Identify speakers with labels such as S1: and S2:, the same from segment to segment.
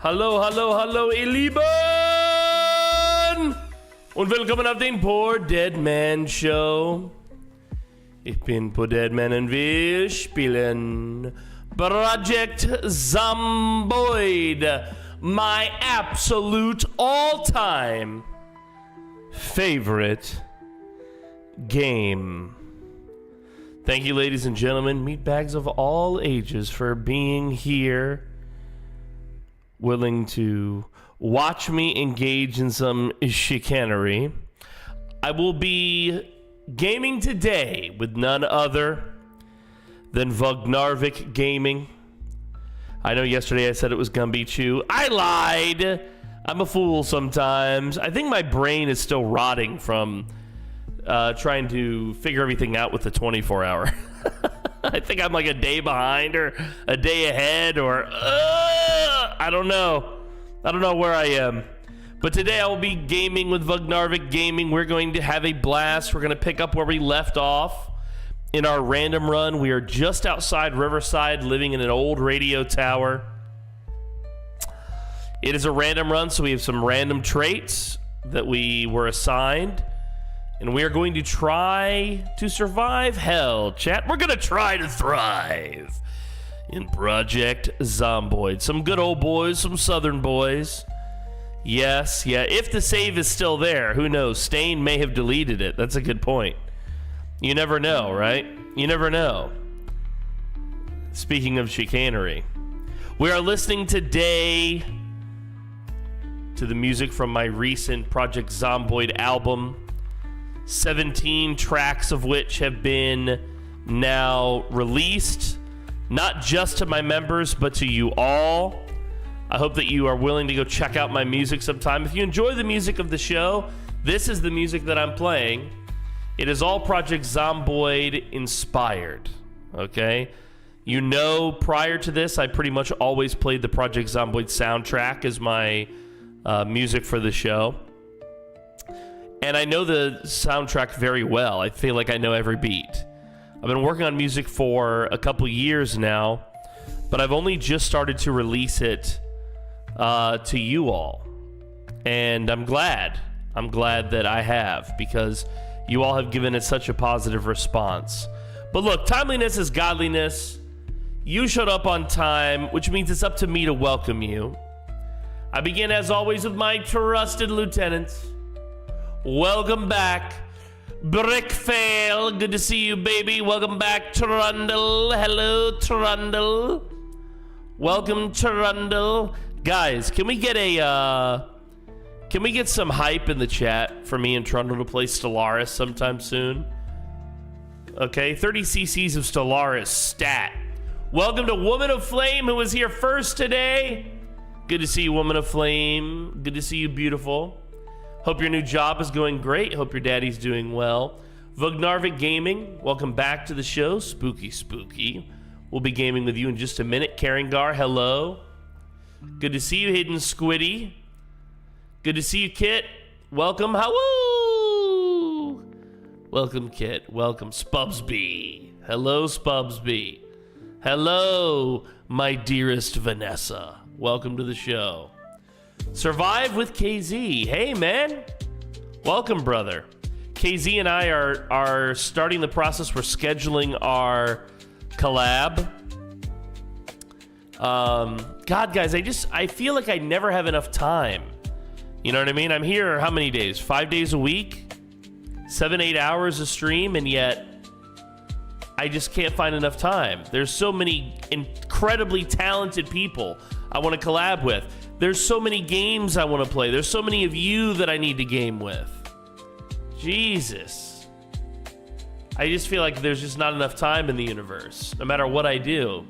S1: Hallo, hallo, hallo, ihr Lieben! Und willkommen auf den PoorDeadMan Show. Ich bin PoorDeadMan und wir spielen Project Zomboid, my absolute all-time favorite game. Thank you, ladies and gentlemen, meatbags of all ages, for being here, willing to watch me engage in some chicanery. I will be gaming today with none other than Vognarvik Gaming. I know yesterday I said it was Gumby Chew. I lied. I'm a fool sometimes. I think my brain is still rotting from trying to figure everything out with the 24-hour. I think I'm like a day behind or a day ahead or I don't know. I don't know where I am. But today I will be gaming with Vognarvik Gaming. We're going to have a blast. We're going to pick up where we left off in our random run. We are just outside Riverside, living in an old radio tower. It is a random run, so we have some random traits that we were assigned. And we are going to try to survive hell, chat. We're going to try to thrive in Project Zomboid. Some good old boys, some southern boys. Yes, yeah. If the save is still there, who knows? Stain may have deleted it. That's a good point. You never know, right? You never know. Speaking of chicanery, we are listening today to the music from my recent Project Zomboid album. 17 tracks of which have been now released, not just to my members, but to you all. I hope that you are willing to go check out my music sometime. If you enjoy the music of the show, this is the music that I'm playing. It is all Project Zomboid inspired, okay? You know, prior to this, I pretty much always played the Project Zomboid soundtrack as my music for the show. And I know the soundtrack very well. I feel like I know every beat. I've been working on music for a couple years now, but I've only just started to release it to you all. And I'm glad. I'm glad that I have, because you all have given it such a positive response. But look, timeliness is godliness. You showed up on time, which means it's up to me to welcome you. I begin, as always, with my trusted lieutenants. Welcome back, Brickfail. Good to see you, baby. Welcome back, Trundle. Hello, Trundle. Welcome, Trundle. Guys, can we get some hype in the chat for me and Trundle to play Stellaris sometime soon? Okay, 30 cc's of Stellaris stat. Welcome to Woman of Flame, who was here first today. Good to see you, Woman of Flame. Good to see you, beautiful. Hope your new job is going great. Hope your daddy's doing well. Vognarvik Gaming, welcome back to the show. Spooky, spooky. We'll be gaming with you in just a minute. Karangar, hello. Good to see you, Hidden Squiddy. Good to see you, Kit. Welcome. Howoo! Welcome, Kit. Welcome, Spubsby. Hello, Spubsby. Hello, my dearest Vanessa. Welcome to the show. Survive with KZ. Hey, man. Welcome, brother. KZ and I are starting the process. We're scheduling our collab. God, guys, I feel like I never have enough time. You know what I mean? I'm here how many days? 5 days a week? 7-8 hours a stream, and yet I just can't find enough time. There's so many incredibly talented people I want to collab with. There's so many games I want to play. There's so many of you that I need to game with. Jesus. I just feel like there's just not enough time in the universe, no matter what I do.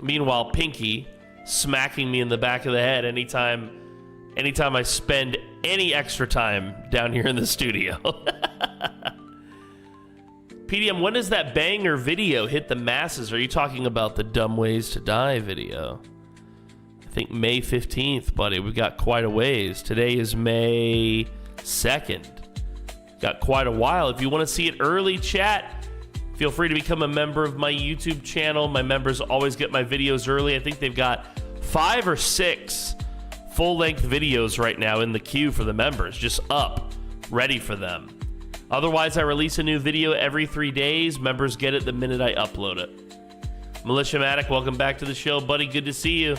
S1: Meanwhile, Pinky smacking me in the back of the head anytime I spend any extra time down here in the studio. PDM, when does that banger video hit the masses? Are you talking about the Dumb Ways to Die video? I think May 15th, buddy. We've got quite a ways. Today is May 2nd. Got quite a while. If you want to see it early, chat, feel free to become a member of my YouTube channel. My members always get my videos early. I think they've got 5 or 6 full-length videos right now in the queue for the members, just up, ready for them. Otherwise, I release a new video every 3 days. Members get it the minute I upload it. Militia Matic, welcome back to the show, buddy. Good to see you.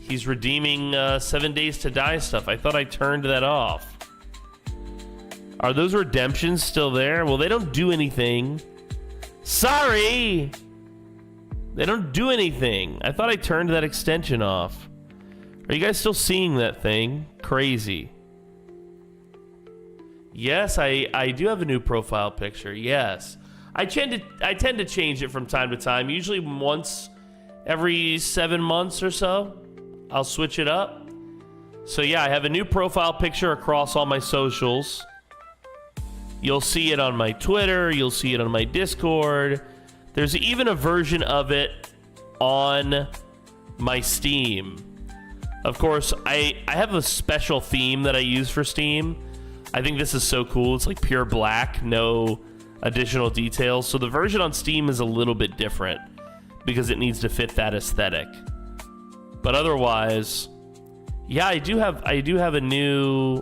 S1: He's redeeming 7 Days to Die stuff. I thought I turned that off. Are those redemptions still there? Well, they don't do anything. Sorry! They don't do anything. I thought I turned that extension off. Are you guys still seeing that thing? Crazy. Yes, I do have a new profile picture. Yes. I tend to change it from time to time. Usually once every 7 months or so. I'll switch it up. So yeah, I have a new profile picture across all my socials. You'll see it on my Twitter. You'll see it on my Discord. There's even a version of it on my Steam. Of course, I have a special theme that I use for Steam. I think this is so cool. It's like pure black, no additional details. So the version on Steam is a little bit different because it needs to fit that aesthetic. But otherwise, yeah, I do have a new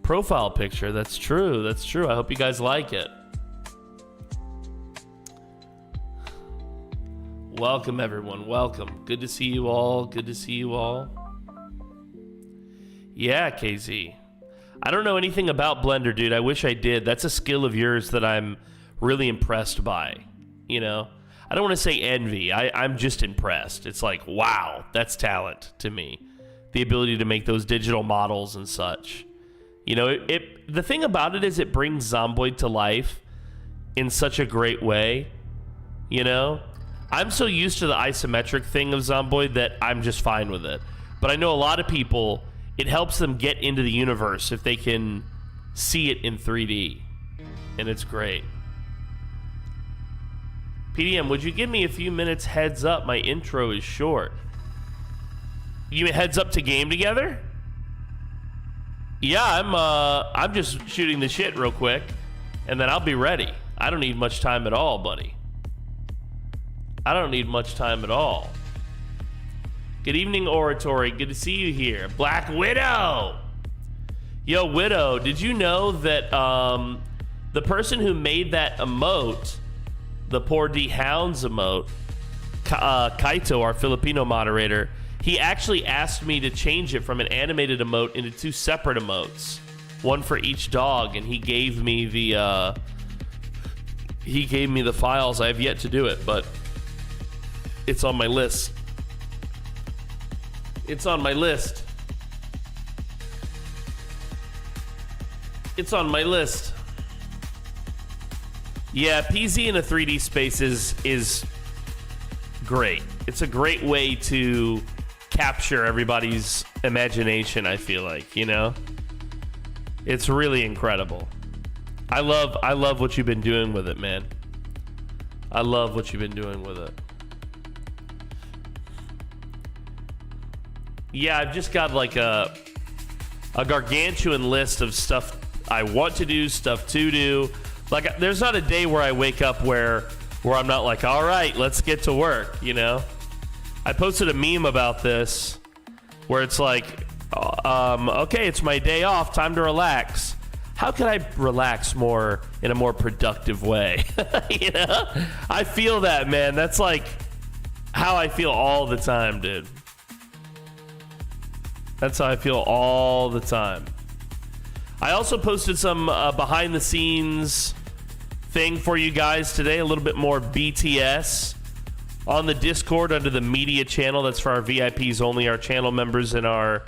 S1: profile picture. That's true. That's true. I hope you guys like it. Welcome, everyone. Welcome. Good to see you all. Good to see you all. Yeah, KZ. I don't know anything about Blender, dude. I wish I did. That's a skill of yours that I'm really impressed by. You know? I don't want to say envy. I'm just impressed. It's like, wow, that's talent to me. The ability to make those digital models and such. You know, the thing about it is it brings Zomboid to life in such a great way. You know? I'm so used to the isometric thing of Zomboid that I'm just fine with it. But I know a lot of people, it helps them get into the universe if they can see it in 3D. And it's great. PDM, would you give me a few minutes heads up? My intro is short. You mean heads up to game together? Yeah, I'm just shooting the shit real quick, and then I'll be ready. I don't need much time at all, buddy. I don't need much time at all. Good evening, Oratory. Good to see you here. Black Widow! Yo, Widow, did you know that the person who made that emote, the PoorDeadMan emote, Kaito, our Filipino moderator, he actually asked me to change it from an animated emote into 2 separate emotes, one for each dog, and he gave me the files. I have yet to do it, but it's on my list. It's on my list. It's on my list. Yeah, PZ in a 3D space is great. It's a great way to capture everybody's imagination, I feel like, you know? It's really incredible. I love what you've been doing with it, man. I love what you've been doing with it. Yeah, I've just got like a gargantuan list of stuff I want to do, stuff to do. Like, there's not a day where I wake up where I'm not like, all right, let's get to work, you know? I posted a meme about this where it's like, okay, it's my day off, time to relax. How can I relax more in a more productive way? You know? I feel that, man. That's like how I feel all the time, dude. That's how I feel all the time. I also posted some behind the scenes thing for you guys today, a little bit more BTS on the Discord under the media channel. That's for our VIPs only, our channel members and our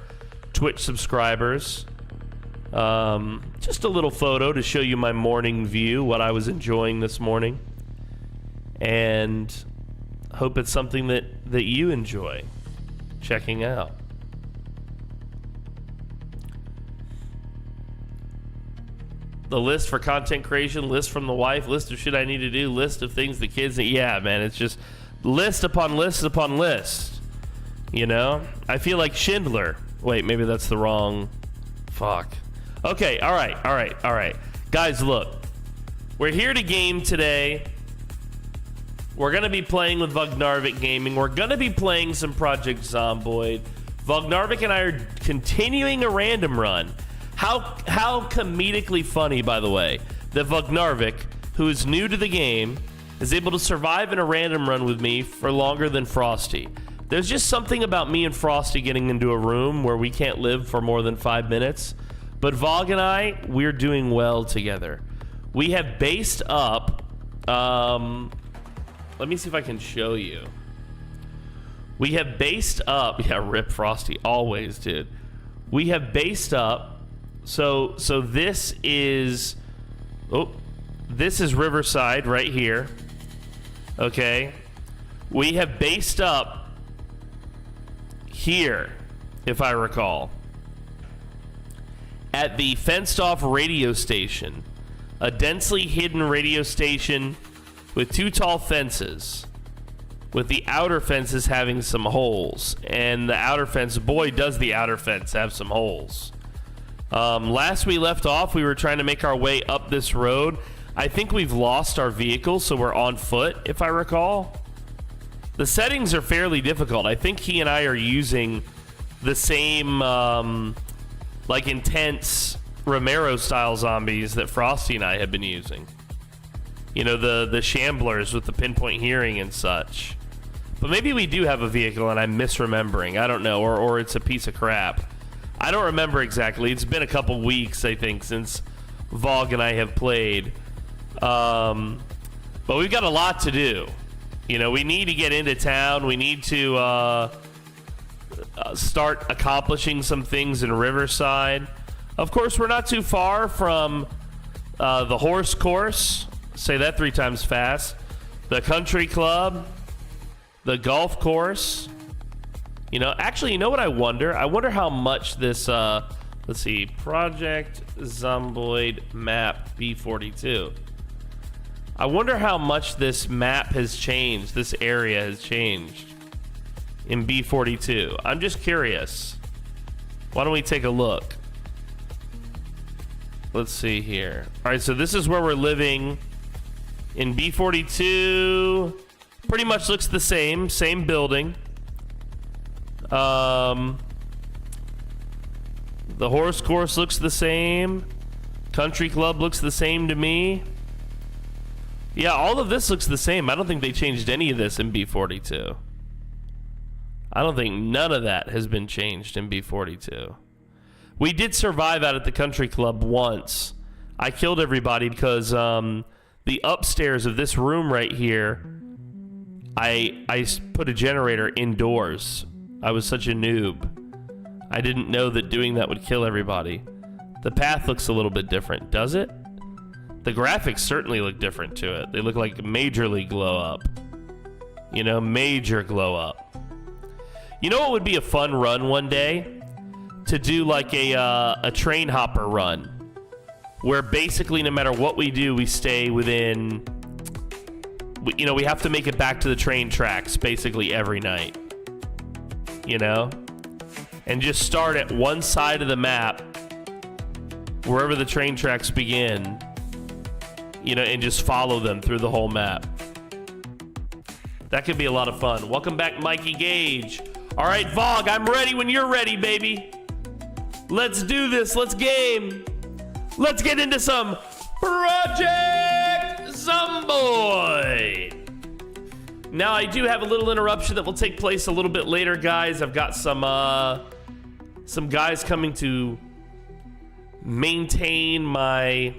S1: Twitch subscribers. Just a little photo to show you my morning view, what I was enjoying this morning, and hope it's something that you enjoy checking out. The list for content creation, list from the wife, list of shit I need to do, list of things the kids need. Yeah, man, it's just list upon list upon list. You know? I feel like Schindler. Wait, maybe that's the wrong... Fuck. Okay, all right. Guys, look. We're here to game today. We're going to be playing with Vognarvik Gaming. We're going to be playing some Project Zomboid. Vognarvik and I are continuing a random run. How comedically funny, by the way, that Vognarvik, who is new to the game, is able to survive in a random run with me for longer than Frosty. There's just something about me and Frosty getting into a room where we can't live for more than 5 minutes. But Vog and I, we're doing well together. We have based up... let me see if I can show you. We have based up... Yeah, rip Frosty. Always, dude. We have based up... So this is... Oh, this is Riverside right here. Okay. We have based up here, if I recall, at the fenced-off radio station. A densely hidden radio station with 2 tall fences, with the outer fences having some holes. And the outer fence, boy, does the outer fence have some holes. Last we left off, we were trying to make our way up this road. I think we've lost our vehicle, so we're on foot, if I recall. The settings are fairly difficult. I think he and I are using the same, like, intense Romero-style zombies that Frosty and I have been using. You know, the shamblers with the pinpoint hearing and such. But maybe we do have a vehicle and I'm misremembering. I don't know, or it's a piece of crap. I don't remember exactly. It's been a couple weeks, I think, since Vog and I have played. But we've got a lot to do. You know, we need to get into town. We need to start accomplishing some things in Riverside. Of course, we're not too far from the horse course. Say that 3 times fast. The country club. The golf course. You know, actually, you know what I wonder? I wonder how much this, let's see, Project Zomboid map B42. I wonder how much this map has changed, this area has changed in B42. I'm just curious. Why don't we take a look? Let's see here. All right, so this is where we're living in B42. Pretty much looks the same building. The horse course looks the same. Country club looks the same to me. Yeah, all of this looks the same. I don't think they changed any of this in B42. I don't think none of that has been changed in B42. We did survive out at the country club once. I killed everybody because the upstairs of this room right here, I put a generator indoors. I was such a noob. I didn't know that doing that would kill everybody. The path looks a little bit different, does it? The graphics certainly look different to it. They look like majorly glow up. You know, major glow up. You know what would be a fun run one day? To do like a train hopper run. Where basically no matter what we do, we stay within... You know, we have to make it back to the train tracks basically every night. You know? And just start at one side of the map, wherever the train tracks begin, you know, and just follow them through the whole map. That could be a lot of fun. Welcome back, Mikey Gage. All right, Vog, I'm ready when you're ready, baby. Let's do this. Let's game. Let's get into some Project Zomboid. Now, I do have a little interruption that will take place a little bit later, guys. I've got some guys coming to maintain my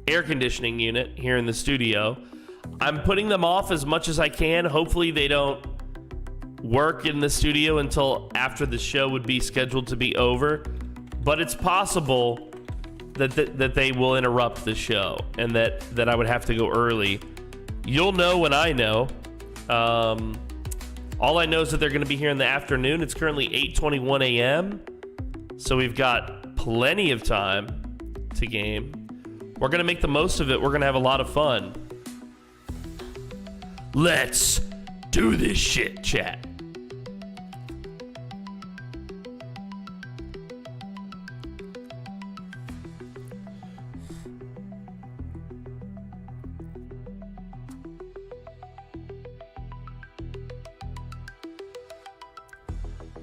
S1: air conditioning unit here in the studio. I'm putting them off as much as I can. Hopefully they don't work in the studio until after the show would be scheduled to be over. But it's possible that they will interrupt the show and that I would have to go early. You'll know when I know. All I know is that they're going to be here in the afternoon. It's currently 8:21 a.m. So we've got plenty of time to game. We're going to make the most of it. We're going to have a lot of fun. Let's do this shit, chat.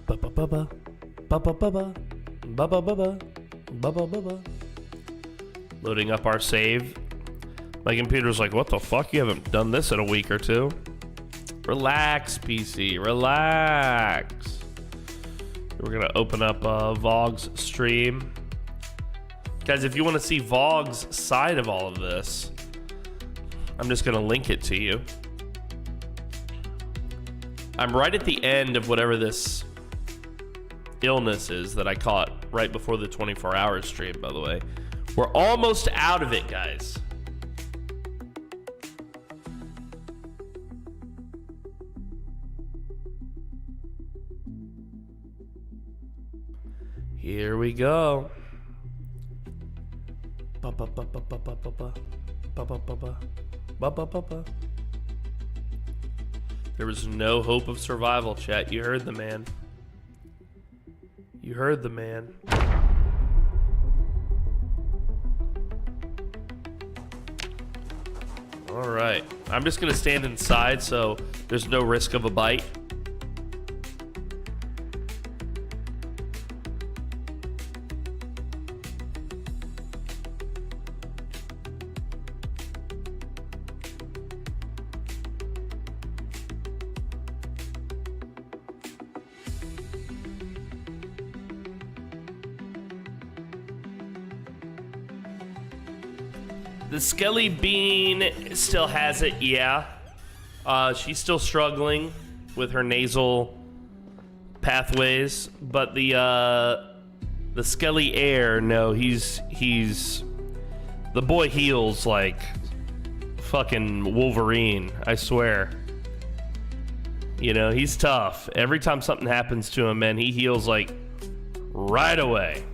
S1: Ba-ba-ba-ba. Ba-ba-ba-ba. Ba-ba-ba-ba. Ba-ba-ba-ba. Loading up our save. My computer's like, what the fuck? You haven't done this in a week or two. Relax, PC. Relax. We're going to open up Vog's stream. Guys, if you want to see Vog's side of all of this, I'm just going to link it to you. I'm right at the end of whatever this illness is that I caught right before the 24-hour stream, by the way. We're almost out of it, guys. Here we go. There was no hope of survival, chat. You heard the man. You heard the man. All right. I'm just going to stand inside so there's no risk of a bite. The Skelly Bean still has it, yeah. She's still struggling with her nasal pathways, but the Skelly Air, no, he's the boy heals like fucking Wolverine, I swear. You know, he's tough. Every time something happens to him, man, he heals like right away.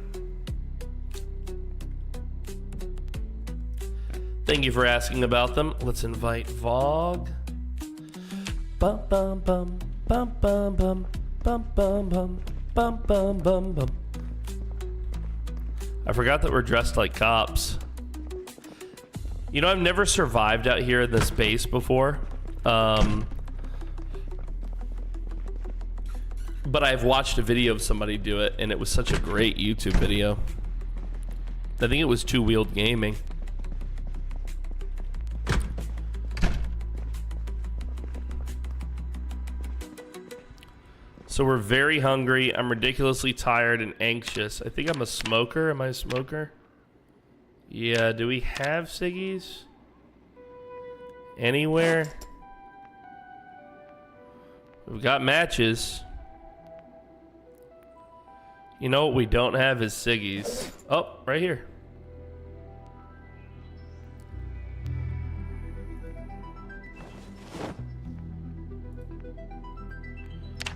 S1: Thank you for asking about them. Let's invite Vog. Bum bum bum bum bum bum bum bum bum bum bum bum bum. I forgot that we're dressed like cops. You know, I've never survived out here in this base before. But I've watched a video of somebody do it, and it was such a great YouTube video. I think it was Two Wheeled Gaming. So we're very hungry. I'm ridiculously tired and anxious. I think I'm a smoker. Am I a smoker? Yeah, do we have ciggies? Anywhere? We've got matches. You know what we don't have is ciggies. Oh, right here.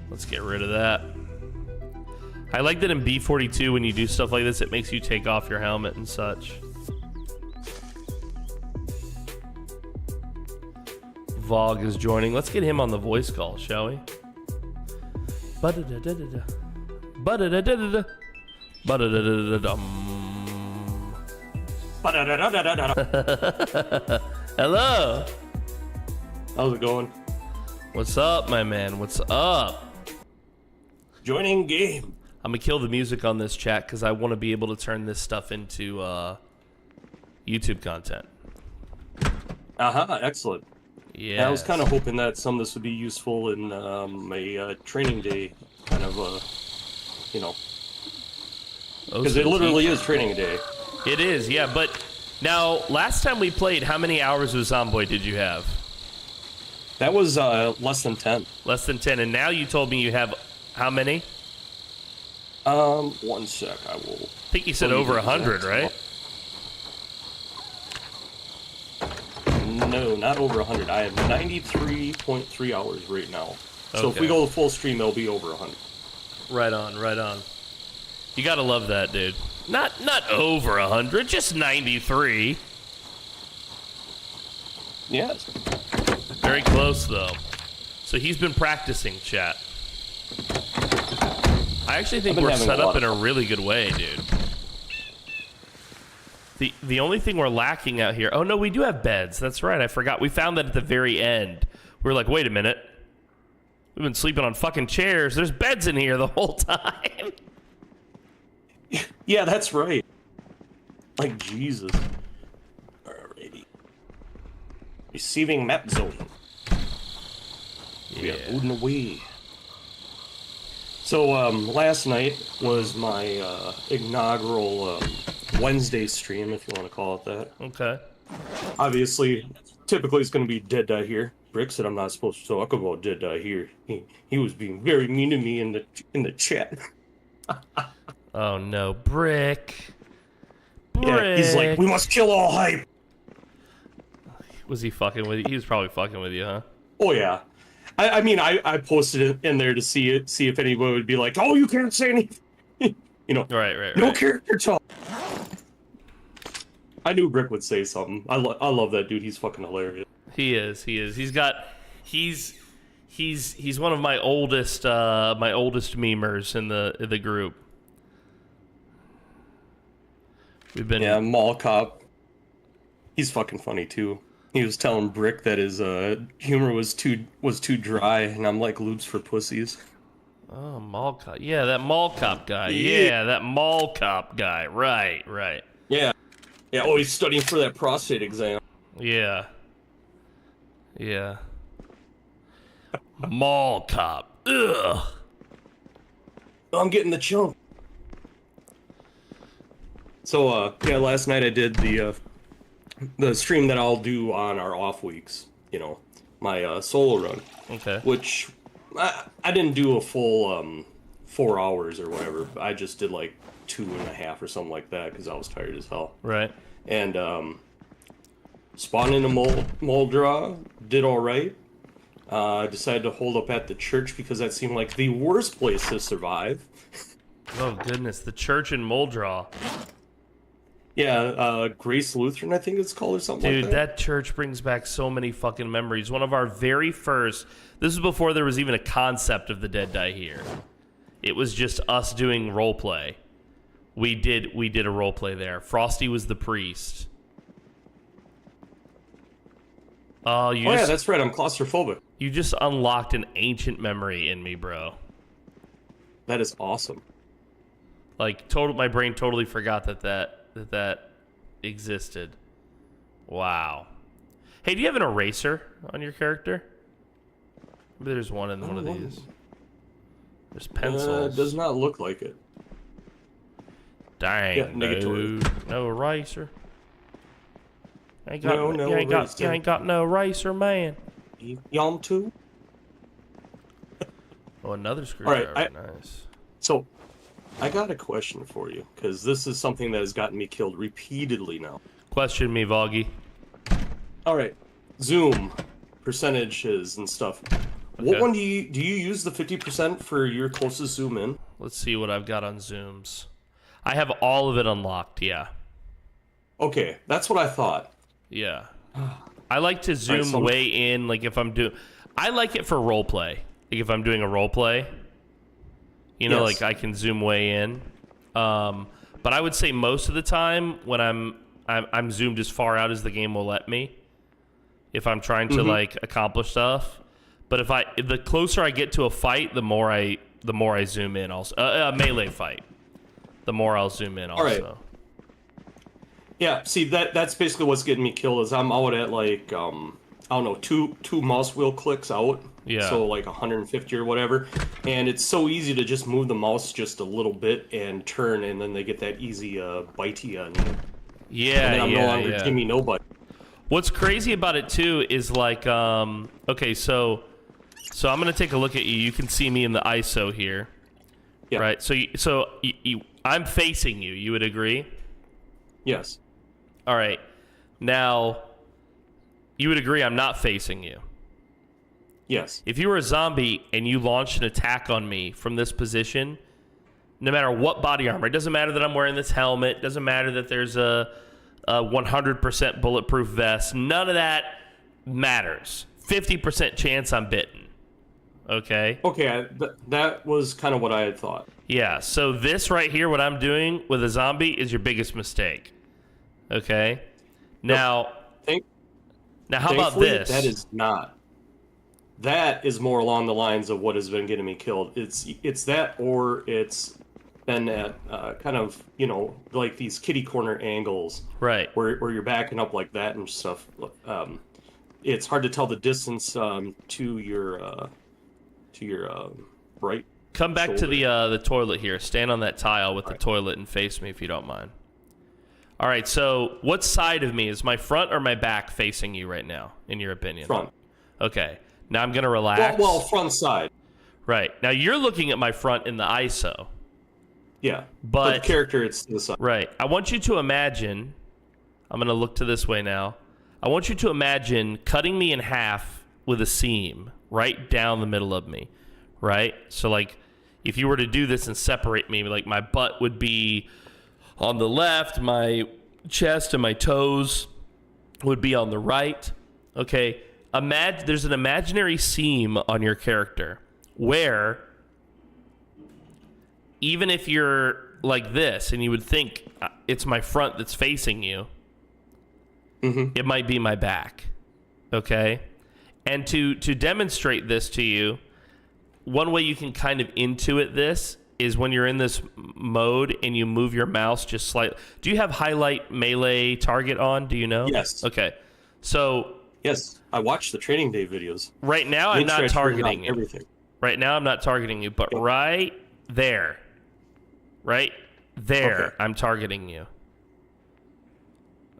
S1: Let's get rid of that. I like that in B42 when you do stuff like this, it makes you take off your helmet and such. Vog is joining. Let's get him on the voice call, shall we? Ba-da-da-da-da-da. Ba-da-da-da-da-da. Ba-da-da-da-da-da-dum.
S2: Ba-da-da-da-da-da-da.
S1: Hello.
S2: How's it going?
S1: What's up, my man? What's up?
S2: Joining game.
S1: I'm gonna kill the music on this chat because I want to be able to turn this stuff into YouTube content.
S2: Excellent.
S1: Yeah.
S2: I was kind of hoping that some of this would be useful in a training day, kind of you know, because it literally is training day.
S1: It is, yeah. But now, last time we played, how many hours of Zomboid did you have?
S2: That was less than 10.
S1: Less than 10, and now you told me you have how many?
S2: 1 sec, I will.
S1: I think you said over 100, right?
S2: No, not over 100. I have 93.3 hours right now. So if we
S1: Okay.
S2: go the full stream, it'll be over 100.
S1: Right on, right on. You gotta love that, dude. Not over 100, just 93.
S2: Yes.
S1: Very close, though. So he's been practicing, chat. I actually think we're set up in a really good way, dude. The only thing we're lacking out here... Oh, no, we do have beds. That's right. I forgot. We found that at the very end. We were like, wait a minute. We've been sleeping on fucking chairs. There's beds in here the whole time.
S2: Yeah, that's right. Like, Jesus. Alrighty. Receiving map zone. We are moving away. So, last night was my inaugural Wednesday stream, if you want to call it that.
S1: Okay.
S2: Obviously, typically it's going to be Dead Die Here. Brick said I'm not supposed to talk about Dead Die Here. He was being very mean to me in the chat.
S1: Oh no, Brick.
S2: Yeah, he's like, we must kill all hype.
S1: Was he fucking with you? He was probably fucking with you, huh?
S2: Oh yeah. I mean, I posted it in there to see if anyone would be like, oh, you can't say anything. You know,
S1: Right.
S2: No character talk. I knew Brick would say something. I love that dude. He's fucking hilarious.
S1: He is. He's one of my oldest memers in the group. We've been
S2: Mall Cop. He's fucking funny too. He was telling Brick that his humor was too dry, and I'm like, lubes for pussies.
S1: Oh, Mall Cop. Yeah, that Mall Cop guy. Yeah, that Mall Cop guy. Right.
S2: Yeah. Oh, he's studying for that prostate exam.
S1: Yeah. Mall Cop. Ugh.
S2: I'm getting the chump. So, last night I did the stream that I'll do on our off weeks. You know, my solo run.
S1: Okay.
S2: Which I didn't do a full 4 hours or whatever. I just did like 2.5 or something like that because I was tired as hell.
S1: Right.
S2: And spawned in a mole draw, did all right. Decided to hold up at the church because that seemed like the worst place to survive.
S1: Oh goodness, the church in Moldraw.
S2: Yeah, Grace Lutheran, I think it's called, or something like that.
S1: Dude, that church brings back so many fucking memories. One of our very first... This was before there was even a concept of the Dead Die Here. It was just us doing roleplay. We did a roleplay there. Frosty was the priest.
S2: Yeah, that's right. I'm claustrophobic.
S1: You just unlocked an ancient memory in me, bro.
S2: That is awesome.
S1: Like, my brain totally forgot that existed. Wow. Hey, do you have an eraser on your character? Maybe there's one in one of these. There's pencils.
S2: Does not look like it.
S1: Dang, no eraser. You ain't got no eraser, man.
S2: Yum too.
S1: Oh, another screwdriver.
S2: All right,
S1: nice.
S2: So, I got a question for you, because this is something that has gotten me killed repeatedly now.
S1: Question me, Voggy.
S2: All right, zoom percentages and stuff. Okay. What one do you use the 50% for your closest zoom in?
S1: Let's see what I've got on zooms. I have all of it unlocked. Yeah.
S2: Okay, that's what I thought.
S1: Yeah. I like to zoom way in, like if I'm doing. I like it for role play. Like if I'm doing a role play. You know, like I can zoom way in. But I would say most of the time when I'm zoomed as far out as the game will let me. If I'm trying to like accomplish stuff. But if the closer I get to a fight, the more I zoom in. Also, a melee fight, the more I'll zoom in. Also. All right.
S2: Yeah. See, that's basically what's getting me killed. Is I'm out at like I don't know, two mouse wheel clicks out.
S1: Yeah.
S2: So like 150 or whatever, and it's so easy to just move the mouse just a little bit and turn, and then they get that easy bitey on you.
S1: Yeah.
S2: And then I'm no longer Jimmy Nobody. What's
S1: crazy about it too is like okay, so I'm gonna take a look at you. You can see me in the ISO here, right? So I'm facing you. You would agree?
S2: Yes.
S1: All right. Now, you would agree I'm not facing you.
S2: Yes.
S1: If you were a zombie and you launched an attack on me from this position, no matter what body armor, it doesn't matter that I'm wearing this helmet, doesn't matter that there's a 100% bulletproof vest, none of that matters. 50% chance I'm bitten. Okay?
S2: Okay, that was kind of what I had thought.
S1: Yeah, so this right here, what I'm doing with a zombie, is your biggest mistake. Okay? Now, how about this?
S2: That is not. That is more along the lines of what has been getting me killed. It's that, or it's been at kind of, you know, like these kitty corner angles,
S1: Right.
S2: where you're backing up like that and stuff. It's hard to tell the distance to your right.
S1: Come back to
S2: shoulder.
S1: the toilet here. Stand on that tile with the
S2: Right.
S1: toilet and face me if you don't mind. All right, so what side of me is my front or my back facing you right now, in your opinion?
S2: Front.
S1: Okay. Now I'm going to relax.
S2: Well, front side.
S1: Right. Now you're looking at my front in the ISO.
S2: Yeah.
S1: But
S2: character, it's to the side.
S1: right. I want you to imagine, I'm going to look to this way now. I want you to imagine cutting me in half with a seam right down the middle of me, right? So like if you were to do this and separate me, like my butt would be on the left, my chest and my toes would be on the right. Okay. Imagine there's an imaginary seam on your character where even if you're like this and you would think it's my front that's facing you, it might be my back. Okay. And to demonstrate this to you, one way you can kind of intuit this is when you're in this mode and you move your mouse just slightly. Do you have highlight melee target on? Do you know?
S2: Yes.
S1: Okay. So
S2: Yes, I watched the training day videos.
S1: right now I'm
S2: Make sure
S1: not
S2: I turn on
S1: targeting you.
S2: everything.
S1: Right now I'm not targeting you, but right there,
S2: Okay.
S1: I'm targeting you.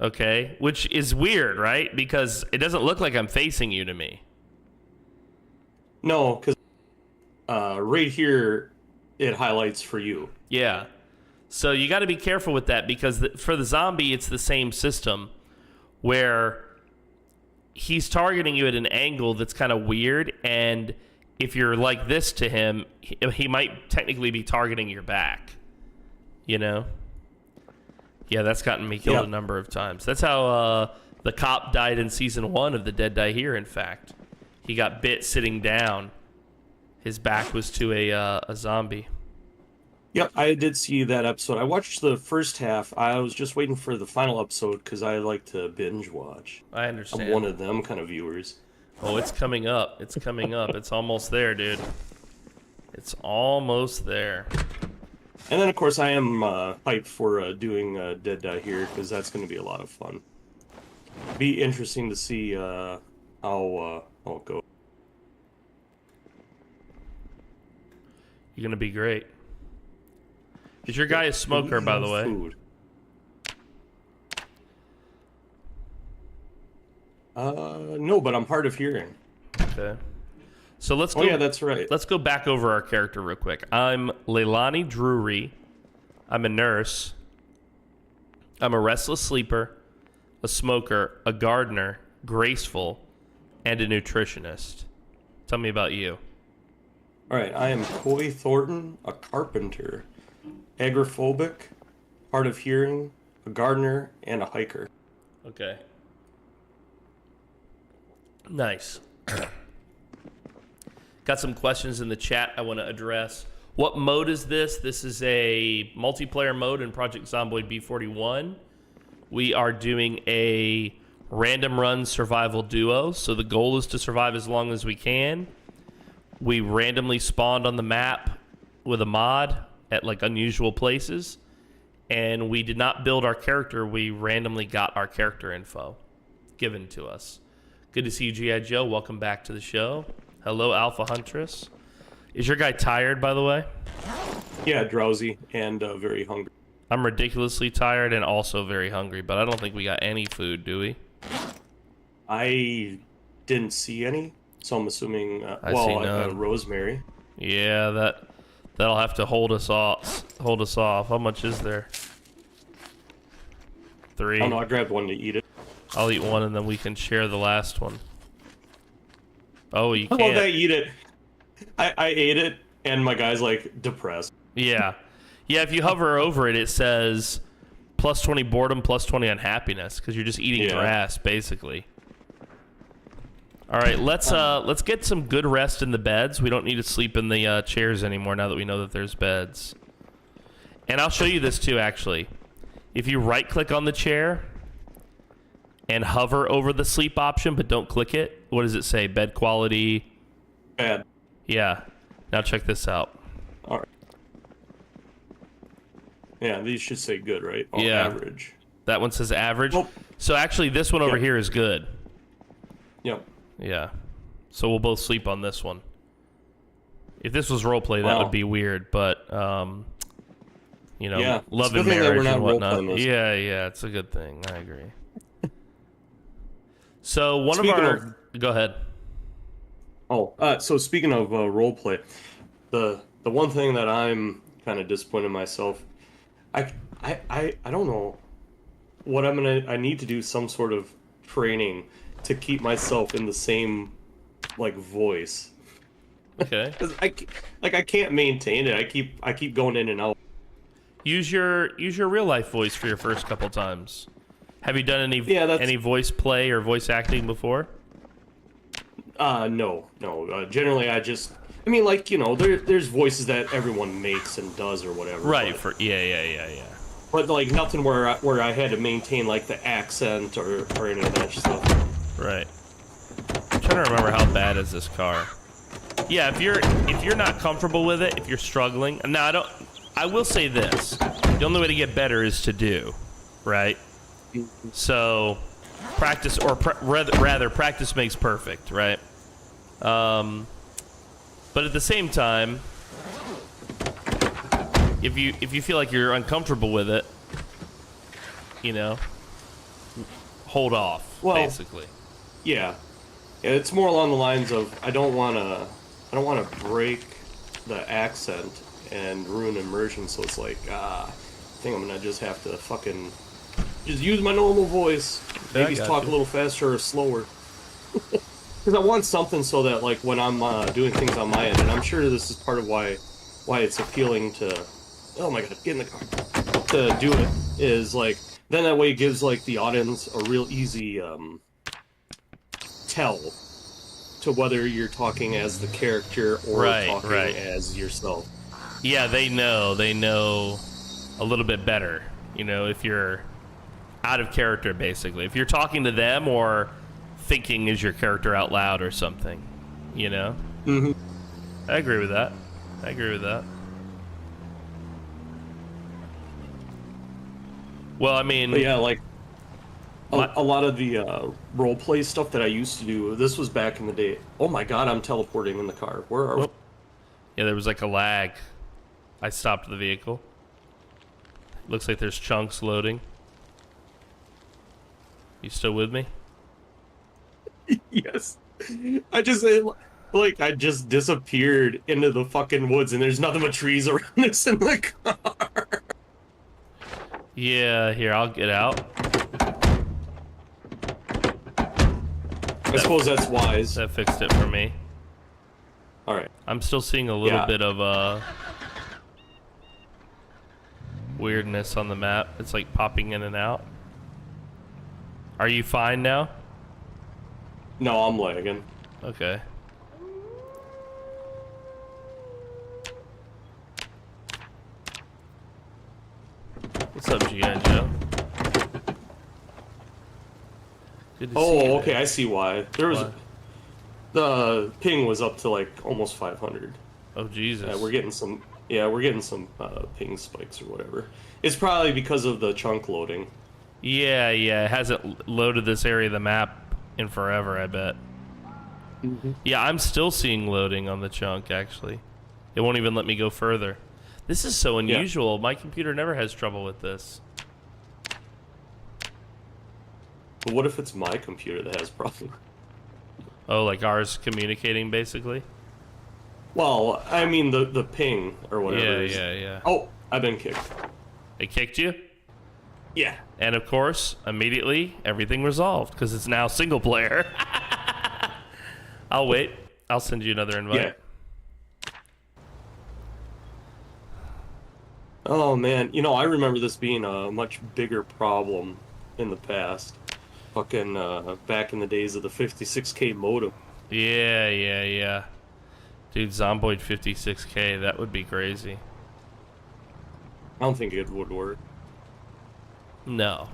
S1: Okay, which is weird, right? Because it doesn't look like I'm facing you to me.
S2: No, because right here it highlights for you.
S1: Yeah. So you got to be careful with that because for the zombie, it's the same system where he's targeting you at an angle that's kind of weird. And if you're like this to him, he might technically be targeting your back, you know? Yeah, that's gotten me killed a number of times. That's how the cop died in season 1 of The Dead Die Here, in fact. He got bit sitting down. His back was to a zombie.
S2: Yep, I did see that episode. I watched the first half. I was just waiting for the final episode because I like to binge watch.
S1: I understand.
S2: I'm one of them kind of viewers.
S1: Oh, it's coming up. It's coming up. It's almost there, dude. It's almost there.
S2: And then, of course, I am hyped for doing Dead Die Here because that's going to be a lot of fun. Be interesting to see how it goes.
S1: You're going to be great. Is your guy a smoker, by the way?
S2: Food. No, but I'm hard of hearing.
S1: Okay. So let's go.
S2: Oh yeah, that's right.
S1: Let's go back over our character real quick. I'm Leilani Drury. I'm a nurse. I'm a restless sleeper, a smoker, a gardener, graceful, and a nutritionist. Tell me about you.
S2: All right, I am Coy Thornton, a carpenter, agoraphobic, hard of hearing, a gardener, and a hiker.
S1: Okay. Nice. Got some questions in the chat I want to address. What mode is this? This is a multiplayer mode in Project Zomboid B41. We are doing a random run survival duo, so the goal is to survive as long as we can. We randomly spawned on the map with a mod at like unusual places, and we did not build our character. We randomly got our character info given to us. Good to see you, G.I. Joe. Welcome back to the show. Hello, Alpha Huntress. Is your guy tired, by the way?
S2: Yeah, drowsy and very hungry.
S1: I'm ridiculously tired and also very hungry, but I don't think we got any food, do we?
S2: I didn't see any, so I'm assuming.
S1: I see none.
S2: Rosemary.
S1: Yeah, that'll have to hold us off. Hold us off. How much is there? 3.
S2: Oh no, I grabbed one to eat it.
S1: I'll eat one and then we can share the last one. Oh, you
S2: How
S1: can't.
S2: about I eat it? I ate it, and my guy's like depressed.
S1: Yeah. Yeah, if you hover over it, it says plus 20 boredom, plus 20 unhappiness, because you're just eating grass, basically. All right, let's get some good rest in the beds. We don't need to sleep in the chairs anymore now that we know that there's beds. And I'll show you this too, actually. If you right-click on the chair and hover over the sleep option, but don't click it, what does it say? Bed quality,
S2: Bad.
S1: Yeah. Now check this out.
S2: All right. Yeah, these should say good, right? Oh,
S1: Yeah.
S2: average.
S1: That one says average.
S2: Oh.
S1: So actually, this one over here is good.
S2: Yep.
S1: Yeah. So we'll both sleep on this one. If this was roleplay, that would be weird, but you know,
S2: yeah,
S1: love and marriage and whatnot. Yeah, yeah, it's a good thing. I agree. So one
S2: Speaking
S1: of our go ahead.
S2: So speaking of roleplay, the one thing that I'm kind of disappointed in myself, I don't know what I need to do some sort of training to keep myself in the same like voice.
S1: Okay.
S2: 'Cause I can't maintain it. I keep going in and out.
S1: Use your real life voice for your first couple times. Have you done any voice play or voice acting before?
S2: No. Generally, I mean, like, you know, there's voices that everyone makes and does or whatever.
S1: Right.
S2: But,
S1: Yeah.
S2: But like nothing where I had to maintain like the accent or any of that stuff.
S1: Right. I'm trying to remember how bad is this car. Yeah, if you're not comfortable with it, if you're struggling, I will say this: the only way to get better is to do, right? So, practice, or rather, practice makes perfect, right? But at the same time, if you feel like you're uncomfortable with it, you know, hold off, basically.
S2: Yeah, it's more along the lines of I don't want to break the accent and ruin immersion. So it's like, I think I'm gonna just have to fucking just use my normal voice. Maybe talk a little faster or slower. Because I want something so that like when I'm doing things on my end, and I'm sure this is part of why it's appealing to. Oh my god, get in the car. To do it is like then that way it gives like the audience a real easy tell to whether you're talking as the character or talking as yourself.
S1: Yeah, they know a little bit better, you know, if you're out of character, basically. If you're talking to them or thinking as your character out loud or something, you know?
S2: Mm-hmm.
S1: I agree with that. Well, I mean...
S2: But yeah, like, a lot of the roleplay stuff that I used to do, this was back in the day. Oh my god, I'm teleporting in the car. Where are we?
S1: Yeah, there was like a lag. I stopped the vehicle. Looks like there's chunks loading. You still with me?
S2: Yes. I just disappeared into the fucking woods and there's nothing but trees around us in the car.
S1: Yeah, here, I'll get out.
S2: I suppose that's wise.
S1: That fixed it for me.
S2: Alright.
S1: I'm still seeing a little bit of weirdness on the map. It's like popping in and out. Are you fine now?
S2: No, I'm lagging.
S1: Okay. What's up, G.I. Joe? Good to see you,
S2: Okay,
S1: man.
S2: I see why. There was the ping was up to like almost 500.
S1: Oh Jesus.
S2: We're getting some ping spikes or whatever. It's probably because of the chunk loading.
S1: Yeah, it hasn't loaded this area of the map in forever, I bet.
S2: Mm-hmm.
S1: Yeah, I'm still seeing loading on the chunk, actually. It won't even let me go further. This is so unusual. My computer never has trouble with this.
S2: But what if it's my computer that has problem?
S1: Oh, like ours communicating, basically?
S2: Well, I mean the ping or whatever.
S1: Yeah.
S2: Oh, I've been kicked.
S1: It kicked you?
S2: Yeah.
S1: And of course, immediately, everything resolved, because it's now single player. I'll wait. I'll send you another invite.
S2: Yeah. Oh man, you know, I remember this being a much bigger problem in the past. Fucking back in the days of the 56K modem.
S1: Yeah. Dude, Zomboid 56K, that would be crazy.
S2: I don't think it would work.
S1: No.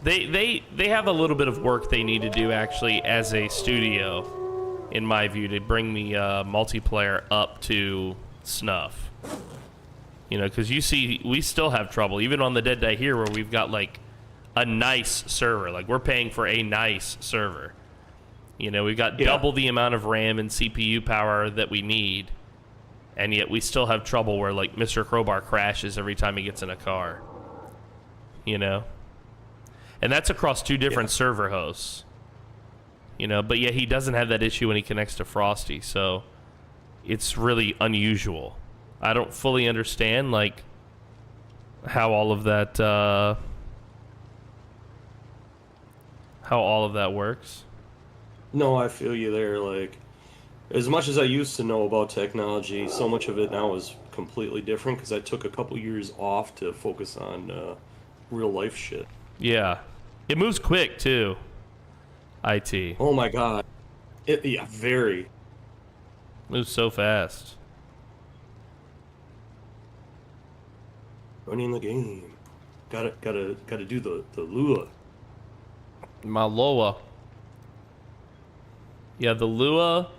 S1: They have a little bit of work they need to do, actually, as a studio in my view, to bring the multiplayer up to snuff. You know, because you see, we still have trouble, even on the Dead Day here, where we've got, like, a nice server. Like, we're paying for a nice server. You know, we've got double the amount of RAM and CPU power that we need, and yet we still have trouble where, like, Mr. Crowbar crashes every time he gets in a car. You know? And that's across 2 different server hosts. You know, but yet he doesn't have that issue when he connects to Frosty, so it's really unusual. I don't fully understand, like, how all of that, works.
S2: No, I feel you there. Like, as much as I used to know about technology, so much of it now is completely different because I took a couple years off to focus on real life shit.
S1: Yeah. It moves quick, too. IT.
S2: Oh my god. Yeah, very.
S1: Moves so fast.
S2: Running the game. Gotta do the Lua.
S1: My Loa. Yeah, the Lua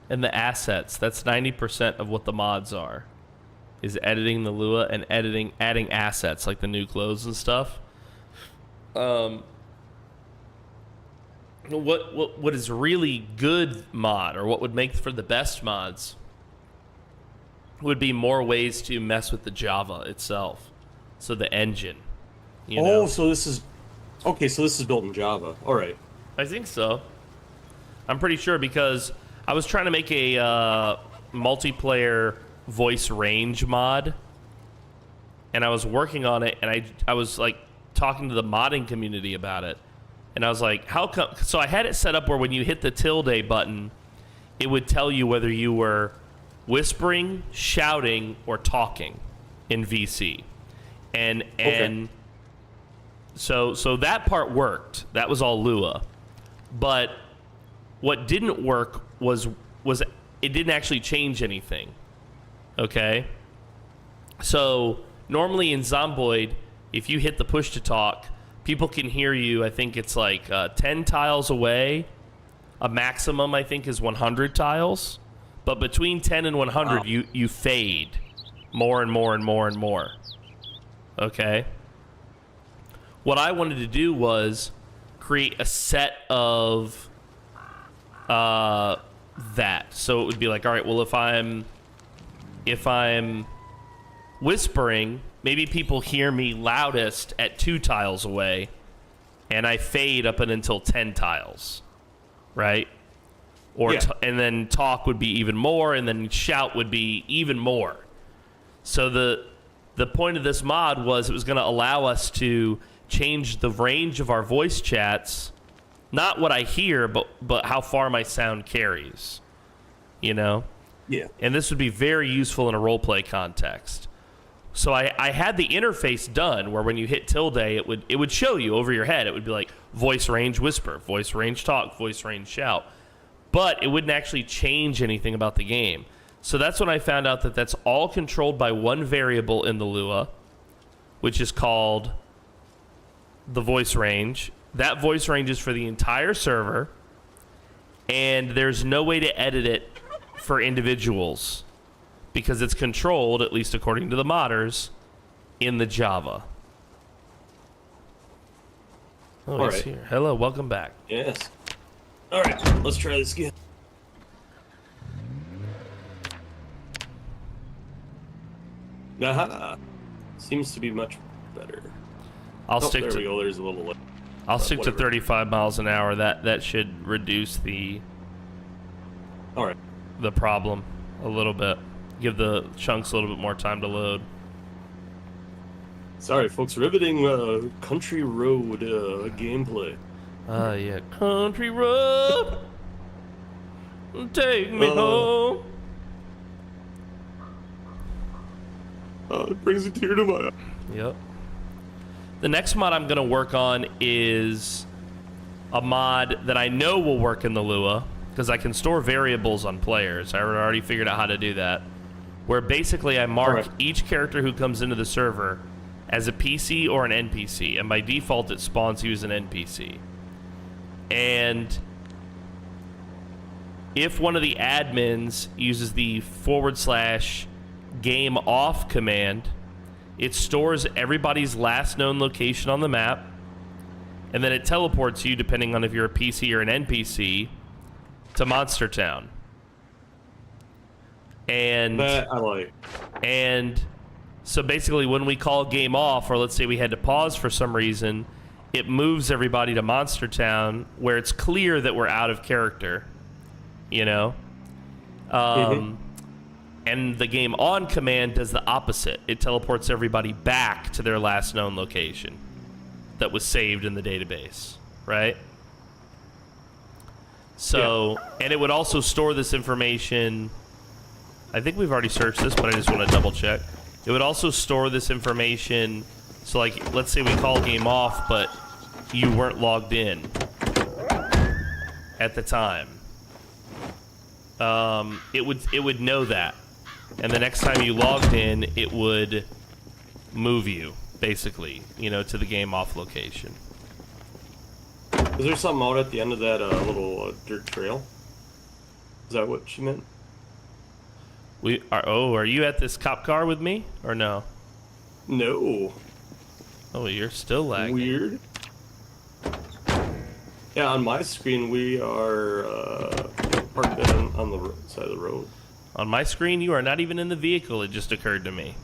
S1: and the assets. That's 90% of what the mods are. Is editing the Lua and adding assets like the new clothes and stuff. What is really good mod, or what would make for the best mods, would be more ways to mess with the Java itself. So the engine. You know?
S2: So this is... Okay, so this is built in Java. Alright.
S1: I think so. I'm pretty sure, because I was trying to make a multiplayer voice range mod, and I was working on it, and I was like talking to the modding community about it, and I was like, how come? So I had it set up where when you hit the tilde button, it would tell you whether you were whispering, shouting, or talking in VC, and so that part worked. That was all Lua, but what didn't work was it didn't actually change anything. Okay? So normally in Zomboid, if you hit the push to talk, people can hear you. I think it's like 10 tiles away. A maximum, I think, is 100 tiles. But between 10 and 100, you fade more and more and more and more. Okay? What I wanted to do was create a set of that. So it would be like, all right, well, if I'm whispering, maybe people hear me loudest at 2 tiles away, and I fade up until 10 tiles, right? Or and then talk would be even more, and then shout would be even more. So the point of this mod was it was going to allow us to change the range of our voice chats, not what I hear, but how far my sound carries, you know?
S2: Yeah.
S1: And this would be very useful in a roleplay context. So I had the interface done where when you hit tilde, it would show you over your head. It would be like voice range whisper, voice range talk, voice range shout. But it wouldn't actually change anything about the game. So that's when I found out that that's all controlled by one variable in the Lua, which is called the voice range. That voice range is for the entire server, and there's no way to edit it for individuals because it's controlled, at least according to the modders, in the Java. Oh, he's here. Hello, welcome back.
S2: Yes. Alright, let's try this again. Aha! Seems to be much better.
S1: I'll stick
S2: there
S1: to
S2: we go, there's a little...
S1: I'll stick to 35 miles an hour. That should reduce the problem a little bit. Give the chunks a little bit more time to load.
S2: Sorry, folks. Riveting country road gameplay.
S1: Yeah. Country road, take me home.
S2: It brings a tear to my eye.
S1: Yep. The next mod I'm going to work on is a mod that I know will work in the Lua, because I can store variables on players. I already figured out how to do that. Where basically I mark each character who comes into the server as a PC or an NPC, and by default it spawns you as an NPC. And if one of the admins uses the /game off command, it stores everybody's last known location on the map, and then it teleports you, depending on if you're a PC or an NPC, to Monster Town. And
S2: that I like.
S1: And so basically when we call game off, or let's say we had to pause for some reason, it moves everybody to Monster Town where it's clear that we're out of character, you know? And the game on command does the opposite. It teleports everybody back to their last known location that was saved in the database, right? So, and it would also store this information. I think we've already searched this, but I just want to double check. It would also store this information. So, like, let's say we call game off, but you weren't logged in at the time. It would know that, and the next time you logged in, it would move you, basically, you know, to the game off location.
S2: Is there something out at the end of that little dirt trail? Is that what she meant?
S1: Are you at this cop car with me, or no?
S2: No.
S1: Oh, you're still lagging.
S2: Weird. Yeah, on my screen we are parked on the side of the road.
S1: On my screen, you are not even in the vehicle, it just occurred to me.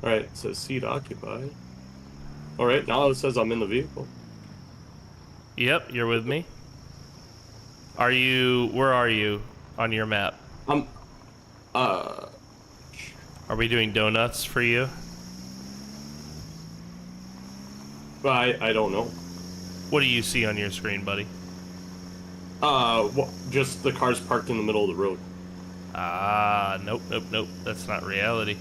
S2: Alright, it says seat occupied. Alright, now it says I'm in the vehicle.
S1: Yep, you're with me. Where are you on your map? Are we doing donuts for you?
S2: I don't know.
S1: What do you see on your screen, buddy?
S2: Just the cars parked in the middle of the road.
S1: Nope. That's not reality.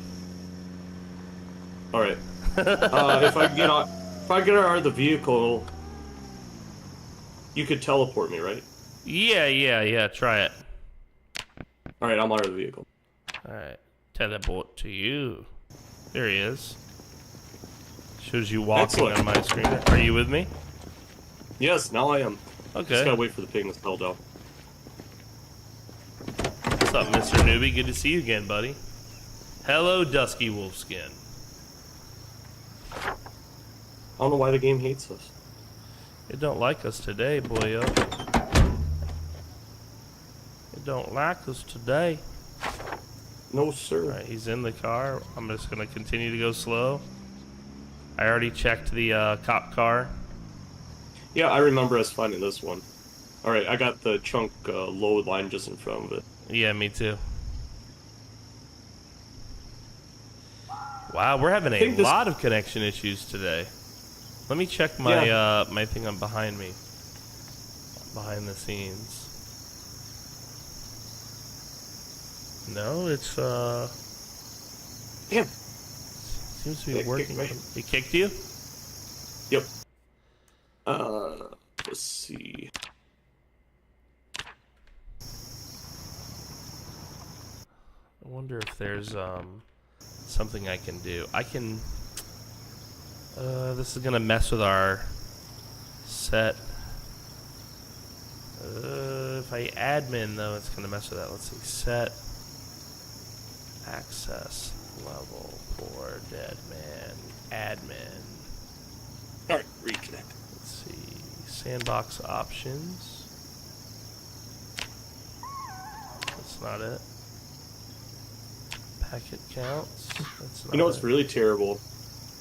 S2: Alright. If I get out of the vehicle, you could teleport me, right?
S1: Yeah, try it.
S2: Alright, I'm out of the vehicle.
S1: Alright, teleport to you. There he is. Shows you walking on my screen. Are you with me?
S2: Yes, now I am.
S1: Okay.
S2: Just gotta wait for the ping to settle down.
S1: What's up, Mr. Newbie? Good to see you again, buddy. Hello, Dusky Wolfskin.
S2: I don't know why the game hates us.
S1: It don't like us today, boyo. It don't like us today.
S2: No, sir.
S1: Alright, he's in the car. I'm just gonna continue to go slow. I already checked the cop car.
S2: Yeah, I remember us finding this one. Alright, I got the chunk load line just in front of it.
S1: Yeah, me too. Wow, we're having a lot of connection issues today. Let me check my my thing on behind me. Behind the scenes. No, it's
S2: Damn.
S1: Seems to be working. He kicked you?
S2: Yep. Let's see.
S1: I wonder if there's something I can do. I can. This is gonna mess with our set. If I admin though, it's gonna mess with that. Let's see. Set access level for PoorDeadMan admin.
S2: Alright, reconnect.
S1: Let's see. Sandbox options. That's not it. Packet counts. That's not
S2: You know what's really terrible,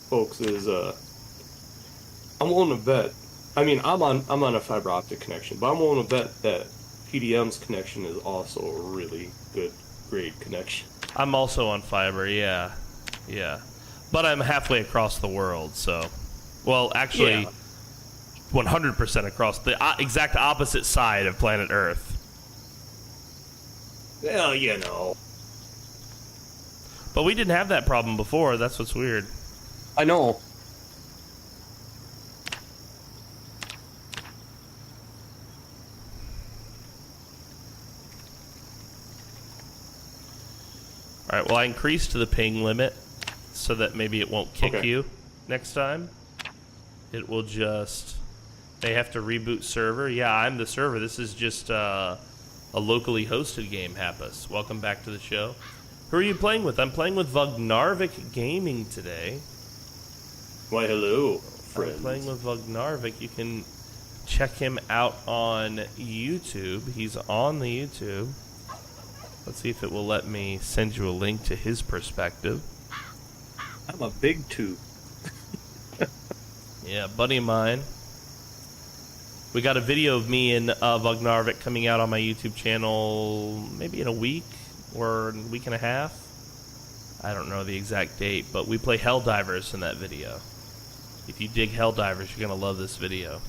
S2: folks, is I'm willing to bet. I mean, I'm on a fiber optic connection, but I'm willing to bet that PDM's connection is also a really good, great connection.
S1: I'm also on fiber, yeah. But I'm halfway across the world, so... Well, actually, 100% across the exact opposite side of planet Earth.
S2: Well, you know.
S1: But we didn't have that problem before, that's what's weird.
S2: I know.
S1: Alright, well I increased the ping limit so that maybe it won't kick you next time. It will just They have to reboot server. Yeah, I'm the server. This is just a locally hosted game, Happus. Welcome back to the show. Who are you playing with? I'm playing with Vognarvik Gaming today.
S2: Why, hello, friends.
S1: I'm playing with Vognarvik. You can check him out on YouTube. He's on the YouTube. Let's see if it will let me send you a link to his perspective.
S2: I'm a big tube.
S1: Yeah, buddy of mine. We got a video of me and Vognarvik coming out on my YouTube channel maybe in a week or a week and a half. I don't know the exact date, but we play Helldivers in that video. If you dig Helldivers, you're going to love this video.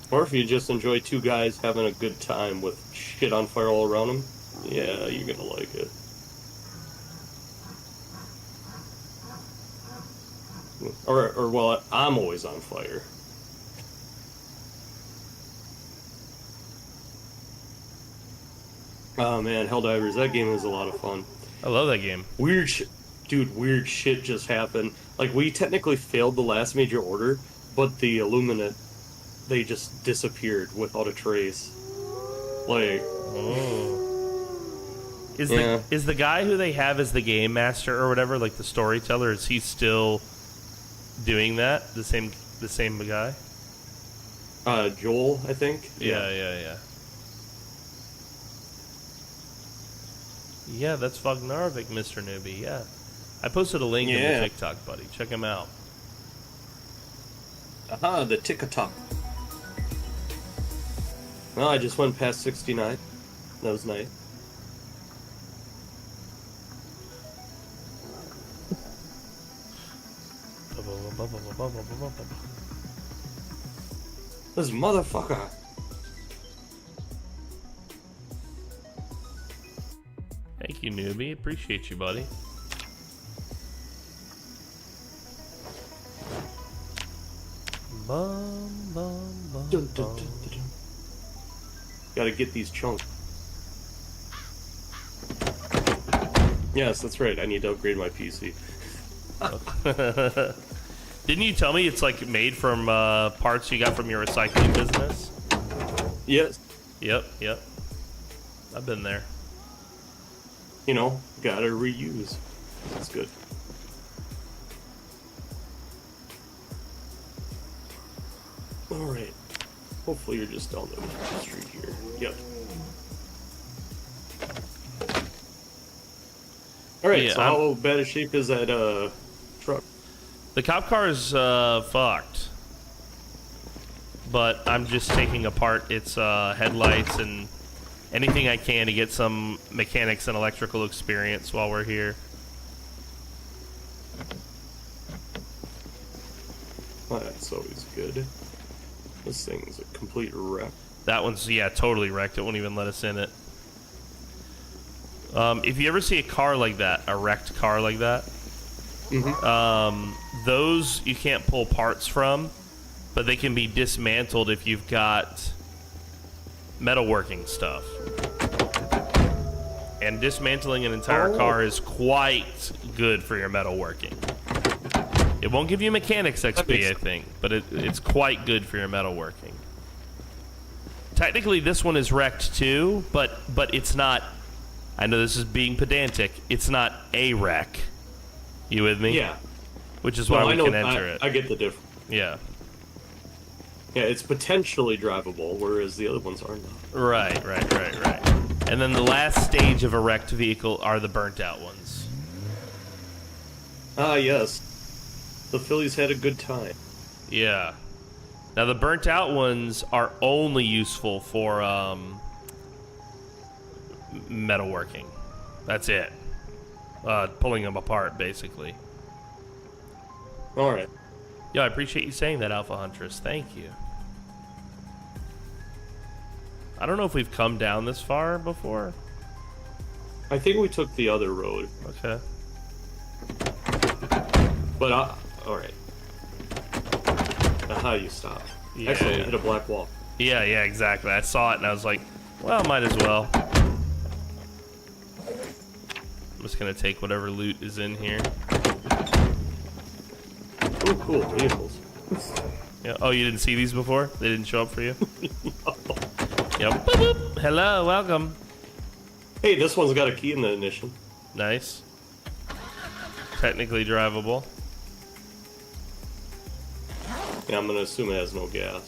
S2: Or if you just enjoy two guys having a good time with shit on fire all around them, yeah, you're going to like it. Or well, I'm always on fire. Oh man, Helldivers, that game is a lot of fun.
S1: I love that game.
S2: Weird shit just happened. Like, we technically failed the last major order, but the Illuminate, they just disappeared without a trace. Like...
S1: Oh. Is the guy who they have as the game master or whatever, like the storyteller, is he still doing that? The same guy?
S2: Joel, I think?
S1: Yeah. Yeah, that's Vognarvik, Mr. Newbie, yeah. I posted a link in the TikTok, buddy. Check him out.
S2: Aha, the TikTok. Well, I just went past 69. That was nice. This motherfucker.
S1: Thank you, Newbie. Appreciate you, buddy. Bum, bum, bum,
S2: Dun, dun, dun, dun, dun. Gotta get these chunks. Yes, that's right. I need to upgrade my PC.
S1: Didn't you tell me it's like made from parts you got from your recycling business?
S2: Yes.
S1: Yep. I've been there.
S2: You know, gotta reuse. That's good. Alright. Hopefully you're just down the street here. Yep. Alright,
S1: Yeah,
S2: so how bad a shape is that truck?
S1: The cop car is fucked. But I'm just taking apart its headlights and anything I can to get some mechanics and electrical experience while we're here.
S2: Well, that's always good. This thing's a complete wreck.
S1: That one's, yeah, totally wrecked. It won't even let us in it. If you ever see a car like that, a wrecked car like that, those you can't pull parts from, but they can be dismantled if you've got metalworking stuff. And dismantling an entire car is quite good for your metalworking. It won't give you mechanics XP, I think, but it's quite good for your metalworking. Technically, this one is wrecked too, but it's not. I know this is being pedantic. It's not a wreck. You with me?
S2: Yeah.
S1: Which is why we can enter it.
S2: I get the difference.
S1: Yeah.
S2: Yeah, it's potentially drivable, whereas the other ones are not.
S1: Right. And then the last stage of a wrecked vehicle are the burnt out ones.
S2: Ah, yes. The Phillies had a good time.
S1: Yeah. Now the burnt out ones are only useful for metalworking. That's it. Pulling them apart, basically.
S2: Alright.
S1: Yeah, I appreciate you saying that, Alpha Huntress. Thank you. I don't know if we've come down this far before.
S2: I think we took the other road.
S1: Okay.
S2: But, alright. Now how do you stop?
S1: Yeah.
S2: Excellent, hit a black wall.
S1: Yeah, exactly. I saw it and I was like, well, might as well. I'm just gonna take whatever loot is in here.
S2: Ooh, cool, vehicles.
S1: Yeah. Oh, you didn't see these before? They didn't show up for you?
S2: No.
S1: Yep. Boop, boop. Hello, welcome.
S2: Hey, this one's got a key in the ignition.
S1: Nice. Technically drivable.
S2: Yeah, I'm gonna assume it has no gas.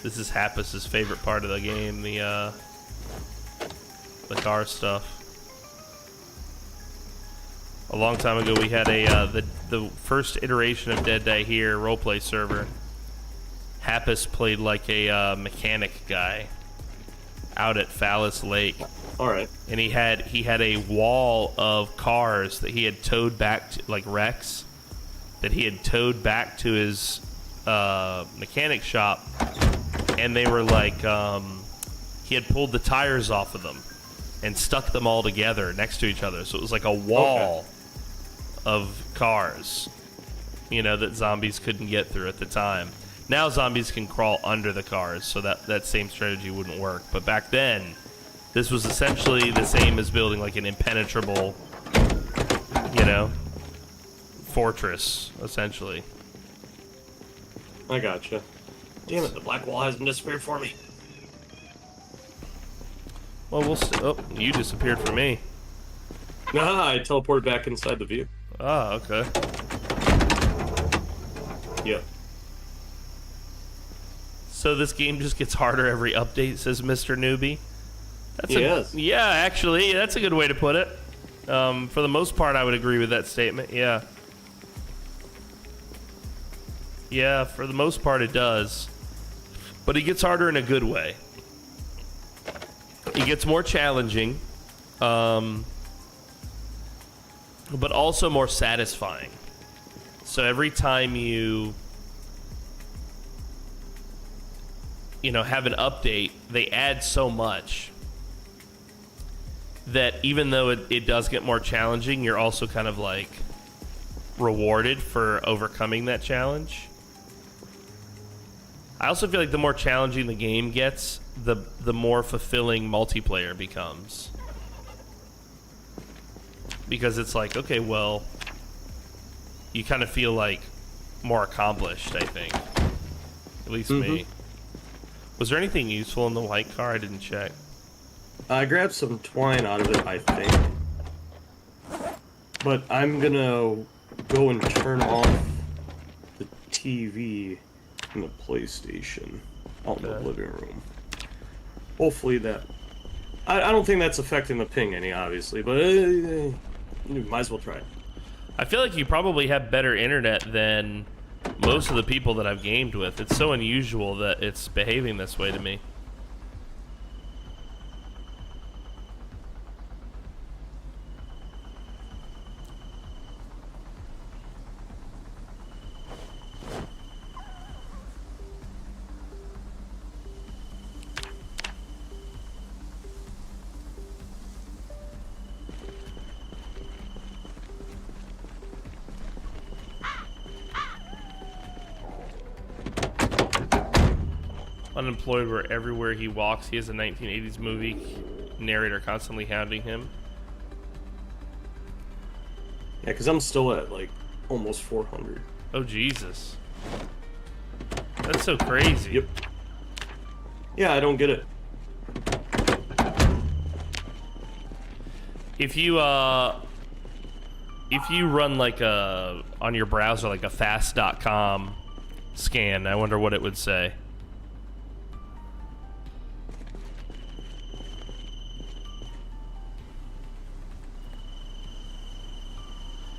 S1: This is Happus's favorite part of the game, the car stuff. A long time ago, we had the first iteration of Dead Die Here roleplay server. Happus played like a mechanic guy out at Phallus Lake.
S2: All right.
S1: And he had a wall of cars that he had towed back to, like wrecks, that he had towed back to his mechanic shop, and they were like he had pulled the tires off of them and stuck them all together next to each other, so it was like a wall of cars, you know, that zombies couldn't get through at the time. Now zombies can crawl under the cars, so that same strategy wouldn't work. But back then, this was essentially the same as building like an impenetrable, you know, fortress, essentially.
S2: I gotcha. Damn it, the black wall hasn't disappeared for me.
S1: Well, oh, you disappeared for me.
S2: Nah, I teleported back inside the view.
S1: Oh, okay.
S2: Yep.
S1: So this game just gets harder every update, says Mr. Newbie.
S2: Yes.
S1: Yeah, actually, that's a good way to put it. For the most part, I would agree with that statement. Yeah. Yeah, for the most part, it does. But it gets harder in a good way. It gets more challenging, but also more satisfying. So every time you have an update, they add so much that even though it does get more challenging, you're also kind of like rewarded for overcoming that challenge. I also feel like the more challenging the game gets, the more fulfilling multiplayer becomes. Because it's like, okay, well, you kind of feel like more accomplished, I think. At least me. Was there anything useful in the white car? I didn't check.
S2: I grabbed some twine out of it, I think. But I'm gonna go and turn off the TV in the PlayStation out in the living room. Hopefully that... I don't think that's affecting the ping any, obviously, but you might as well try it.
S1: I feel like you probably have better internet than most of the people that I've gamed with. It's so unusual that it's behaving this way to me. Unemployed where everywhere he walks, he has a 1980s movie narrator constantly hounding him.
S2: Yeah, because I'm still at, like, almost 400.
S1: Oh, Jesus. That's so crazy.
S2: Yep. Yeah, I don't get it.
S1: If you run, like, on your browser, like a fast.com scan, I wonder what it would say.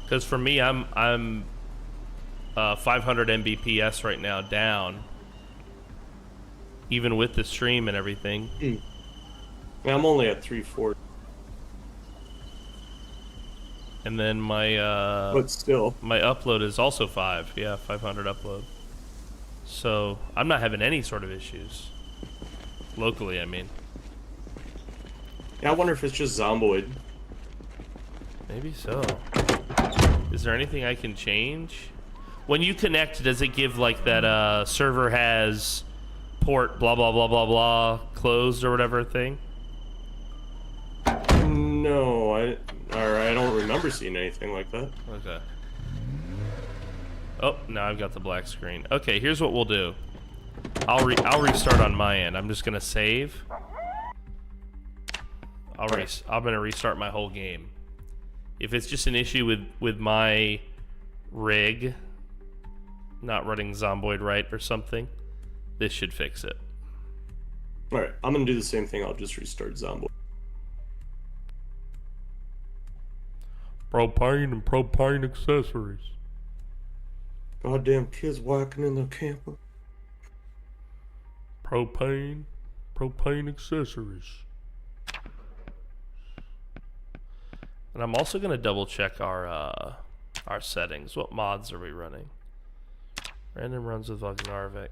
S1: Because for me, I'm 500 Mbps right now down, even with the stream and everything.
S2: Yeah, I'm only at 340.
S1: And then my
S2: but still,
S1: my upload is also 500 upload. So I'm not having any sort of issues locally. I mean,
S2: yeah, I wonder if it's just Zomboid.
S1: maybe so. Is there anything I can change? When you connect, does it give like that server has port blah blah blah blah blah closed or whatever thing?
S2: No, I don't remember. remember seeing anything like that.
S1: Okay. Oh, now I've got the black screen. Okay, here's what we'll do. I'll restart on my end. I'm just gonna save. I'm gonna restart my whole game. If it's just an issue with my rig not running Zomboid right or something, this should fix it.
S2: Alright, I'm gonna do the same thing. I'll just restart Zomboid.
S1: Propane and propane accessories.
S2: Goddamn kids walking in the camper.
S1: Propane accessories. And I'm also gonna double check our settings. What mods are we running? Random runs with Vognarvik.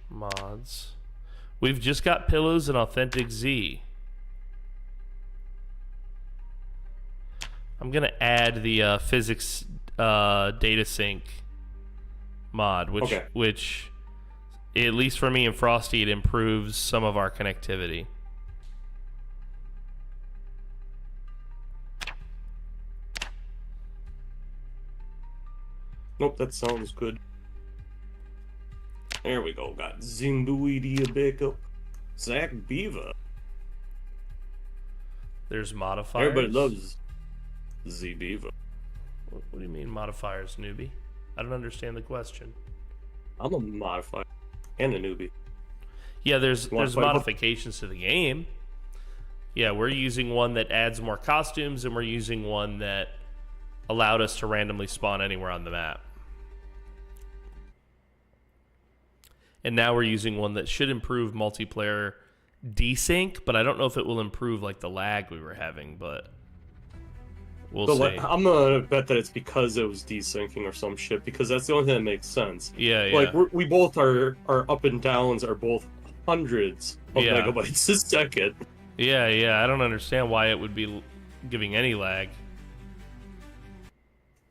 S1: Mods. We've just got pillows and Authentic Z. I'm gonna add the physics data sync mod, which at least for me and Frosty, it improves some of our connectivity.
S2: Nope, that sounds good. There we go. Got Zomboid backup. Zach Beaver.
S1: There's modifiers.
S2: Everybody loves Z Beaver.
S1: What do you mean modifiers, newbie? I don't understand the question.
S2: I'm a modifier and a newbie.
S1: Yeah, there's modifications to the game. Yeah, we're using one that adds more costumes, and we're using one that allowed us to randomly spawn anywhere on the map. And now we're using one that should improve multiplayer desync, but I don't know if it will improve like the lag we were having, but we'll see.
S2: I'm gonna bet that it's because it was desyncing or some shit, because that's the only thing that makes sense.
S1: Yeah,
S2: Like we both our up and downs are both hundreds of megabytes a second.
S1: Yeah, I don't understand why it would be giving any lag.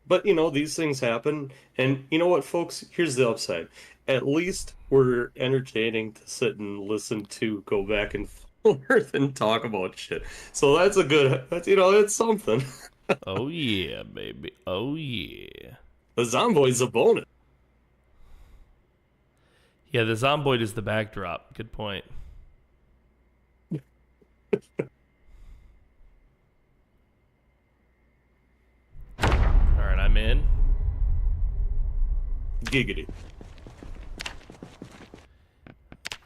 S2: But, you know, these things happen. And you know what, folks? Here's the upside. At least we're entertaining to sit and listen to, go back and forth and talk about shit. So that's it's something.
S1: Oh, yeah, baby. Oh, yeah.
S2: The Zomboid's a bonus.
S1: Yeah, the Zomboid is the backdrop. Good point. Alright, I'm in.
S2: Giggity.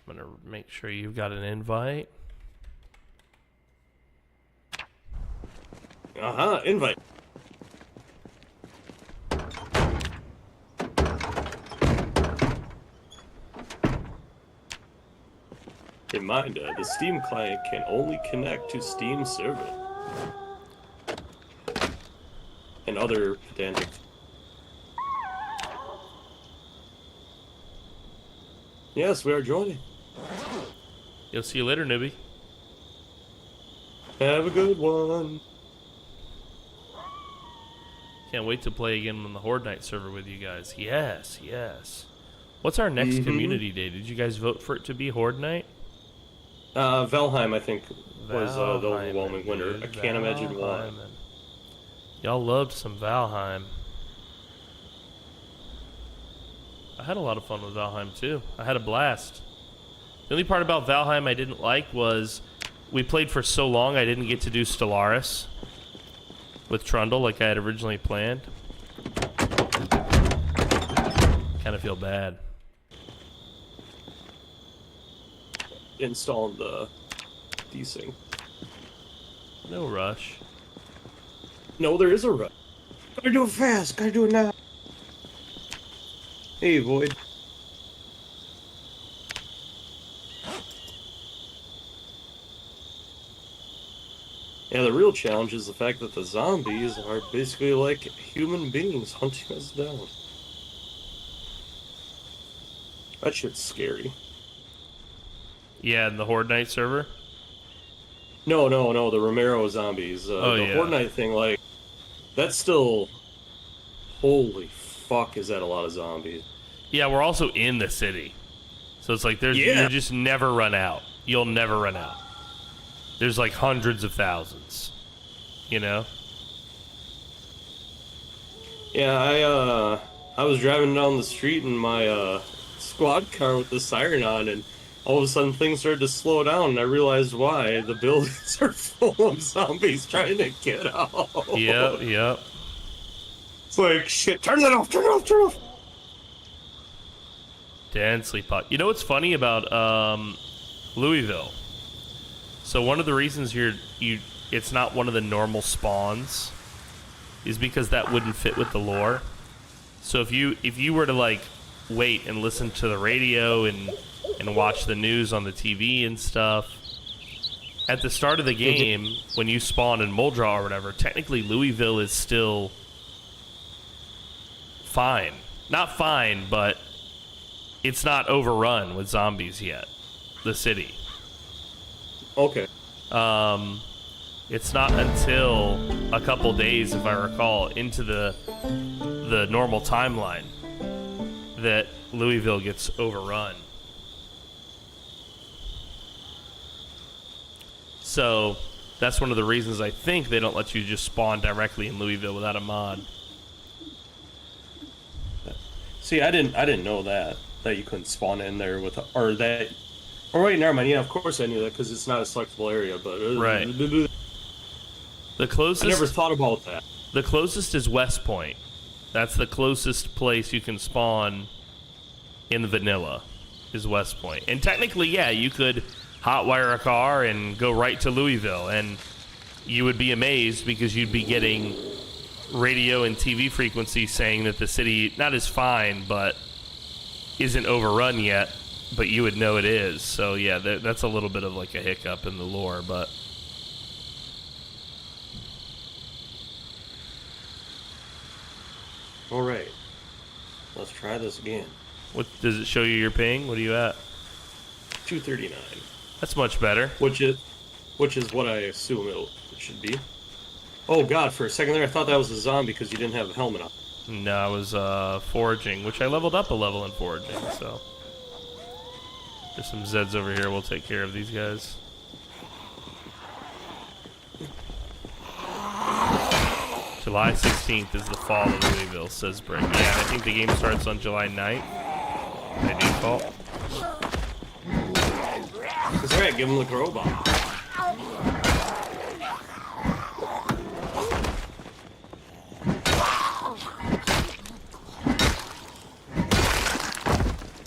S1: I'm gonna make sure you've got an invite.
S2: Invite. Reminder, the Steam client can only connect to Steam server. And other pedantic. Yes, we are joining.
S1: You'll see you later, newbie.
S2: Have a good one.
S1: Can't wait to play again on the Horde Night server with you guys. Yes. What's our next community day? Did you guys vote for it to be Horde Night?
S2: Valheim, I think, was the overwhelming winner. I can't imagine why.
S1: Y'all loved some Valheim. I had a lot of fun with Valheim too. I had a blast. The only part about Valheim I didn't like was we played for so long I didn't get to do Stellaris with Trundle like I had originally planned. Kind of feel bad.
S2: Install the desync.
S1: No rush.
S2: No, there is a rush. Gotta do it fast. Gotta do it now. Hey, Void. Yeah, the real challenge is the fact that the zombies are basically like human beings hunting us down. That shit's scary.
S1: Yeah, in the Horde Night server?
S2: No, the Romero zombies. The Horde Night thing, like, that's still... Holy fuck, is that a lot of zombies.
S1: Yeah, we're also in the city. So it's like, you just never run out. You'll never run out. There's like hundreds of thousands. you know?
S2: Yeah, I was driving down the street in my squad car with the siren on, and all of a sudden things started to slow down, and I realized why. The buildings are full of zombies trying to get out.
S1: Yep, yep.
S2: It's like, shit, turn that off, turn it off, turn it off.
S1: Densely pot. You know what's funny about Louisville? So one of the reasons it's not one of the normal spawns is because that wouldn't fit with the lore. So if you were to like wait and listen to the radio and watch the news on the TV and stuff, at the start of the game when you spawn in Muldraw or whatever, technically Louisville is still fine. Not fine, but it's not overrun with zombies yet. The city.
S2: Okay.
S1: It's not until a couple days, if I recall, into the normal timeline that Louisville gets overrun. So that's one of the reasons I think they don't let you just spawn directly in Louisville without a mod.
S2: See, I didn't know that you couldn't spawn in there with, or that. Oh wait, never mind. Yeah, of course I knew that because it's not a selectable area. But
S1: right. The closest.
S2: I never thought about that.
S1: The closest is West Point. That's the closest place you can spawn in the vanilla, is West Point. And technically, yeah, you could hotwire a car and go right to Louisville, and you would be amazed because you'd be getting radio and TV frequencies saying that the city not is fine, but isn't overrun yet, but you would know it is. So yeah, that's a little bit of like a hiccup in the lore, but
S2: all right, let's try this again.
S1: what does it show you your ping? What are you at?
S2: 239.
S1: That's much better.
S2: Which is what I assume it should be. Oh god, for a second there I thought that was a zombie because you didn't have a helmet on.
S1: No, I was foraging, which I leveled up a level in foraging, so there's some Zeds over here. We'll take care of these guys. July 16th is the fall of Louisville, says Brick. Yeah, I think the game starts on July 9th by default.
S2: That's right, give him the crowbar.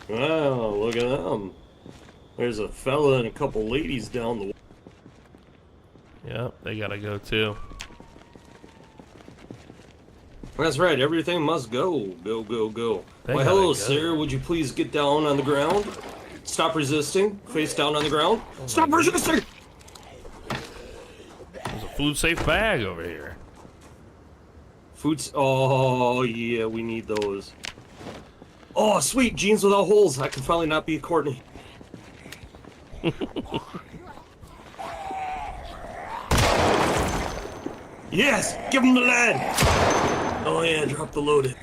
S2: Wow, look at them. There's a fella and a couple ladies down the way.
S1: Yep, they gotta go too.
S2: That's right, everything must go. Go, go, go.
S1: They
S2: Why,
S1: gotta
S2: hello,
S1: go.
S2: sir. Would you please get down on the ground? Stop resisting. Face down on the ground. Stop resisting!
S1: There's a food-safe bag over here.
S2: Foods. Oh, yeah, we need those. Oh, sweet. Jeans without holes. I can finally not be Courtney. Yes! Give him the lead! Oh, yeah, drop the loaded.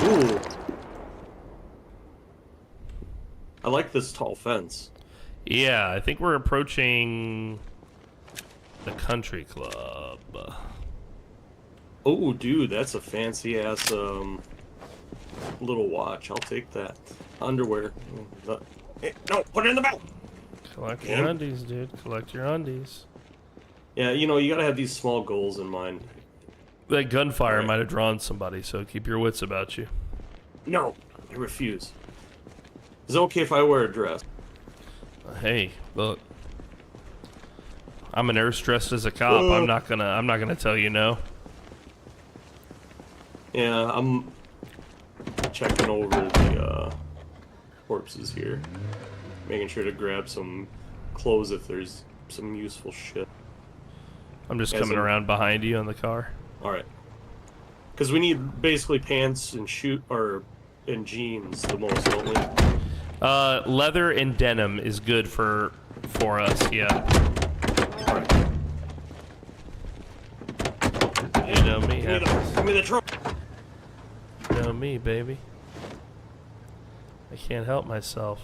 S2: Ooh. I like this tall fence.
S1: Yeah, I think we're approaching the country club.
S2: Oh, dude, that's a fancy-ass, little watch. I'll take that. Underwear. Hey, no, put it in the belt!
S1: Collect your undies, dude. Collect your undies.
S2: Yeah, you know, you gotta have these small goals in mind.
S1: That gunfire might have drawn somebody, so keep your wits about you.
S2: No, I refuse. Is it okay if I wear a dress?
S1: Hey, look. I'm a nurse dressed as a cop. I'm not gonna tell you no.
S2: Yeah, I'm checking over the corpses here. Making sure to grab some clothes if there's some useful shit.
S1: I'm just coming around behind you on the car.
S2: Alright. Because we need basically pants and and jeans the most, don't we?
S1: Leather and denim is good for us, yeah.
S2: Alright.
S1: You know me,
S2: Give me the truck.
S1: You know me, baby. I can't help myself.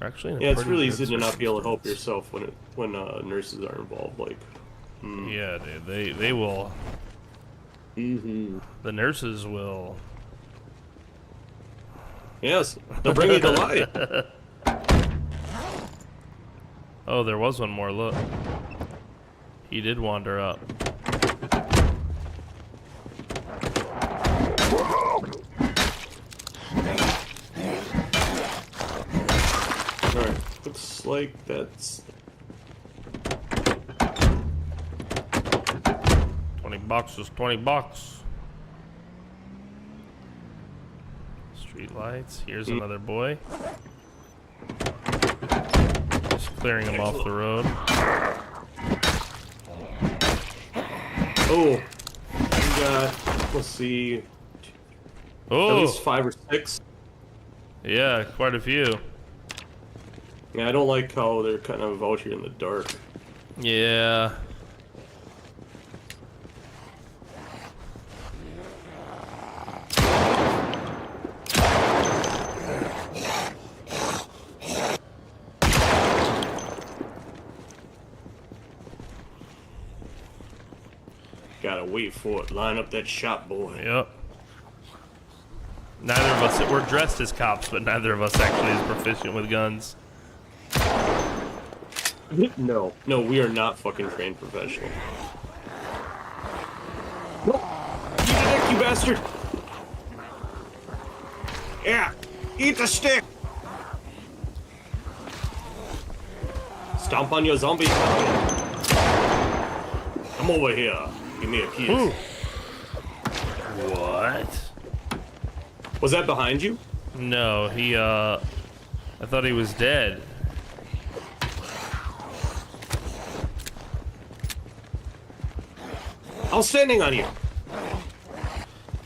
S1: We're actually in a
S2: Yeah, it's
S1: pretty
S2: really
S1: good
S2: easy to not be able to help
S1: circumstance.
S2: yourself when nurses are involved. Like,
S1: Yeah, dude, they will. The nurses will.
S2: Yes, they'll bring you to life.
S1: Oh, there was one more. Look, he did wander up.
S2: All right, looks like that's.
S1: $20 is $20. Street lights. Here's another boy. Just clearing him off the road.
S2: Oh, we got. Let's see. At
S1: Oh,
S2: least 5 or 6.
S1: yeah, quite a few.
S2: Yeah, I don't like how they're kind of out here in the dark.
S1: Yeah.
S2: Gotta wait for it. Line up that shot, boy.
S1: Yep. Neither of us, we're dressed as cops, but neither of us actually is proficient with guns.
S2: No, we are not fucking trained professional. No, eat the dick, you bastard! Yeah, eat the stick. Stomp on your zombie. Come over here. Give me a kiss.
S1: Ooh. What?
S2: Was that behind you?
S1: No, I thought he was dead.
S2: I was standing on you.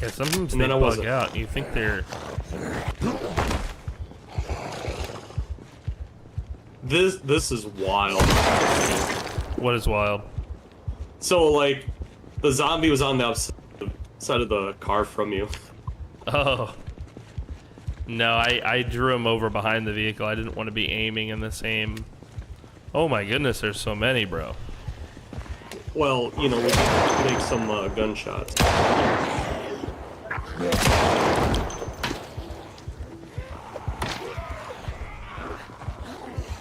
S1: Yeah, sometimes
S2: And
S1: they
S2: then I
S1: bug
S2: wasn't.
S1: out. You think they're...
S2: This is wild.
S1: What is wild?
S2: So, like, the zombie was on the side of the car from you.
S1: Oh. No, I drew him over behind the vehicle. I didn't want to be aiming in the same... Oh my goodness, there's so many, bro.
S2: Well, you know, we can make some gunshots.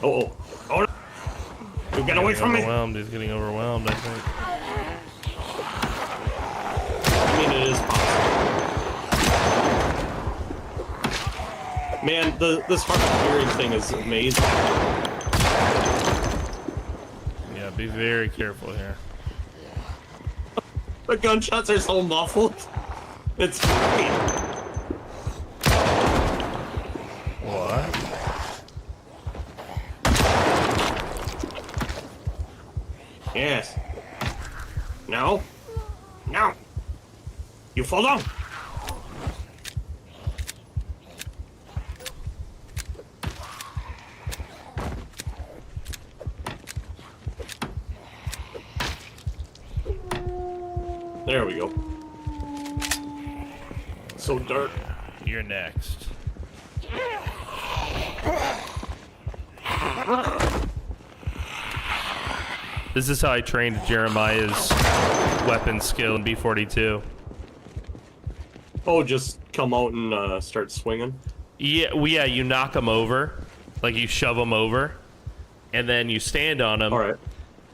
S2: Oh, no. You get away from me!
S1: Overwhelmed. He's getting overwhelmed, I think.
S2: I mean, it is possible. Man, this hard hearing thing is amazing.
S1: Yeah, be very careful here.
S2: The gunshots are so muffled. It's great.
S1: What?
S2: Yes. No. No. You fall down. There we go. So dark.
S1: You're next. This is how I trained Jeremiah's weapon skill in B42.
S2: Oh, just come out and start swinging.
S1: Yeah, well, yeah, you knock them over, like you shove them over, and then you stand on them.
S2: All right.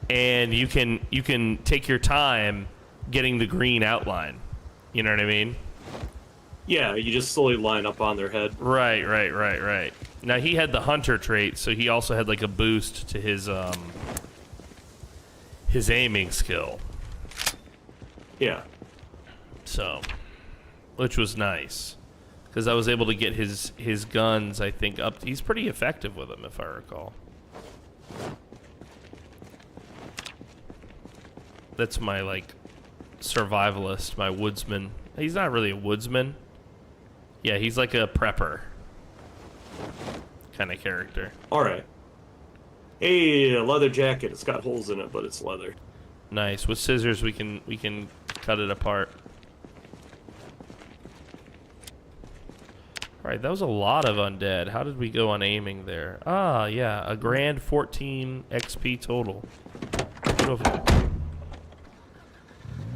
S1: And you can take your time getting the green outline. You know what I mean?
S2: Yeah, you just slowly line up on their head.
S1: Right. Now he had the hunter trait, so he also had like a boost to his aiming skill.
S2: Yeah.
S1: So, which was nice, because I was able to get his guns, I think, up. He's pretty effective with them, if I recall. That's my, like, survivalist, my woodsman. He's not really a woodsman. Yeah, he's like a prepper kind of character.
S2: All right. Hey, a leather jacket. It's got holes in it, but it's leather.
S1: Nice. With scissors, we can cut it apart. Alright, that was a lot of undead. How did we go on aiming there? Ah, yeah, a grand 14 XP total. Beautiful.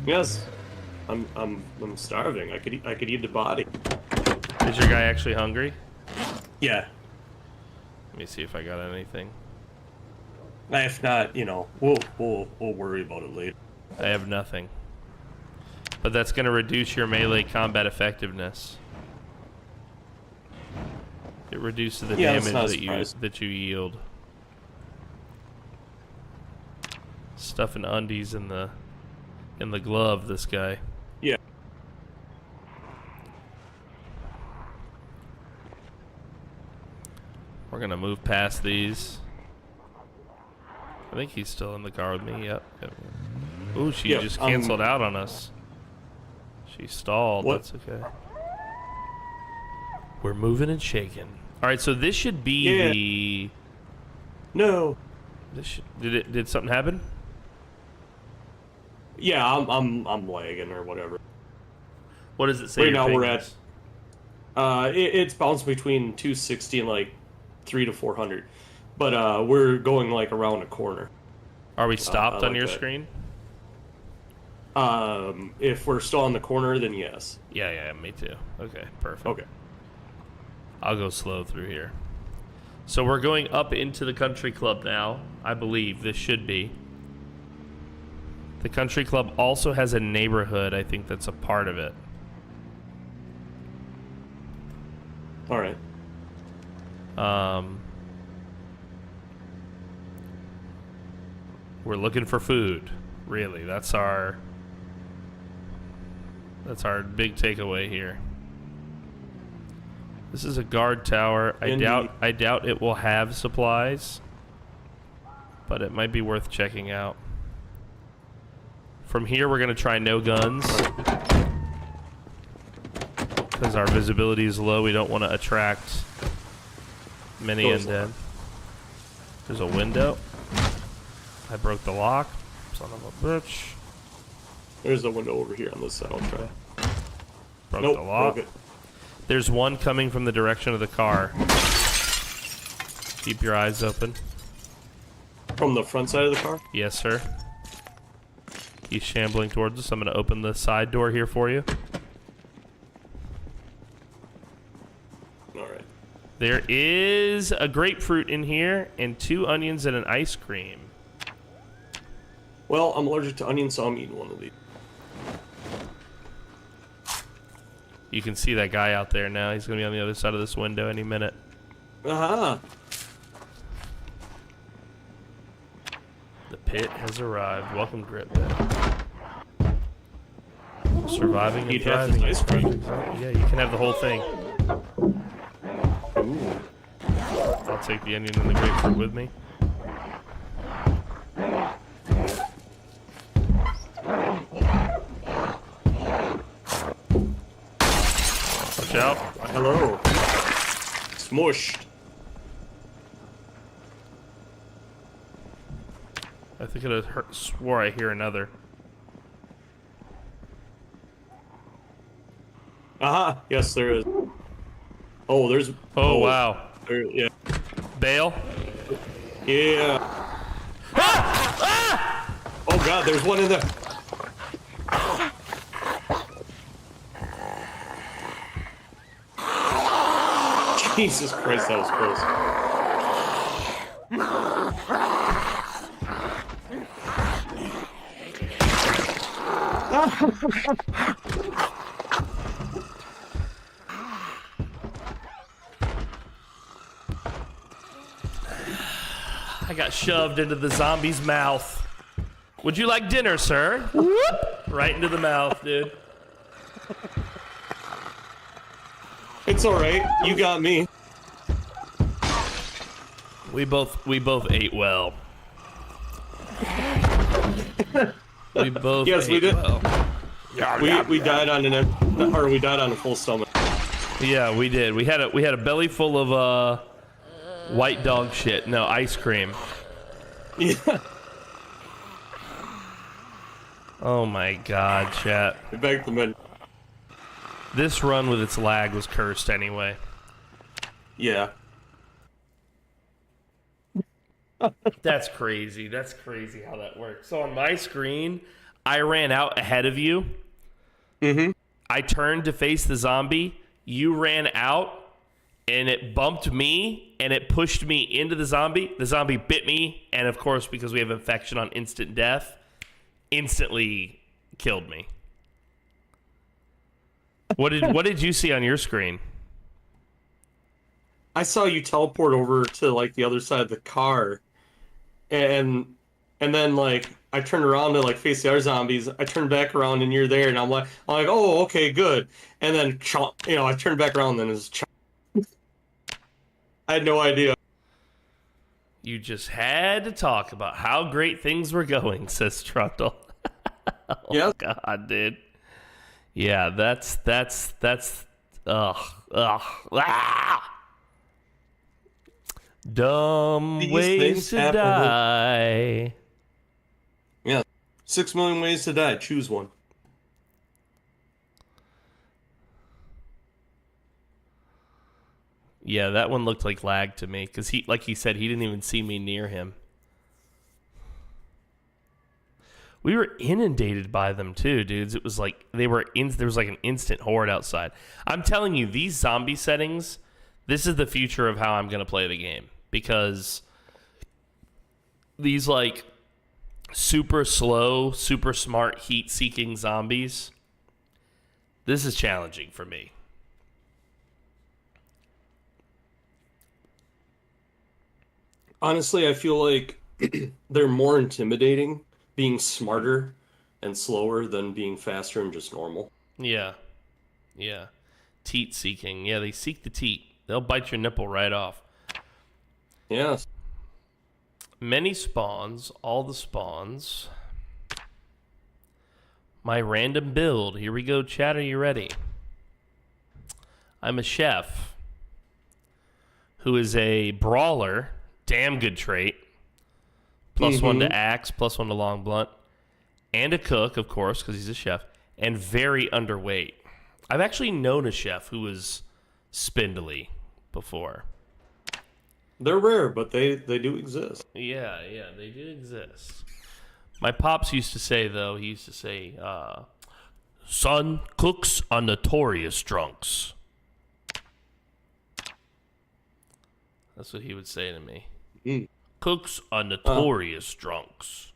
S2: Yes. I'm starving. I could eat the body.
S1: Is your guy actually hungry?
S2: Yeah.
S1: Let me see if I got anything.
S2: If not, you know, we'll worry about it later.
S1: I have nothing. But that's going to reduce your melee combat effectiveness. It reduces the damage that you yield. Stuffing undies in the glove, this guy.
S2: Yeah.
S1: We're gonna move past these. I think he's still in the car with me. Yep. Ooh, she just canceled out on us. She stalled.
S2: What?
S1: That's okay. We're moving and shaking. All right, so this should be the.
S2: No.
S1: Did something happen?
S2: Yeah, I'm lagging or whatever.
S1: What does it say?
S2: Right now we're at. It's bounced between 260 and like 300 to 400, but we're going like around a corner.
S1: Are we stopped on
S2: like
S1: your
S2: that.
S1: screen?
S2: If we're still on the corner, then yes.
S1: Yeah, me too. Okay, perfect.
S2: Okay.
S1: I'll go slow through here. So we're going up into the country club now. I believe this should be. The country club also has a neighborhood. I think that's a part of it.
S2: All right.
S1: We're looking for food. Really, that's our big takeaway here. This is a guard tower. I doubt it will have supplies, but it might be worth checking out. From here, we're gonna try no guns because our visibility is low. We don't want to attract many undead. There's a window. I broke the lock. Son of a bitch.
S2: There's a window over here on this side. I'll try.
S1: Broke the lock.
S2: Broke it.
S1: There's one coming from the direction of the car. Keep your eyes open.
S2: From the front side of the car?
S1: Yes, sir. He's shambling towards us. I'm going to open the side door here for you.
S2: Alright.
S1: There is a grapefruit in here and 2 onions and an ice cream.
S2: Well, I'm allergic to onions, so I'm eating one of these.
S1: You can see that guy out there now. He's going to be on the other side of this window any minute.
S2: Aha!
S1: The pit has arrived. Welcome, Grip. Surviving and thriving.
S2: Ice cream.
S1: Yeah, you can have the whole thing.
S2: Ooh.
S1: I'll take the onion and the grapefruit with me. Watch out.
S2: Hello. Smushed.
S1: I think it swore I hear another.
S2: Aha! Yes, there is. Oh, there's.
S1: Oh, wow.
S2: Yeah.
S1: Bail?
S2: Yeah.
S1: Ah! Ah!
S2: Oh god, there's one in there. Jesus Christ, that was close.
S1: I got shoved into the zombie's mouth. Would you like dinner, sir? Whoop! Right into the mouth, dude.
S2: It's alright, you got me.
S1: We both ate well. We both
S2: Yes, we
S1: ate
S2: did.
S1: well.
S2: We died on we died on a full stomach.
S1: Yeah, we did. We had a belly full of white dog shit. No, ice cream.
S2: Yeah.
S1: Oh my god, chat.
S2: We begged the men.
S1: This run with its lag was cursed anyway.
S2: Yeah.
S1: That's crazy. That's crazy how that works. So on my screen, I ran out ahead of you.
S2: Mm-hmm.
S1: I turned to face the zombie. You ran out, and it bumped me, and it pushed me into the zombie. The zombie bit me, and of course, because we have infection on instant death, instantly killed me. What did you see on your screen?
S2: I saw you teleport over to like the other side of the car, and then like I turned around to like face the other zombies. I turned back around and you're there, and I'm like, oh, okay, good. And then I turned back around and then it's. I had no idea.
S1: You just had to talk about how great things were going, says Trundle. Oh,
S2: Yeah.
S1: God, dude. Yeah, that's ah. Dumb
S2: These
S1: ways
S2: things
S1: to
S2: happen.
S1: die.
S2: Yeah. 6 million ways to die. Choose one.
S1: Yeah, that one looked like lag to me because like he said, he didn't even see me near him. We were inundated by them too, dudes. It was like there was like an instant horde outside. I'm telling you, these zombie settings, this is the future of how I'm gonna play the game because these like super slow, super smart, heat-seeking zombies. This is challenging for me.
S2: Honestly, I feel like they're more intimidating being smarter and slower than being faster and just normal.
S1: Yeah. Teat seeking. Yeah, they seek the teat. They'll bite your nipple right off.
S2: Yes.
S1: Many spawns, all the spawns. My random build. Here we go, chat. Are you ready? I'm a chef who is a brawler. Damn good trait. +1 to axe, +1 to long blunt. And a cook, of course, because he's a chef. And very underweight. I've actually known a chef who was spindly before.
S2: They're rare, but they do exist.
S1: Yeah, they do exist. My pops used to say, though, he used to say, son, cooks are notorious drunks. That's what he would say to me.
S2: Mm.
S1: Cooks are notorious drunks.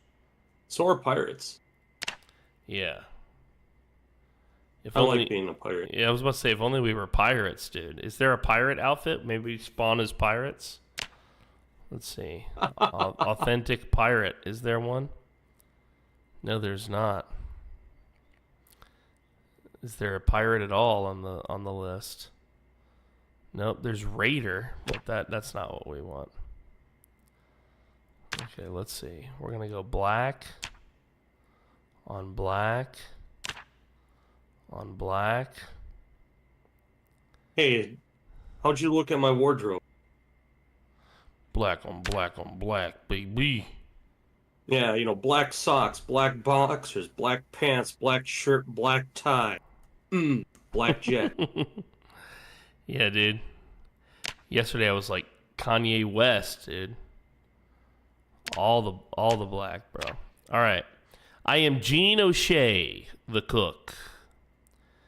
S2: So are pirates.
S1: Yeah. If
S2: I
S1: only,
S2: like being a pirate.
S1: Yeah, I was about to say, if only we were pirates, dude. Is there a pirate outfit? Maybe we spawn as pirates? Let's see. Authentic pirate. Is there one? No, there's not. Is there a pirate at all on the list? Nope, there's raider, but that's not what we want. Okay, let's see. We're gonna go black on black on black.
S2: Hey, how'd you look at my wardrobe?
S1: Black on black on black, baby.
S2: Yeah, black socks, black boxers, black pants, black shirt, black tie. Black jet.
S1: Yeah, dude. Yesterday I was like Kanye West, dude. All the black, bro. All right. I am Gene O'Shea, the cook.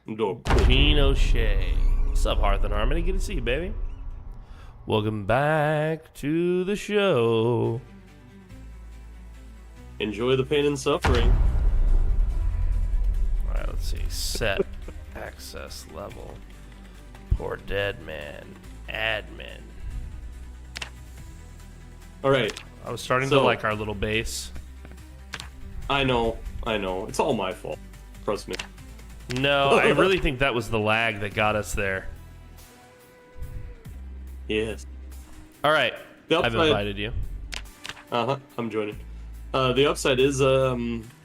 S1: Gene O'Shea. What's up, Hearth and Harmony? Good to see you, baby. Welcome back to the show.
S2: Enjoy the pain and suffering.
S1: All right, let's see. Set access level. PoorDeadMan. Admin.
S2: All right.
S1: I was starting to like our little base.
S2: I know. It's all my fault. Trust me.
S1: No, I really think that was the lag that got us there.
S2: Yes.
S1: All right. I've invited you.
S2: I'm joining. The upside is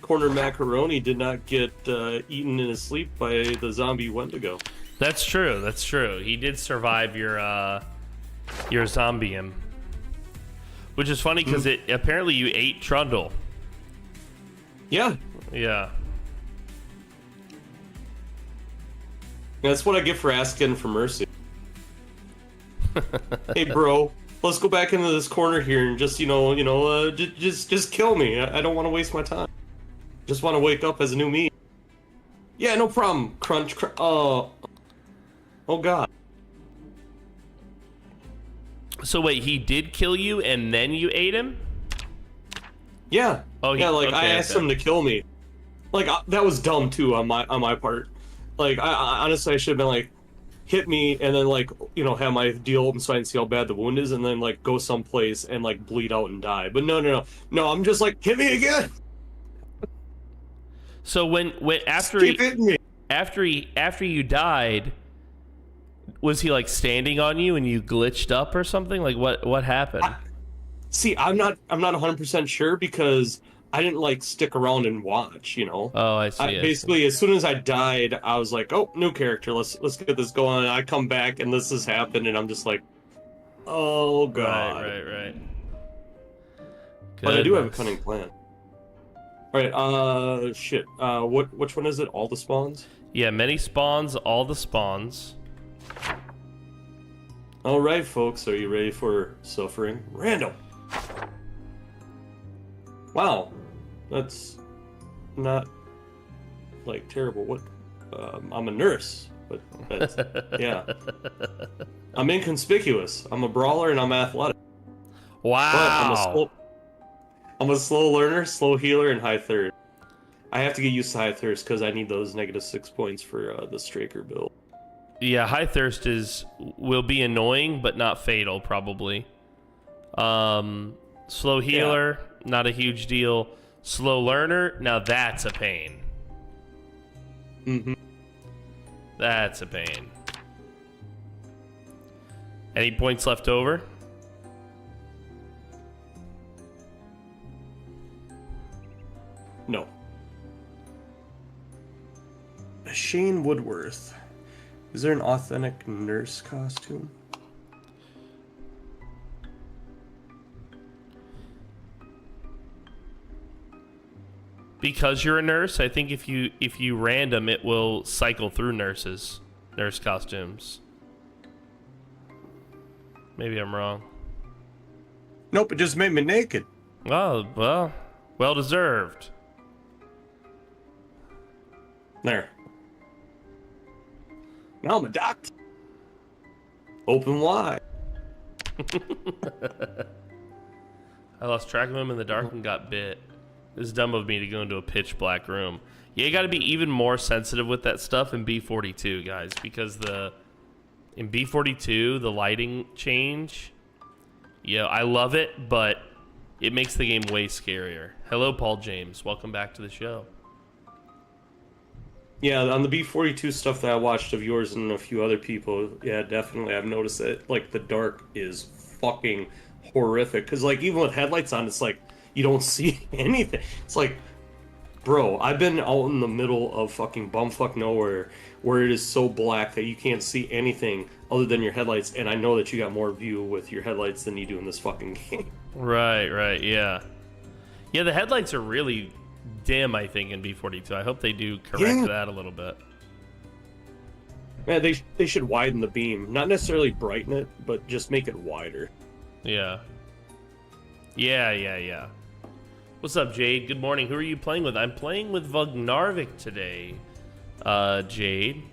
S2: Corner Macaroni did not get eaten in his sleep by the zombie Wendigo.
S1: That's true. That's true. He did survive your zombium, which is funny because apparently you ate Trundle.
S2: Yeah.
S1: Yeah.
S2: That's what I get for asking for mercy. Hey, bro, let's go back into this corner here and just, just kill me. I don't want to waste my time. Just want to wake up as a new me. Yeah, no problem. Crunch. Oh God.
S1: So wait, he did kill you and then you ate him?
S2: Yeah.
S1: Oh,
S2: yeah. Like I asked him to kill me. Like that was dumb too on my part. Like I honestly I should have been like, hit me and then like have my deal open so I can see how bad the wound is and then like go someplace and like bleed out and die. But no. I'm just like, hit me again.
S1: So when after
S2: keep hitting me.
S1: after you died, was he like standing on you and you glitched up or something? Like what happened?
S2: I'm not 100% sure because I didn't like stick around and watch,
S1: Oh, I see.
S2: Basically, as soon as I died, I was like, "Oh, new character. Let's get this going." And I come back, and this has happened, and I'm just like, "Oh God!"
S1: Right.
S2: But I do have a cunning plan. All right. Shit. Which one is it? All the spawns?
S1: Yeah, many spawns, all the spawns.
S2: All right, folks. Are you ready for suffering? Random. Wow, that's not like terrible. What? I'm a nurse, but that's, yeah. I'm inconspicuous. I'm a brawler and I'm athletic.
S1: Wow.
S2: But I'm a slow learner, slow healer, and high third. I have to get used to high thirst because I need those -6 points for the Straker build.
S1: Yeah, high thirst will be annoying, but not fatal probably. Slow healer. Yeah. Not a huge deal. Slow learner, now that's a pain.
S2: Mm-hmm.
S1: That's a pain. Any points left over?
S2: No. Shane Woodworth. Is there an authentic nurse costume?
S1: Because you're a nurse, I think if you random, it will cycle through nurse costumes. Maybe I'm wrong.
S2: Nope, it just made me naked.
S1: Oh, well deserved.
S2: There. Now I'm a doctor. Open wide.
S1: I lost track of him in the dark and got bit. It's dumb of me to go into a pitch black room. Yeah, you got to be even more sensitive with that stuff in B42, guys, because in B42 the lighting change. Yeah, I love it, but it makes the game way scarier. Hello, Paul James. Welcome back to the show.
S2: Yeah, on the B42 stuff that I watched of yours and a few other people, yeah, definitely I've noticed that like the dark is fucking horrific. Because like even with headlights on, it's like you don't see anything. It's like, bro, I've been out in the middle of fucking bumfuck nowhere where it is so black that you can't see anything other than your headlights, and I know that you got more view with your headlights than you do in this fucking game. Right,
S1: yeah. Yeah, the headlights are really dim, I think, in B42. I hope they do correct that a little bit.
S2: Man, they should widen the beam. Not necessarily brighten it, but just make it wider.
S1: Yeah. What's up, Jade? Good morning. Who are you playing with? I'm playing with Vognarvik today, Jade.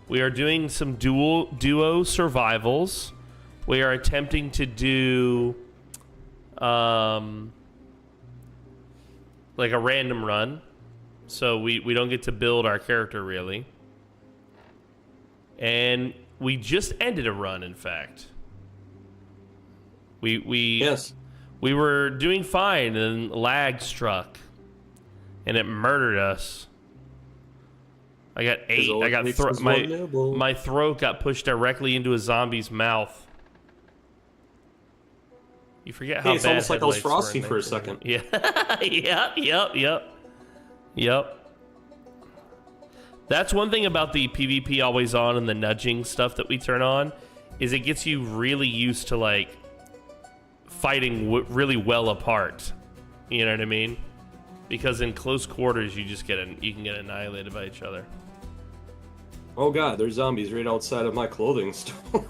S1: We are doing some duo survivals. We are attempting to do like a random run. So we don't get to build our character really. And we just ended a run, in fact.
S2: Yes.
S1: We were doing fine, and lag struck, and it murdered us. I got 8. I got my throat got pushed directly into a zombie's mouth. You forget how bad
S2: it's almost like I was
S1: headlights
S2: Frosty
S1: were in
S2: for a
S1: that
S2: second.
S1: Yeah. Yep. That's one thing about the PvP always on and the nudging stuff that we turn on, is it gets you really used to like fighting really well apart. You know what I mean? Because in close quarters, you can get annihilated by each other.
S2: Oh god, there's zombies right outside of my clothing store.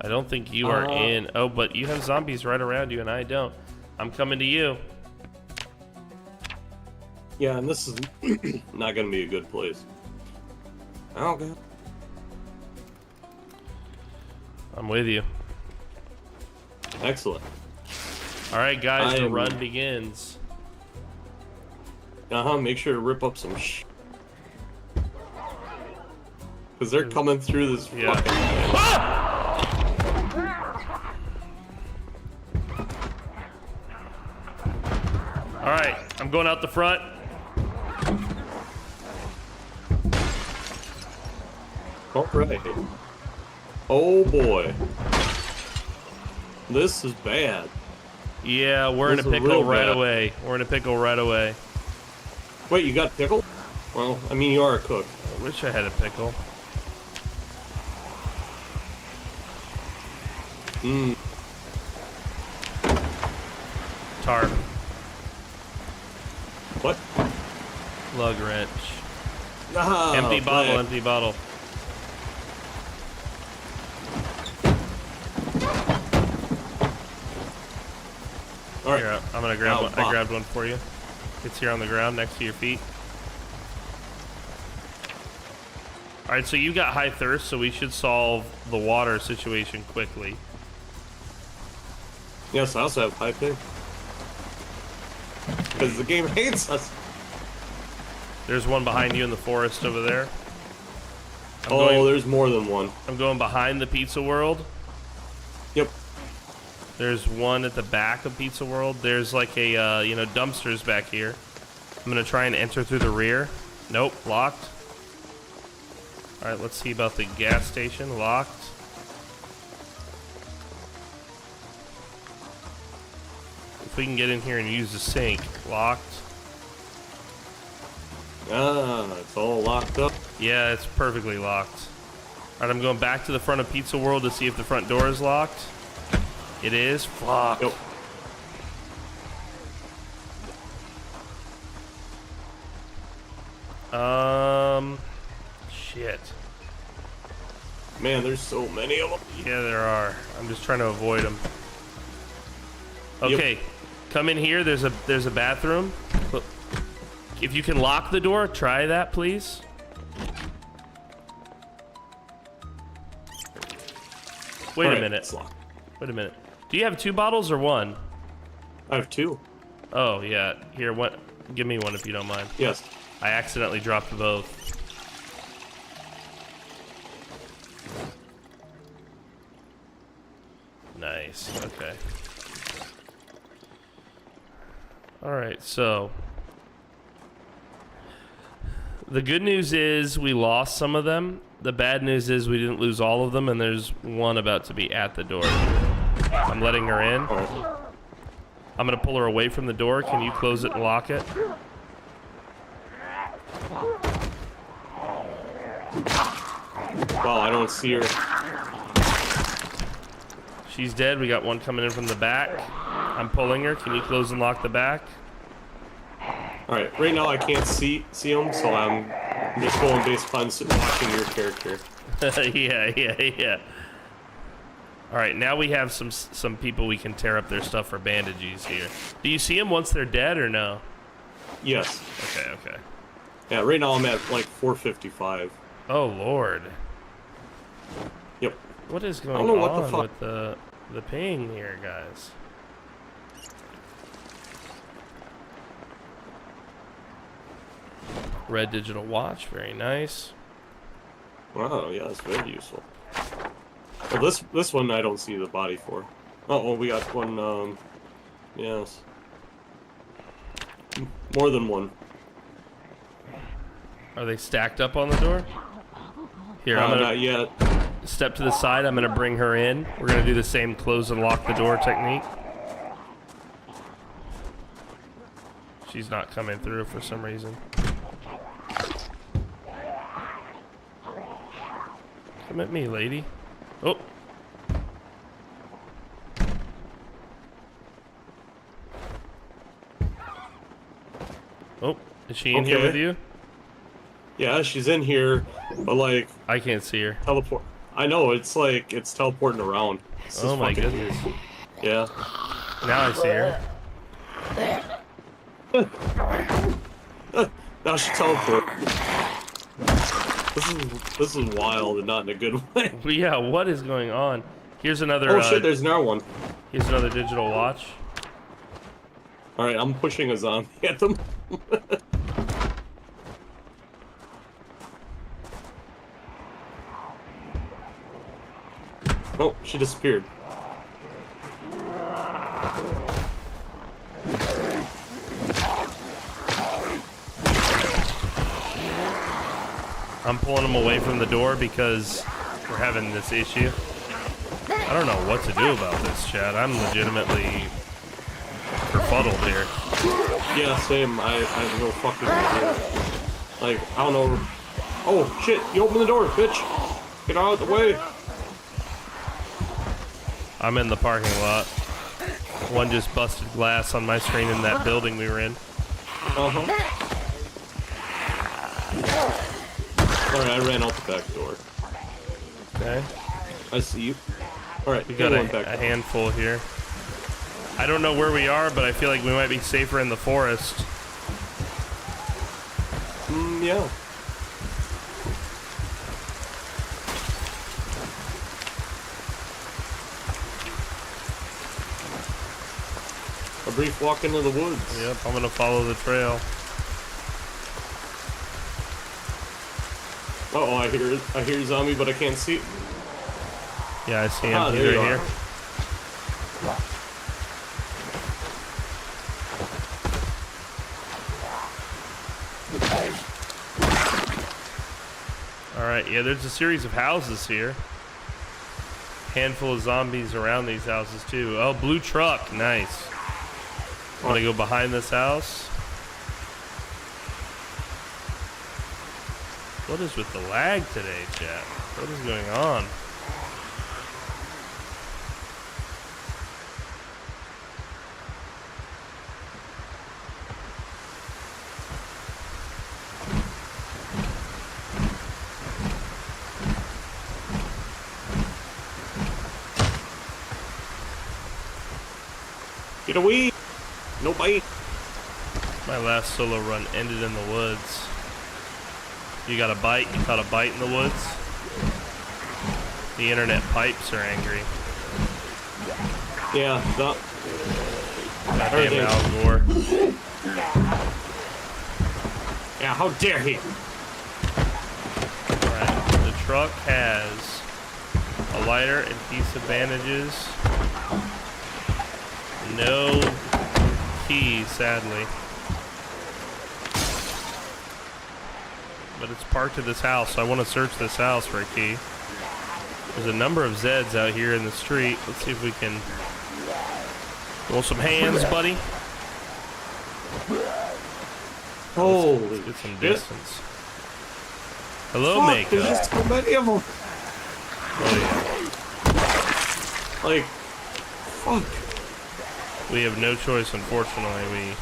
S1: don't think you are in. Oh, but you have zombies right around you, and I don't. I'm coming to you.
S2: Yeah, and this is not gonna be a good place. Oh god.
S1: I'm with you.
S2: Excellent.
S1: All right, guys, the run begins.
S2: Make sure to rip up some because they're coming through this fucking...
S1: Ah! All right, I'm going out the front.
S2: All right. Oh boy. This is bad.
S1: Yeah, we're in a pickle right away. We're in a pickle right away.
S2: Wait, you got pickle? Well, I mean, you are a cook.
S1: I wish I had a pickle. THUR.
S2: What?
S1: Lug wrench.
S2: Ah,
S1: empty bottle, empty bottle.
S2: All right.
S1: Here, I'm gonna grab one. I grabbed one for you. It's here on the ground next to your feet. All right, so you got high thirst, so we should solve the water situation quickly.
S2: Yes, I also have high ping. Because the game hates us.
S1: There's one behind you in the forest over there.
S2: There's more than one.
S1: I'm going behind the Pizza World.
S2: Yep.
S1: There's one at the back of Pizza World. There's like a, dumpsters back here. I'm gonna try and enter through the rear. Nope, locked. All right, let's see about the gas station. Locked. If we can get in here and use the sink. Locked.
S2: It's all locked up.
S1: Yeah, it's perfectly locked. All right, I'm going back to the front of Pizza World to see if the front door is locked. It is. Fuck.
S2: Yep.
S1: Shit.
S2: Man, there's so many of them.
S1: Yeah, there are. I'm just trying to avoid them. Okay, come in here. There's a bathroom. Look, if you can lock the door, try that, please. Wait a minute. Wait a minute. Do you have 2 bottles or 1?
S2: I have 2.
S1: Oh yeah. Here, what? Give me one if you don't mind.
S2: Yes.
S1: I accidentally dropped both. Nice. Okay. All right. So the good news is we lost some of them. The bad news is we didn't lose all of them, and there's one about to be at the door. I'm letting her in. I'm gonna pull her away from the door. Can you close it and lock it?
S2: Wow, I don't see her.
S1: She's dead. We got one coming in from the back. I'm pulling her. Can you close and lock the back?
S2: Alright, right now I can't see them, so I'm just going based upon watching your character.
S1: Yeah. Alright, now we have some people we can tear up their stuff for bandages here. Do you see them once they're dead or no?
S2: Yes.
S1: Okay.
S2: Yeah, right now I'm at like 455.
S1: Oh, Lord.
S2: Yep.
S1: What is going
S2: on
S1: with the ping here, guys? Red digital watch, very nice.
S2: Wow, yeah, that's very useful. Well, this one I don't see the body for. Oh, we got one, yes. More than one.
S1: Are they stacked up on the door? Here, I'm gonna...
S2: Not yet.
S1: Step to the side, I'm gonna bring her in. We're gonna do the same close and lock the door technique. She's not coming through for some reason. Come at me, lady. Oh. Oh, is she in here with you?
S2: Yeah, she's in here, but like...
S1: I can't see her.
S2: I know, it's like, it's teleporting around. It's
S1: Oh
S2: just
S1: my
S2: fucking
S1: goodness.
S2: weird. Yeah.
S1: Now I see her.
S2: Now she teleport. This is wild and not in a good way.
S1: Yeah, what is going on? Here's another.
S2: Oh shit, there's another one.
S1: Here's another digital watch.
S2: Alright, I'm pushing a zombie at them. Oh, she disappeared.
S1: I'm pulling them away from the door because we're having this issue. I don't know what to do about this, Chad. I'm legitimately kerfuddled here.
S2: Yeah, same. I have no fucking idea. Like, I don't know. Oh, shit. You open the door, bitch. Get out of the way.
S1: I'm in the parking lot. One just busted glass on my screen in that building we were in.
S2: Uh-huh. Alright, I ran out the back door.
S1: Okay.
S2: I see you. Alright,
S1: We got a handful here. I don't know where we are, but I feel like we might be safer in the forest.
S2: Yeah. A brief walk into the woods.
S1: Yep, I'm gonna follow the trail.
S2: Uh-oh, I hear zombie, but I can't see.
S1: Yeah, I see him.
S2: Ah,
S1: He's
S2: there you
S1: right
S2: are.
S1: here. Alright, yeah, there's a series of houses here. Handful of zombies around these houses too. Oh, blue truck, nice. Want to go behind this house? What is with the lag today, chat? What is going on?
S2: Get away! No bite!
S1: My last solo run ended in the woods. You got a bite? You caught a bite in the woods? The internet pipes are angry.
S2: Yeah, that.
S1: Goddamn Al Gore.
S2: Yeah, how dare he!
S1: Alright, the truck has a lighter and piece of bandages. No key, sadly. But it's parked at this house, so I want to search this house for a key. There's a number of Zeds out here in the street. Let's see if we can... Roll some hands, buddy.
S2: Holy
S1: Let's get some
S2: shit.
S1: distance. Hello,
S2: Fuck,
S1: Mako.
S2: there's just so many of them!
S1: Oh, yeah.
S2: Like, fuck.
S1: We have no choice, unfortunately.